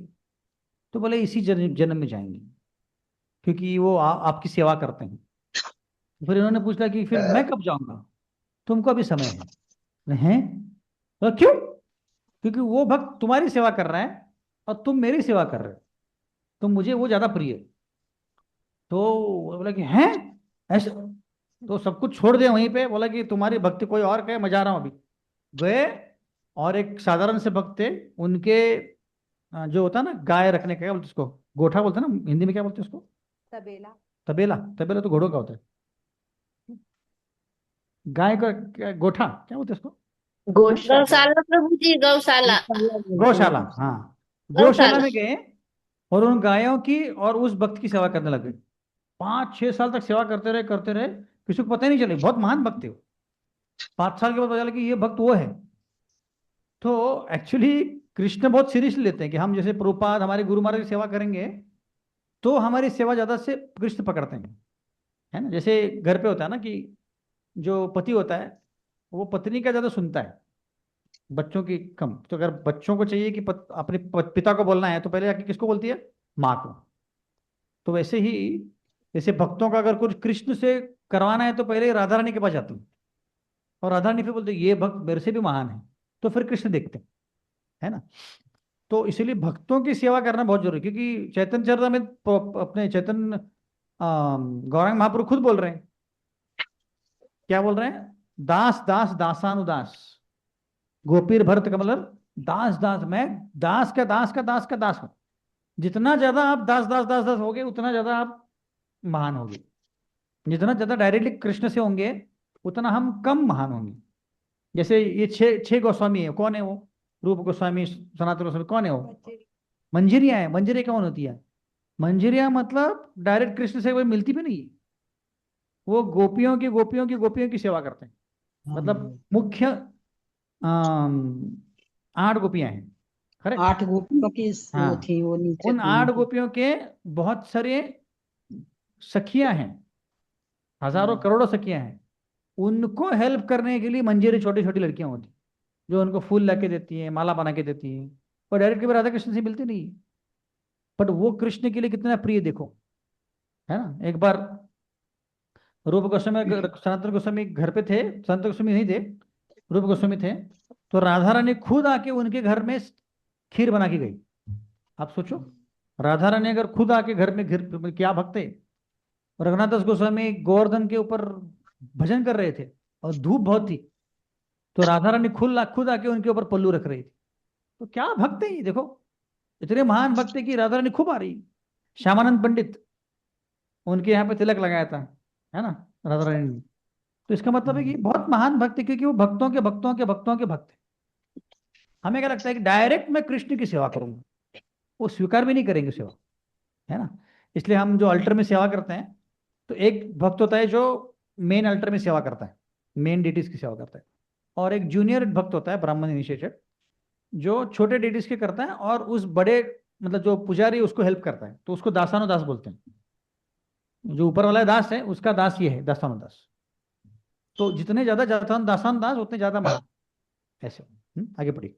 तो बोले इसी जन्म में जाएंगे, क्योंकि वो आपकी सेवा करते हैं। फिर इन्होंने पूछा कि फिर मैं कब जाऊंगा, तुमको अभी समय है। तो क्यों? क्योंकि वो भक्त तुम्हारी सेवा कर रहा है और तुम मेरी सेवा कर रहे हो, तो मुझे वो ज्यादा प्रिय है। तो बोला कि हैं ऐसा, तो सब कुछ छोड़ दिया वहीं पे, बोला कि तुम्हारी भक्ति कोई और कहे, मैं जा रहा हूं अभी। गए, और एक साधारण से भक्त थे, उनके जो होता है ना गाय रखने का, क्या बोलते उसको, गोठा बोलते हैं ना हिंदी में, क्या बोलते हैं उसको? तबेला। तबेला, तबेला तो घोड़ों का होता है, गाय का गोठा क्या बोलते हैं उसको? गौशाला प्रभु जी, गौशाला। गौशाला, हाँ, गौशाला में गए और उन गायों की और उस भक्त की सेवा करने लगे। 5-6 साल तक सेवा करते रहे, किसी को पता ही नहीं चले, बहुत महान भक्त थे वो। 5 साल के बाद पता चला कि ये भक्त वो है। तो एक्चुअली कृष्ण बहुत सीरियसली लेते हैं कि हम जैसे प्रभुपाद हमारे गुरु महाराज की सेवा करेंगे तो हमारी सेवा ज्यादा से कृष्ण पकड़ते हैं, है ना। जैसे घर पे होता है ना कि जो पति होता है वो पत्नी का ज्यादा सुनता है, बच्चों की कम। तो अगर बच्चों को चाहिए कि अपने पिता को बोलना है तो पहले जाके किसको बोलती है? माँ को। तो वैसे ही जैसे भक्तों का अगर कुछ कृष्ण से करवाना है तो पहले राधा रानी के पास जाते हैं, और राधा रानी फिर बोलते ये भक्त मेरे से भी महान है, तो फिर कृष्ण देखते हैं, है ना। तो इसीलिए भक्तों की सेवा करना बहुत जरूरी, क्योंकि चैतन्य चरितामृत अपने चैतन्य गौरांग महाप्रभु खुद बोल रहे हैं, क्या बोल रहे हैं? दास दास दासानुदास गोपीर भरत कमलर दास दास, मैं दास का दास का दास का दास हूं। जितना ज्यादा आप दास दास दास दास होगे उतना ज्यादा आप महान होंगे, जितना ज्यादा डायरेक्टली कृष्ण से होंगे उतना हम कम महान होंगे। जैसे ये छह गोस्वामी है, कौन है वो? रूप गोस्वामी, सनातन गोस्वामी, कौन है वो? मंजरिया है। मंजरिया कौन होती है? मंजरिया मतलब डायरेक्ट कृष्ण से कोई मिलती भी नहीं है, वो गोपियों की गोपियों की गोपियों की सेवा करते हैं। मतलब मुख्य 8 गोपियां हैं, करेक्ट। 8 गोपियों की वो हाँ, थी, वो नीचे उन थी 8 उनकी। गोपियों के बहुत सारे सखियां हैं, हजारों करोड़ों सखियां हैं। उनको हेल्प करने के लिए मंजीरे छोटी छोटी लड़कियां होती, जो उनको फूल लाके देती है, माला बना के देती है। और डायरेक्ट कभी राधा कृष्ण से मिलती नहीं, बट वो कृष्ण के लिए कितना प्रिय देखो, है ना। एक बार रूप गोस्वामी सनातन गोस्वामी घर पे थे, संत गोस्वामी नहीं थे, रूप गोस्वामी थे। तो राधा रानी खुद आके उनके घर में खीर बना के गई। आप सोचो, राधा रानी अगर खुद आके घर में खीर, क्या भक्त है। रघुनाथ दास गोस्वामी गोवर्धन के ऊपर भजन कर रहे थे और धूप बहुत थी, तो राधा रानी खुद आके उनके ऊपर पल्लू रख रही थी। तो क्या भक्त है ये देखो, इतने महान भक्त है कि राधा रानी खूब आ रही। श्यामानंद पंडित, उनके यहाँ पे तिलक लगाया था, है ना, राधा रानी ने। तो इसका मतलब है कि बहुत महान भक्त है, क्योंकि वो भक्तों के भक्तों के भक्तों के भक्त है। हमें क्या लगता है कि डायरेक्ट मैं कृष्ण की सेवा करूंगा, वो स्वीकार भी नहीं करेंगे सेवा, है ना। इसलिए हम जो अल्टर में सेवा करते हैं, तो एक भक्त होता है जो मेन अल्टर में सेवा करता है, मेन डिटीज की सेवा करता है। और एक जूनियर भक्त होता है, ब्राह्मण इनिशिएटेड, जो छोटे डिटीज के करता है और उस बड़े मतलब जो पुजारी है, उसको हेल्प करता है, तो उसको दासानुदास बोलते हैं। जो ऊपर वाला दास है, उसका दास ये है, दासानुदास। तो जितने ज्यादा दासानुदास उतने ज्यादा महान, ऐसे। आगे पढ़िए।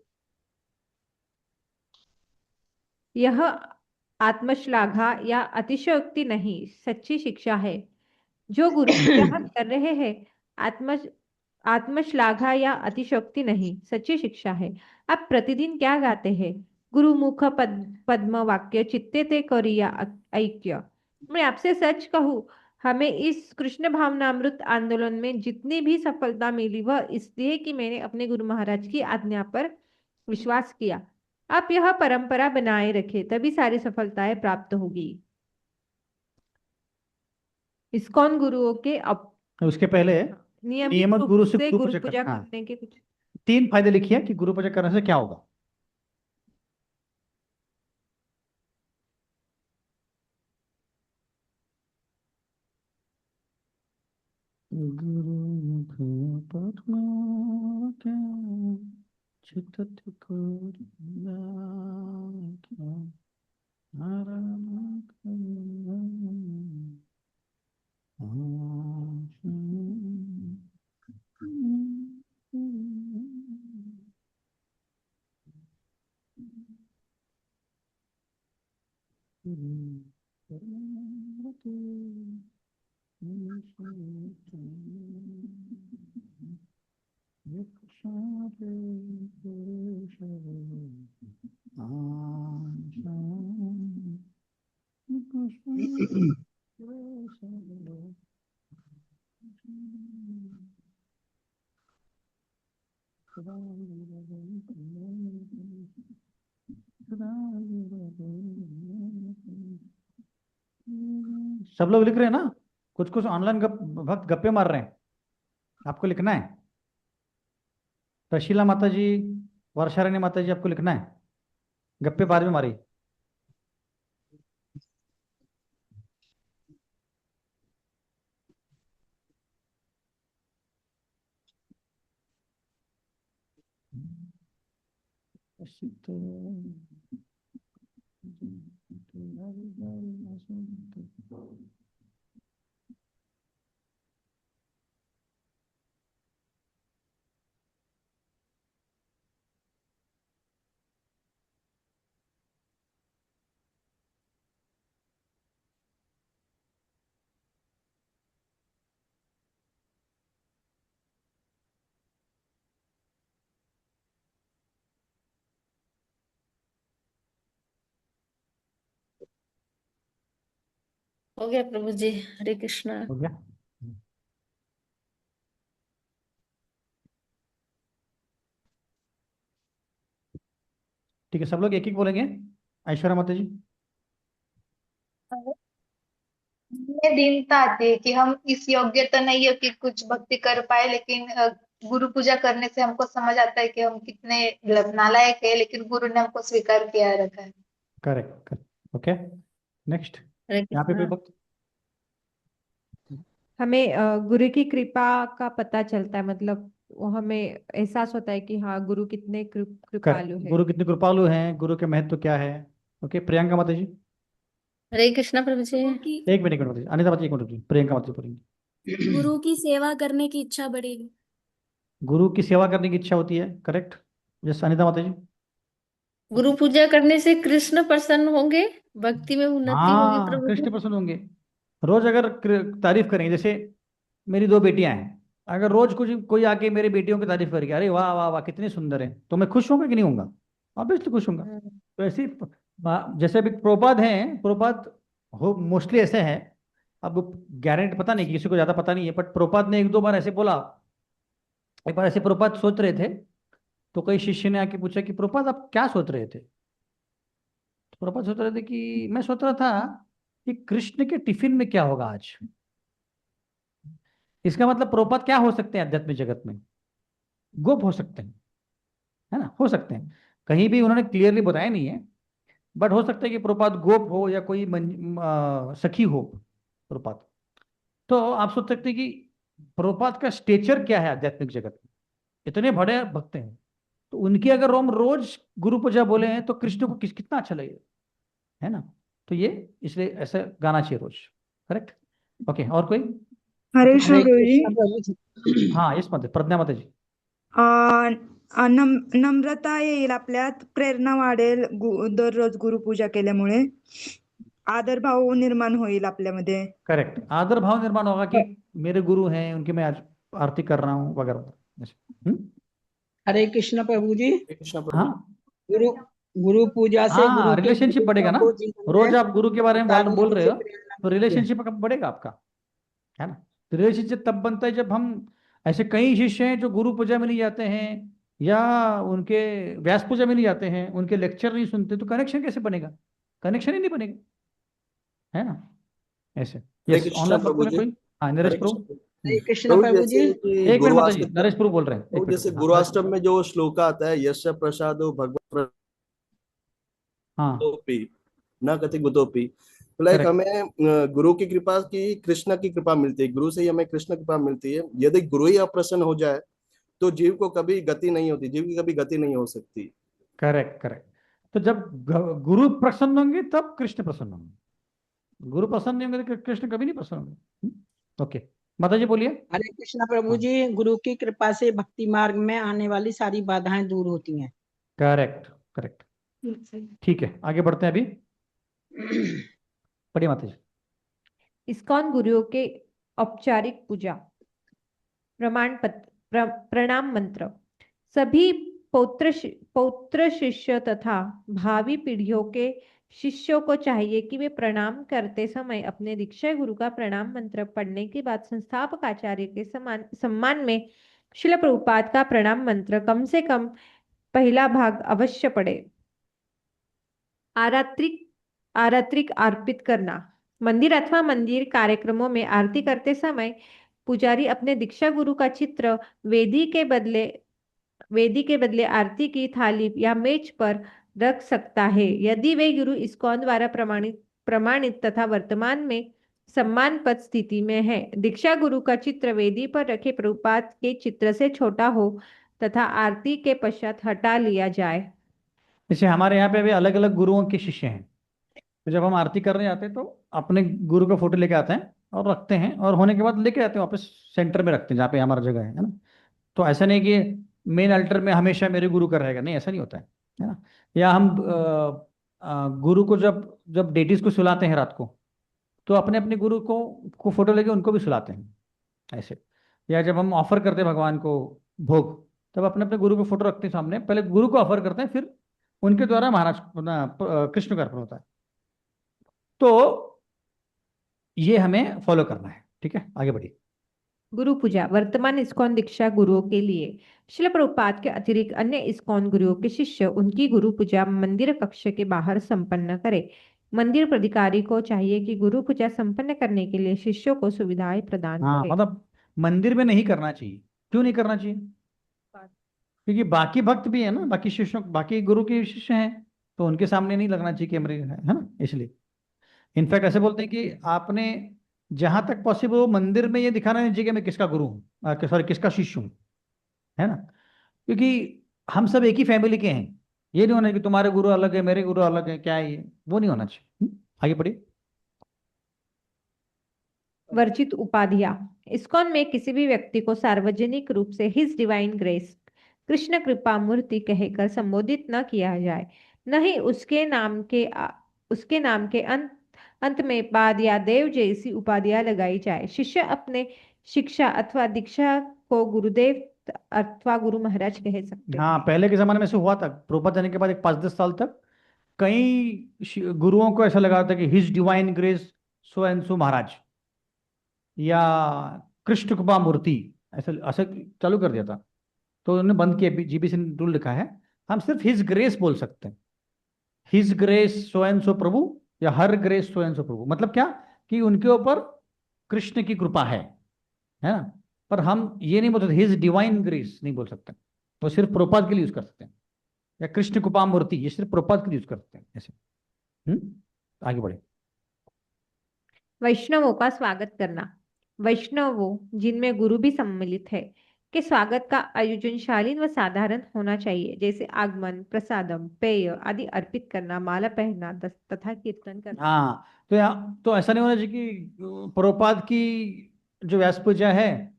यह आत्मश्लाघा या अतिशयोक्ति नहीं, सच्ची शिक्षा है। जो गुरु पूजा हम कर रहे हैं, आत्मश्लाघा या अतिशयोक्ति नहीं, सच्ची शिक्षा है। आप प्रतिदिन क्या गाते हैं? गुरुमुख पद्म वाक्य चित्ते ते करिया ऐक्य। मैं आपसे सच कहूँ, हमें इस कृष्ण भावनामृत आंदोलन में जितनी भी सफलता मिली, वह इसलिए कि मैंने अपने गुरु महाराज की आज्ञा पर विश्वास किया। आप यह परंपरा बनाए रखें, तभी सारी सफलताएं प्राप्त होगी। इस्कॉन गुरुओं के उसके पहले नियमित रूप गुरु से से गुरु गुरु पूजा पूजा हाँ, करने के कुछ 3 फायदे लिखिए कि गुरु पूजा करने से क्या होगा। गुरुमुख पद्म वाक्य चित्ते करिया सब लोग लिख रहे हैं ना? कुछ कुछ ऑनलाइन भक्त गप्पे मार रहे हैं, आपको लिखना है। रशीला माता जी, वर्षा रानी माता जी, आपको लिखना है, गप्पे बाद में मारी। हो गया प्रभु जी, हरे कृष्णा। हो गया। ठीक है, सब लोग एक एक बोलेंगे। ऐश्वर्या माता जी। में दीनता आती है कि हम इस योग्य तो नहीं है कि कुछ भक्ति कर पाए, लेकिन गुरु पूजा करने से हमको समझ आता है कि हम कितने नालायक है, लेकिन गुरु ने हमको स्वीकार किया रखा है। Correct, okay. नेक्स्ट, हरे यहाँ पे कोई कृष्णा। भक्त? हमें गुरु की कृपा का पता चलता है, मतलब वो हमें एहसास होता है कि हाँ गुरु कितने कृपालु करेक्ट, है। गुरु कितने कृपालु हैं, गुरु के महत्व क्या है। ओके, प्रियंका माता जी। हरे कृष्णा प्रभु जी। एक मिनट माता जी, अनिता माता जी एक मिनट रुकिए, प्रियंका माता जी बोलेंगी। गुरु की सेवा करने की इच्छा बढ़ेगी। गुरु की सेवा करने की इच्छा होती है, करेक्ट। जैसे अनिता माता जी। गुरु पूजा करने से कृष्ण प्रसन्न होंगे, भक्ति में उन्नति होगी हाँ, प्रभु कृष्ण जी। प्रसन्न होंगे। रोज अगर तारीफ करेंगे, जैसे मेरी दो बेटियां हैं, अगर रोज कुछ कोई आके मेरी बेटियों की तारीफ करेगी, अरे वाह वाह वाह कितनी सुंदर है, तो मैं खुश होऊंगा कि नहीं होऊंगा? ऑब्वियसली खुश होऊंगा। तो ऐसे ही जैसे अभी प्रोपाद हैं, प्रोपाद हो मोस्टली ऐसे हैं, अब गारंटी पता नहीं, किसी को ज्यादा पता नहीं है, बट प्रोपाद ने एक दो बार ऐसे बोला। एक बार ऐसे प्रोपाद सोच रहे थे, तो कई शिष्य ने आके पूछा कि प्रोपाद आप क्या सोच रहे थे? तो प्रोपाद सोच रहे थे कि मैं सोच रहा था कि कृष्ण के टिफिन में क्या होगा आज। इसका मतलब प्रोपाद क्या हो सकते हैं आध्यात्मिक जगत में? गोप हो सकते हैं, है ना, हो सकते हैं। कहीं भी उन्होंने क्लियरली बताया नहीं है, बट हो सकता है कि प्रोपाद गोप हो या कोई सखी हो प्रोपाद। तो आप सोच सकते हैं कि प्रोपाद का स्टेचर क्या है आध्यात्मिक जगत में, इतने बड़े भक्त हैं, तो उनकी अगर हम रोज गुरु पूजा बोले हैं तो कृष्ण को कितना अच्छा लगेगा, है ना। तो ये इसलिए ऐसा गाना चाहिए रोज, करेक्ट। ओके, और कोई? हरे कृष्ण हरे प्रभु जी। कृष्णा प्रभु जी। हाँ, इस मत प्रज्ञा माता जी। नम्रता येईल आपल्यात, प्रेरणा वाढेल दररोज गुरुपूजा केल्यामुळे आदर भाव निर्माण होईल आपल्यामध्ये। करेक्ट, आदर भाव निर्माण होगा कि मेरे गुरु हैं, उनकी मैं आज आरती कर रहा हूँ वगैरह। हरे कृष्ण प्रभु जी। कृष्ण प्रभु। हाँ गुरु गुरु पूजा से हाँ, गुरु के रिलेशनशिप बढ़ेगा ना। को जीवन रोज में आप गुरु के बारे में उतारने बोल रहे से हो, प्रेरणा तो मिलती है। रिलेशनशिप कब बढ़ेगा आपका, है ना। तो रिलेशनशिप तब बनता है जब हम, ऐसे कई शिष्य हैं जो गुरु पूजा में नहीं जाते हैं या उनके व्यास पूजा में नहीं जाते हैं, उनके लेक्चर नहीं सुनते, तो कनेक्शन कैसे बनेगा? कनेक्शन ही नहीं बनेगा, है ना। ऐसे हरे यस, कृष्ण ऑनलाइन प्रभु में जी। कोई? हाँ, नरेश हरे प्रभु। कृष्ण प्रभु। हरे कृष्ण प्रभु प्रभु जी। जैसे कि एक मिनट माता जी, गुरुवाष्टम, नरेश प्रभु बोल रहे हैं, एक प्रभु मिनट जैसे रुकिए, हाँ नरेश गुरुवाष्टम प्रभु। में जो श्लोक आता है, यश प्रसादो भगवत हाँ प्रसादोपि न कति गुतोपि, तो लाइक करेक्ट, हमें गुरु की कृपा की, कृष्ण की कृपा मिलती है, गुरु से ही हमें कृष्ण कृपा मिलती है। यदि गुरु ही अप्रसन्न हो जाए तो जीव को कभी गति नहीं होती, जीव की कभी गति नहीं हो सकती। Correct, correct. तो जब गुरु प्रसन्न होंगे तब कृष्ण प्रसन्न होंगे, गुरु प्रसन्न नहीं होंगे तो कृष्ण कभी नहीं प्रसन्न होंगे। ओके, माता जी बोलिए। हरे कृष्ण प्रभु हाँ, जी। गुरु की कृपा से भक्ति मार्ग में आने वाली सारी बाधाएं दूर होती हैं। करेक्ट करेक्ट, ठीक है, आगे बढ़ते हैं अभी। पढ़िए माता जी। इस्कॉन गुरुओं के औपचारिक पूजा। प्रमाण पत्र, प्रणाम मंत्र। सभी पौत्र शिष्य तथा भावी पीढ़ियों के शिष्यों को चाहिए कि वे प्रणाम करते समय अपने दीक्षा गुरु का प्रणाम मंत्र पढ़ने के बाद संस्थापक आचार्य के सम्मान में श्रील प्रभुपाद का प्रणाम मंत्र कम से कम पहला भाग अवश्य पढ़े। आरात्रिक अर्पित करना। मंदिर अथवा मंदिर कार्यक्रमों में आरती करते समय पुजारी अपने दीक्षा गुरु का चित्र वेदी के बदले आरती की थाली या मेज पर रख सकता है, यदि वे गुरु इस्कॉन द्वारा प्रमाणित तथा वर्तमान में सम्मानपद स्थिति में है। दीक्षा गुरु का चित्र वेदी पर रखे प्रभुपाद के चित्र से छोटा हो तथा आरती के पश्चात हटा लिया जाए। जैसे हमारे यहाँ पे अभी अलग अलग गुरुओं के शिष्य हैं, तो जब हम आरती करने जाते हैं तो अपने गुरु का फोटो लेके आते हैं और रखते हैं, और होने के बाद लेके आते हैं वापस सेंटर में रखते हैं जहाँ पे हमारा जगह है ना। तो ऐसा नहीं कि मेन अल्टर में हमेशा मेरे गुरु का रहेगा, नहीं, ऐसा नहीं होता है ना। या हम गुरु को जब जब डेटीज को सुलाते हैं रात को, तो अपने अपने गुरु को फोटो लेके उनको भी सुलाते हैं ऐसे। या जब हम ऑफर करते हैं भगवान को भोग, तब अपने अपने गुरु को फोटो रखते हैं सामने, पहले गुरु को ऑफर करते हैं, फिर उनके द्वारा महाराज कृष्ण का अर्पण होता है। तो ये हमें फॉलो करना है, ठीक है, आगे बढ़िए। गुरु पूजा। वर्तमान इस्कॉन दीक्षा गुरुओं के लिए श्रील प्रभुपाद के अतिरिक्त अन्य इस्कॉन गुरुओं के शिष्य उनकी गुरु पूजा मंदिर कक्ष के बाहर संपन्न करें। मंदिर प्राधिकारी को चाहिए कि गुरु पूजा संपन्न करने के लिए शिष्यों को सुविधाएं प्रदान हाँ, करें। मतलब मंदिर में नहीं करना चाहिए। क्यों नहीं करना चाहिए? क्योंकि बाकी भक्त भी है ना, बाकी शिष्यों, बाकी गुरु के शिष्य हैं, तो उनके सामने नहीं लगना चाहिए कैमरे, है ना, इसलिए। इनफैक्ट ऐसे बोलते हैं कि आपने जहां तक पॉसिबल हो मंदिर में ये दिखाना नहीं चाहिए कि मैं किसका गुरु हूँ, सॉरी किसका शिष्य हूँ। है ना, क्योंकि हम सब एक ही फैमिली के हैं। ये नहीं होना कि तुम्हारे गुरु अलग है मेरे गुरु अलग है, क्या है ये, वो नहीं होना चाहिए। आगे बढ़िए। वर्जित उपाधियां। इस्कॉन में किसी भी व्यक्ति को सार्वजनिक रूप से हिज डिवाइन ग्रेस कृष्ण कृपा मूर्ति कहकर संबोधित न किया जाए, न ही उसके नाम के अंत में पाद या देव जैसी उपाधियां लगाई जाए। शिष्य अपने शिक्षा अथवा दीक्षा को गुरुदेव अथवा गुरु महाराज कह सकते हाँ, हैं। पहले के जमाने में से हुआ था, प्रभुपाद जाने के बाद एक 5-10 साल तक कई गुरुओं को ऐसा लगा था कि his divine grace so and so महाराज या कृष्ण कृपा मूर्ति, ऐसा ऐसा चालू कर दिया था। तो उन्होंने बंद किया, जीबीसी ने रूल लिखा है हम सिर्फ हिज ग्रेस बोल सकते हैं। His grace so and so प्रभु या her grace so and so प्रभु, मतलब क्या कि उनके ऊपर कृष्ण की कृपा है ना। पर हम ये नहीं बोल सकते हिज डिवाइन ग्रेस, नहीं बोल सकते। वो सिर्फ प्रभुपाद के लिए यूज कर सकते हैं, या कृष्ण कृपा मूर्ति ये सिर्फ प्रभुपाद के लिए यूज कर सकते हैं ऐसे। आगे बढ़े। वैष्णवों का स्वागत करना। वैष्णवों जिनमें गुरु भी सम्मिलित है के स्वागत का आयोजन शालीन व साधारण होना चाहिए, जैसे आगमन, प्रसादम, पेय आदि अर्पित करना, माला पहनना तथा कीर्तन करना। हाँ, तो ऐसा नहीं होना चाहिए कि प्रभुपाद की जो व्यास पूजा है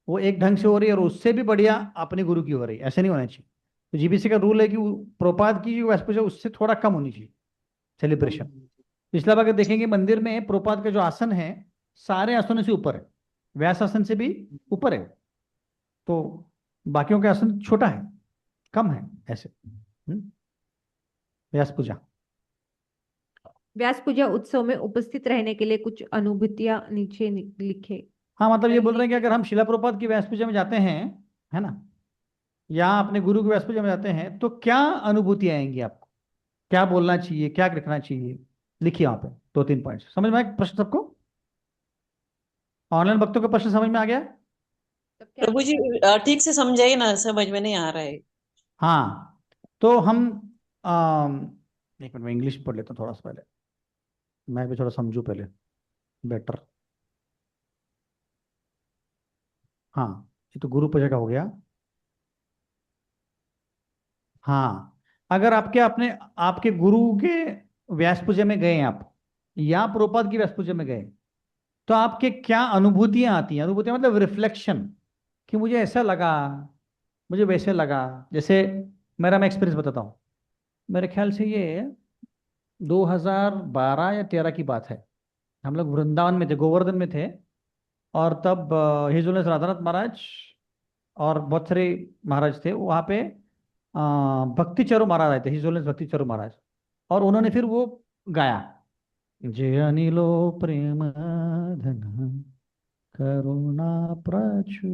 वो एक ढंग से हो रही है और उससे भी बढ़िया अपने गुरु की हो रही है, ऐसे नहीं होना चाहिए। तो जीबीसी का रूल है कि प्रभुपाद की जो व्यास पूजा उससे थोड़ा कम होनी चाहिए सेलिब्रेशन। पिछला बार अगर देखेंगे मंदिर में प्रभुपाद का जो आसन है सारे आसनों से ऊपर है, व्यास आसन से भी ऊपर है, तो बाकियों के आसन छोटा है, कम है ऐसे। व्यास पूजा। व्यास पूजा उत्सव में उपस्थित रहने के लिए कुछ अनुभूतियां नीचे लिखे। हाँ, मतलब ये बोल रहे हैं कि अगर हम शिला प्रभुपाद की व्यास पूजा में जाते हैं, है ना, या अपने गुरु की व्यास पूजा में जाते हैं, तो क्या अनुभूति आएंगी आपको, क्या बोलना चाहिए, क्या लिखना चाहिए, लिखिए वहां पे 2-3 पॉइंट। समझ में आया प्रश्न सबको? ऑनलाइन भक्तों का प्रश्न समझ में आ गया? प्रभु जी ठीक से समझाइए ना, समझ में नहीं आ रहा है। हाँ, तो हम एक मिनट में इंग्लिश पढ़ लेता हूँ थोड़ा सा पहले, मैं भी थोड़ा समझूं पहले बेटर। हाँ, ये तो गुरु पूजा का हो गया। हाँ, अगर आपके गुरु के व्यास पूजा में गए आप, या प्रभुपाद की व्यास पूजा में गए, तो आपके क्या अनुभूतियां आती हैं? अनुभूतियां मतलब रिफ्लेक्शन, कि मुझे ऐसा लगा, मुझे वैसे लगा। जैसे मैं एक्सपीरियंस बताता हूँ। मेरे ख्याल से ये 2012 या 13 की बात है। हम लोग वृंदावन में थे, गोवर्धन में थे, और तब हिज होनेस राधानाथ महाराज और बहुत सारे महाराज थे वहाँ पे। भक्ति चरो महाराज आए थे, हिज होनेस भक्ति चरो महाराज, और उन्होंने फिर वो गाया, जय अनिलो प्रेम धन करुणा प्रचुर।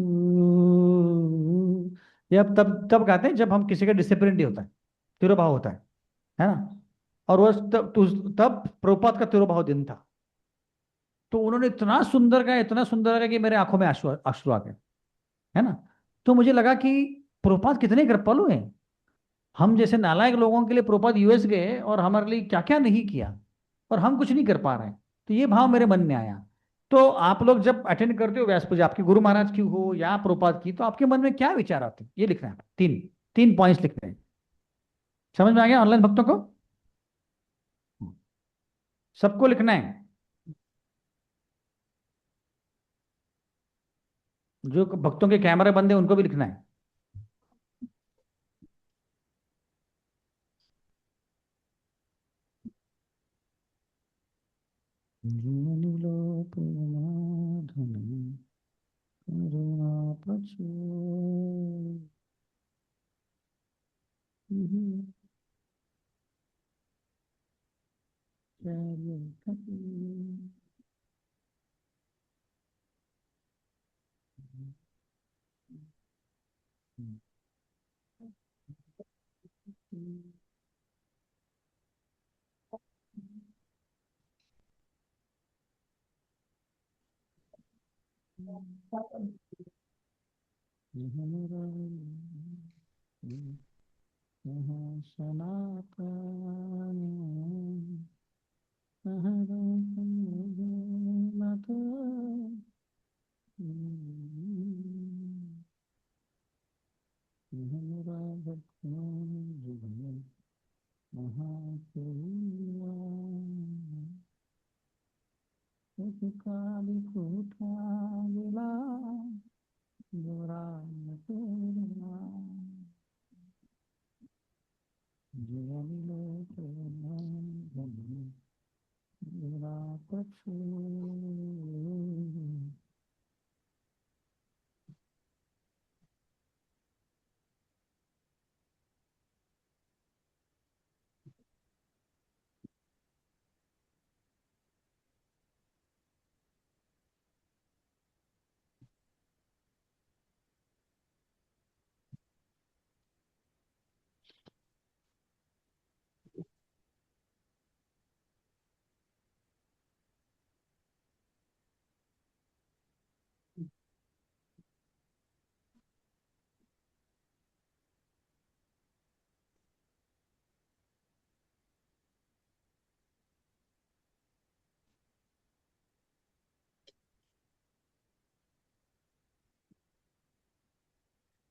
ये अब तब तब गाते हैं जब हम किसी का डिसिप्लिन डे होता है, तिरुभाव होता है ना। और वो तब प्रभुपाद का तिरुभाव दिन था। तो उन्होंने इतना सुंदर गाया, इतना सुंदर गाया कि मेरे आंखों में आंसू आंसू आ गए, है ना। तो मुझे लगा कि प्रभुपाद कितने कृपालु हैं। हम जैसे नालायक लोगों के लिए प्रभुपाद यूएस गए और हमारे लिए क्या क्या नहीं किया, और हम कुछ नहीं कर पा रहे हैं। तो ये भाव मेरे मन में आया। तो आप लोग जब अटेंड करते हो व्यास पूजा, आपके गुरु महाराज की हो या प्रभुपाद की, तो आपके मन में क्या विचार आते हैं, ये लिखना है। तीन तीन पॉइंट्स लिखने हैं। समझ में आ गया ऑनलाइन भक्तों को? सबको लिखना है, जो भक्तों के कैमरे बंद है उनको भी लिखना है।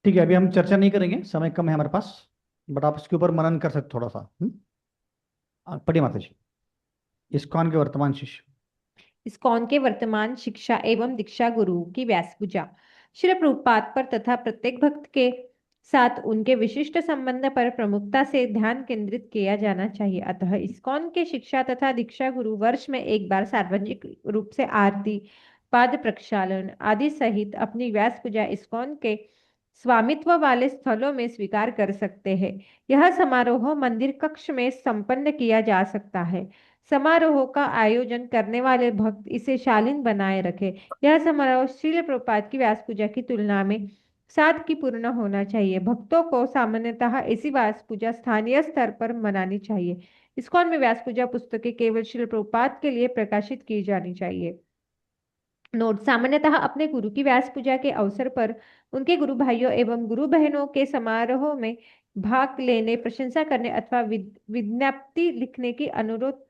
ठीक है, अभी हम चर्चा नहीं करेंगे, समय कम है हमारे पास, बट आप इसके ऊपर मनन कर सकते थोड़ा सा। पढ़िए माता जी। इस्कॉन के वर्तमान शिष्य। इस्कॉन के वर्तमान शिक्षा एवं दीक्षा गुरु की व्यास पूजा। श्री प्रभुपाद पर तथा प्रत्येक भक्त के साथ उनके विशिष्ट संबंध पर प्रमुखता से ध्यान केंद्रित किया जाना चाहिए। अतः इस्कॉन के शिक्षा तथा दीक्षा गुरु वर्ष में एक बार सार्वजनिक रूप से आरती, पाद प्रक्षालन आदि सहित अपनी व्यास पूजा इस्कॉन के स्वामित्व वाले स्थलों में स्वीकार कर सकते हैं। यह समारोह मंदिर कक्ष में संपन्न किया जा सकता है। समारोह का आयोजन करने वाले भक्त इसे शालीन बनाए रखे। यह समारोह श्रील प्रभुपाद की व्यास पूजा की तुलना में सादगीपूर्ण होना चाहिए। भक्तों को सामान्यतः ऐसी व्यास पूजा स्थानीय स्तर पर मनानी चाहिए। इस्कॉन में व्यास पूजा पुस्तकें केवल श्रील प्रभुपाद के लिए प्रकाशित की जानी चाहिए। नोट: सामान्यतः अपने गुरु की व्यास पूजा के अवसर पर उनके गुरु भाइयों एवं गुरु बहनों के समारोह में भाग लेने, प्रशंसा करने अथवा विज्ञप्ति लिखने का अनुरोध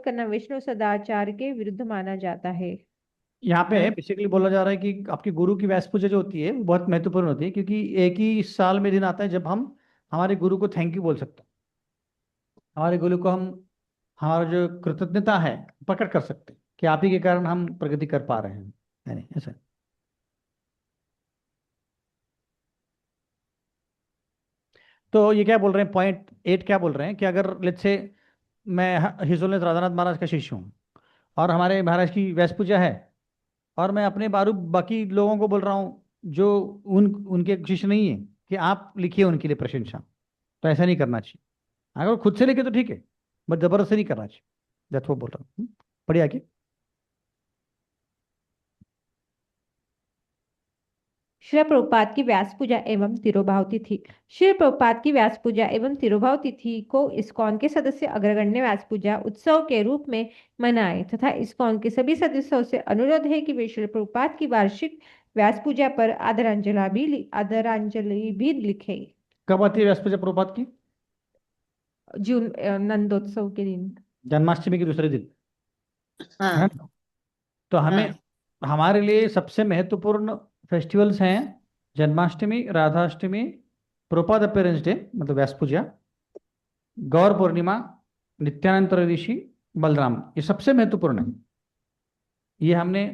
करना वैष्णव सदाचार के विरुद्ध माना जाता है। यहाँ पे बेसिकली बोला जा रहा है कि आपकी गुरु की व्यास पूजा जो होती है वो बहुत महत्वपूर्ण होती है, क्योंकि एक ही साल में दिन आता है जब हम हमारे गुरु को थैंक यू बोल सकते हैं। हमारे गुरु को हम हमारा जो कृतज्ञता है प्रकट कर सकते हैं कि आप ही के कारण हम प्रगति कर पा रहे हैं, है नहीं ऐसा? तो ये क्या बोल रहे हैं, पॉइंट 8 क्या बोल रहे हैं कि अगर लेट्स से मैं हिज होलीनेस राधानाथ महाराज का शिष्य हूँ और हमारे महाराज की व्यास पूजा है, और मैं अपने बाकी लोगों को बोल रहा हूँ जो उनके शिष्य नहीं है कि आप लिखिए उनके लिए प्रशंसा, तो ऐसा नहीं करना चाहिए। अगर खुद से लिखे तो ठीक है, बट जबरदस्ती नहीं करना चाहिए। दैट्स वो बोल रहा हूँ। पढ़िए आगे। श्री प्रभुपाद की व्यास पूजा एवं तिरोभाव तिथि। श्री प्रभुपाद की व्यास पूजा एवं तिरोभाव तिथि को इस्कॉन के सदस्य अग्रगण्य व्यास पूजा उत्सव के रूप में मनाएं तथा इस्कॉन के सभी सदस्यों से अनुरोध है कि वे श्री प्रभुपाद की वार्षिक व्यास पूजा पर आदरांजलि भी लिखें। कब आती है व्यास पूजा प्रभुपाद की? जून नंदोत्सव के दिन, जन्माष्टमी के दूसरे दिन, है हाँ ना? तो हमें हमारे लिए सबसे महत्वपूर्ण फेस्टिवल्स हैं जन्माष्टमी, राधाष्टमी, प्रभुपाद अपीयरेंस डे मतलब व्यास पूजा, गौर पूर्णिमा, नित्यानंद त्रयोदशी, बलराम। ये सबसे महत्वपूर्ण है। ये हमने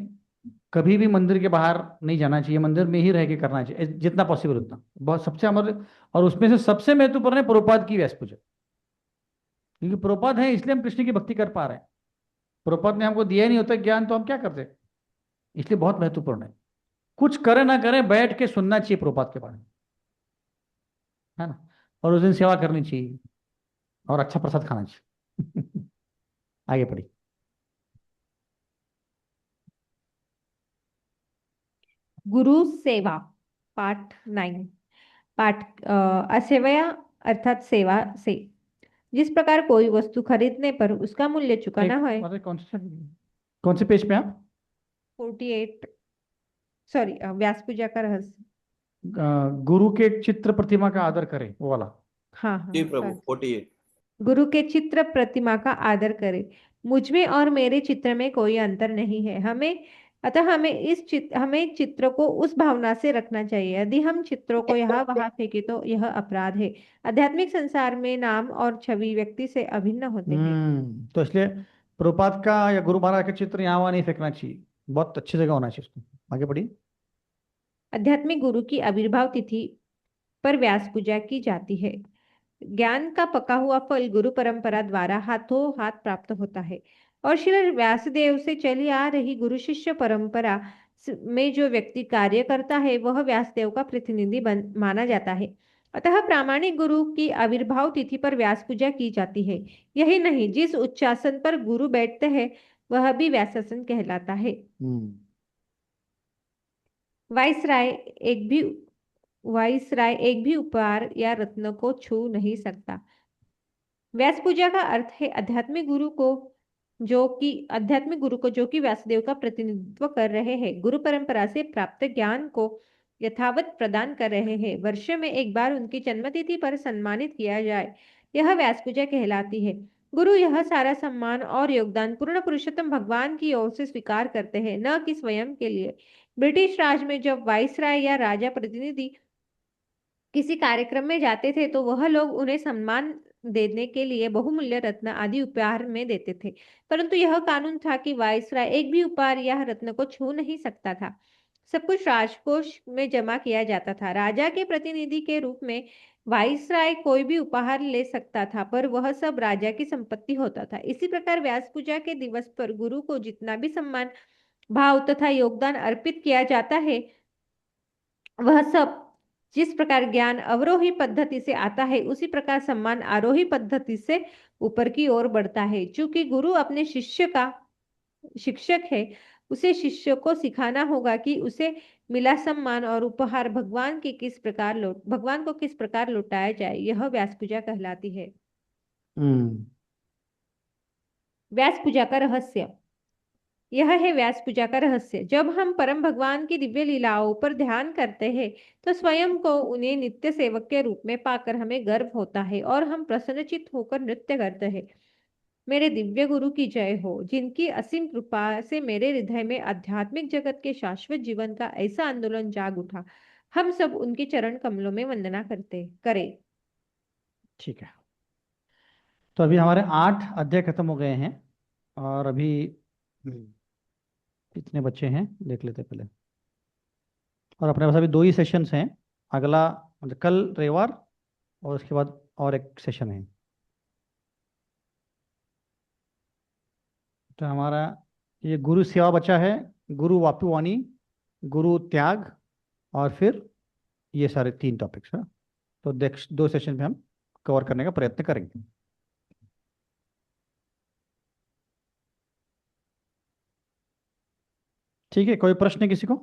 कभी भी मंदिर के बाहर नहीं जाना चाहिए, मंदिर में ही रह के करना चाहिए जितना पॉसिबल उतना। बहुत सबसे हमारे, और उसमें से सबसे महत्वपूर्ण है प्रभुपाद की व्यास पूजा, क्योंकि प्रभुपाद है इसलिए हम कृष्ण की भक्ति कर पा रहे हैं। प्रभुपाद ने हमको दिया ही नहीं होता ज्ञान तो हम क्या करते, इसलिए बहुत महत्वपूर्ण है। कुछ करें ना करें बैठ के सुनना चाहिए प्रभुपाद के बारे में, है ना? और उस दिन सेवा करनी चाहिए और अच्छा प्रसाद खाना चाहिए। आगे पढ़ी। गुरु सेवा पाठ 9। पाठ असेवया अर्थात सेवा से जिस प्रकार कोई वस्तु खरीदने पर उसका मूल्य चुकाना है। कौन से पेज पे आप? 48, सॉरी, व्यास पूजा का रहस्य। गुरु के चित्र प्रतिमा का आदर करें, वो वाला। हाँ हाँ, जी प्रभु, 48। गुरु के चित्र प्रतिमा का आदर करें। मुझ में और मेरे चित्र में कोई अंतर नहीं है। हमें अतः हमें चित्र को उस भावना से रखना चाहिए। यदि हम चित्रों को यहाँ वहां फेंके तो यह अपराध है। आध्यात्मिक संसार में नाम और छवि व्यक्ति से अभिन्न होते हैं। तो इसलिए प्रभुपाद का या गुरु महाराज का चित्र यहाँ वहाँ नहीं फेंकना चाहिए, बहुत अच्छी जगह होना चाहिए उसको। आगे बढ़िए। आध्यात्मिक गुरु की आविर्भाव तिथि पर व्यास पूजा की जाती है। ज्ञान का पका हुआ फल गुरु परंपरा द्वारा हाथों हाथ प्राप्त होता है और श्री व्यासदेव से चली आ रही गुरु शिष्य परंपरा में जो व्यक्ति कार्य करता है वह व्यासदेव का प्रतिनिधि माना जाता है। अतः प्रामाणिक गुरु की आविर्भाव तिथि पर व्यास पूजा की जाती है। यही नहीं, जिस उच्चासन पर गुरु बैठते हैं वह भी व्यासासन कहलाता है। वाइसराय एक भी उपहार या रत्न को छू नहीं सकता। व्यास पूजा का अर्थ है आध्यात्मिक गुरु को जो कि व्यासदेव का प्रतिनिधित्व कर रहे हैं, गुरु परंपरा से प्राप्त ज्ञान को यथावत प्रदान कर रहे हैं, वर्ष में एक बार उनकी जन्मतिथि पर सम्मानित किया जाए, यह व्यास पूजा कहलाती है। गुरु यह सारा सम्मान और योगदान पूर्ण पुरुषोत्तम भगवान की ओर से स्वीकार करते हैं, न कि स्वयं के लिए। ब्रिटिश राज में जब वाइसराय या राजा प्रतिनिधि किसी कार्यक्रम में जाते थे तो वह लोग उन्हें सम्मान देने के लिए बहुमूल्य रत्न आदि उपहार में देते थे, परंतु यह कानून था कि वाइसराय एक भी उपहार या रत्न को छू नहीं सकता था। सब कुछ राजकोष में जमा किया जाता था। राजा के प्रतिनिधि के रूप में वाइसराय कोई भी उपहार ले सकता था, पर वह सब राजा की संपत्ति होता था। इसी प्रकार व्यास पूजा के दिवस पर गुरु को जितना भी सम्मान, भाव तथा योगदान अर्पित किया जाता है वह सब जिस प्रकार ज्ञान अवरोही पद्धति से आता है उसी प्रकार सम्मान आरोही पद्धति से ऊपर की ओर बढ़ता है। चूंकि गुरु अपने शिष्य का शिक्षक है, उसे शिष्य को सिखाना होगा कि उसे मिला सम्मान और उपहार भगवान को किस प्रकार लौटाया जाए। यह व्यास पूजा कहलाती है। व्यास पूजा का रहस्य। यह है व्यास पूजा का रहस्य। जब हम परम भगवान की दिव्य लीलाओं पर ध्यान करते हैं तो स्वयं को उन्हें नित्य सेवक के रूप में पाकर हमें गर्व होता है और हम प्रसन्नचित्त होकर नृत्य करते हैं। मेरे दिव्य गुरु की जय हो, जिनकी असीम कृपा से मेरे हृदय में आध्यात्मिक जगत के शाश्वत जीवन का ऐसा आंदोलन जाग उठा। हम सब उनके चरण कमलों में वंदना करें। ठीक है, तो अभी हमारे 8 अध्याय खत्म हो गए हैं और अभी कितने बच्चे हैं देख लेते पहले। और अपने पास अभी 2 ही सेशंस हैं, अगला मतलब कल रविवार और उसके बाद और एक सेशन है। तो हमारा ये गुरु सेवा बचा है, गुरु वापुवाणी, गुरु त्याग और फिर ये सारे 3 टॉपिक्स हैं। तो 2 सेशन में हम कवर करने का प्रयत्न करेंगे। ठीक है, कोई प्रश्न किसी को?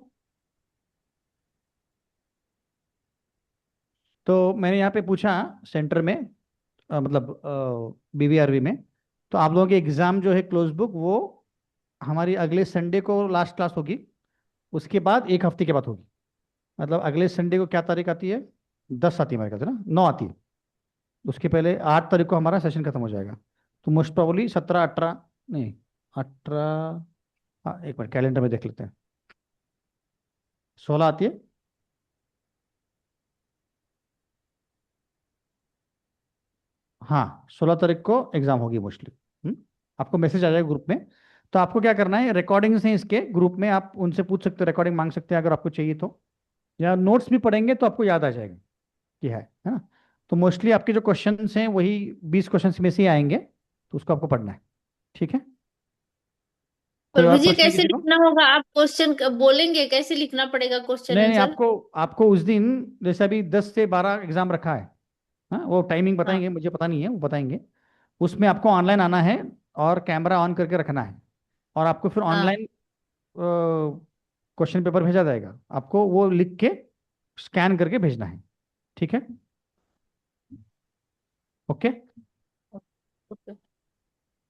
तो मैंने यहाँ पे पूछा सेंटर में मतलब BVRV में, तो आप लोगों की एग्ज़ाम जो है क्लोज बुक वो हमारी अगले संडे को लास्ट क्लास होगी, उसके बाद 1 हफ्ते के बाद होगी। मतलब अगले संडे को क्या तारीख आती है? 10 आती है हमारे ख्याल से ना, 9 आती है। उसके पहले 8 तारीख को हमारा सेशन खत्म हो जाएगा। तो मोस्ट प्रॉब्ली 17, 18 नहीं 18, हाँ एक मिनट कैलेंडर में देख लेते हैं। 16 आती है, हाँ 16 तारीख को एग्जाम होगी मोस्टली। आपको मैसेज आ जाएगा ग्रुप में। तो आपको क्या करना है, रिकॉर्डिंग्स हैं इसके ग्रुप में, आप उनसे पूछ सकते हो, रिकॉर्डिंग मांग सकते हैं अगर आपको चाहिए तो, या नोट्स भी पढ़ेंगे तो आपको याद आ जाएगा कि है ना। तो मोस्टली आपके जो क्वेश्चंस हैं वही 20 क्वेश्चंस में से ही आएंगे, तो उसको आपको पढ़ना है। ठीक है, प्रभु जी कैसे लिखना होगा? आप क्वेश्चन बोलेंगे, कैसे लिखना पड़ेगा क्वेश्चन नहीं, आंसर? आपको उस दिन जैसे अभी 10 से 12 एग्जाम रखा है, हाँ वो टाइमिंग बताएंगे, मुझे पता नहीं है, वो बताएंगे। उसमें आपको ऑनलाइन आना है और कैमरा ऑन करके रखना है, और आपको फिर ऑनलाइन क्वेश्चन पेपर भेजा जाएगा, आपको वो लिख के स्कैन करके भेजना है। ठीक है, ओके।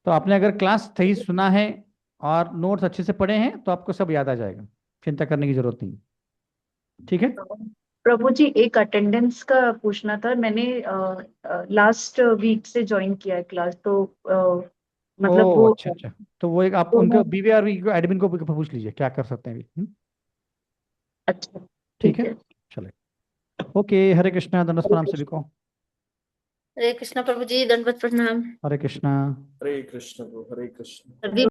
तो आपने अगर क्लास सही सुना है और नोट्स अच्छे से पढ़े हैं तो आपको सब याद आ जाएगा, चिंता करने की जरूरत नहीं। ठीक है प्रभु जी, एक अटेंडेंस का पूछना था। मैंने लास्ट वीक से ज्वाइन किया है क्लास, तो मतलब ओ वो अच्छा अच्छा, तो वो एक आप तो उनके वो BVR एडमिन को पूछ लीजिए क्या कर सकते हैं अभी। अच्छा ठीक ठीक है, है। चले। ओके, हरे कृष्णा, दंडवत प्रणाम सभी को। हरे कृष्णा प्रभु जी, दंडवत प्रणाम। हरे कृष्णा। हरे कृष्ण। प्रदीप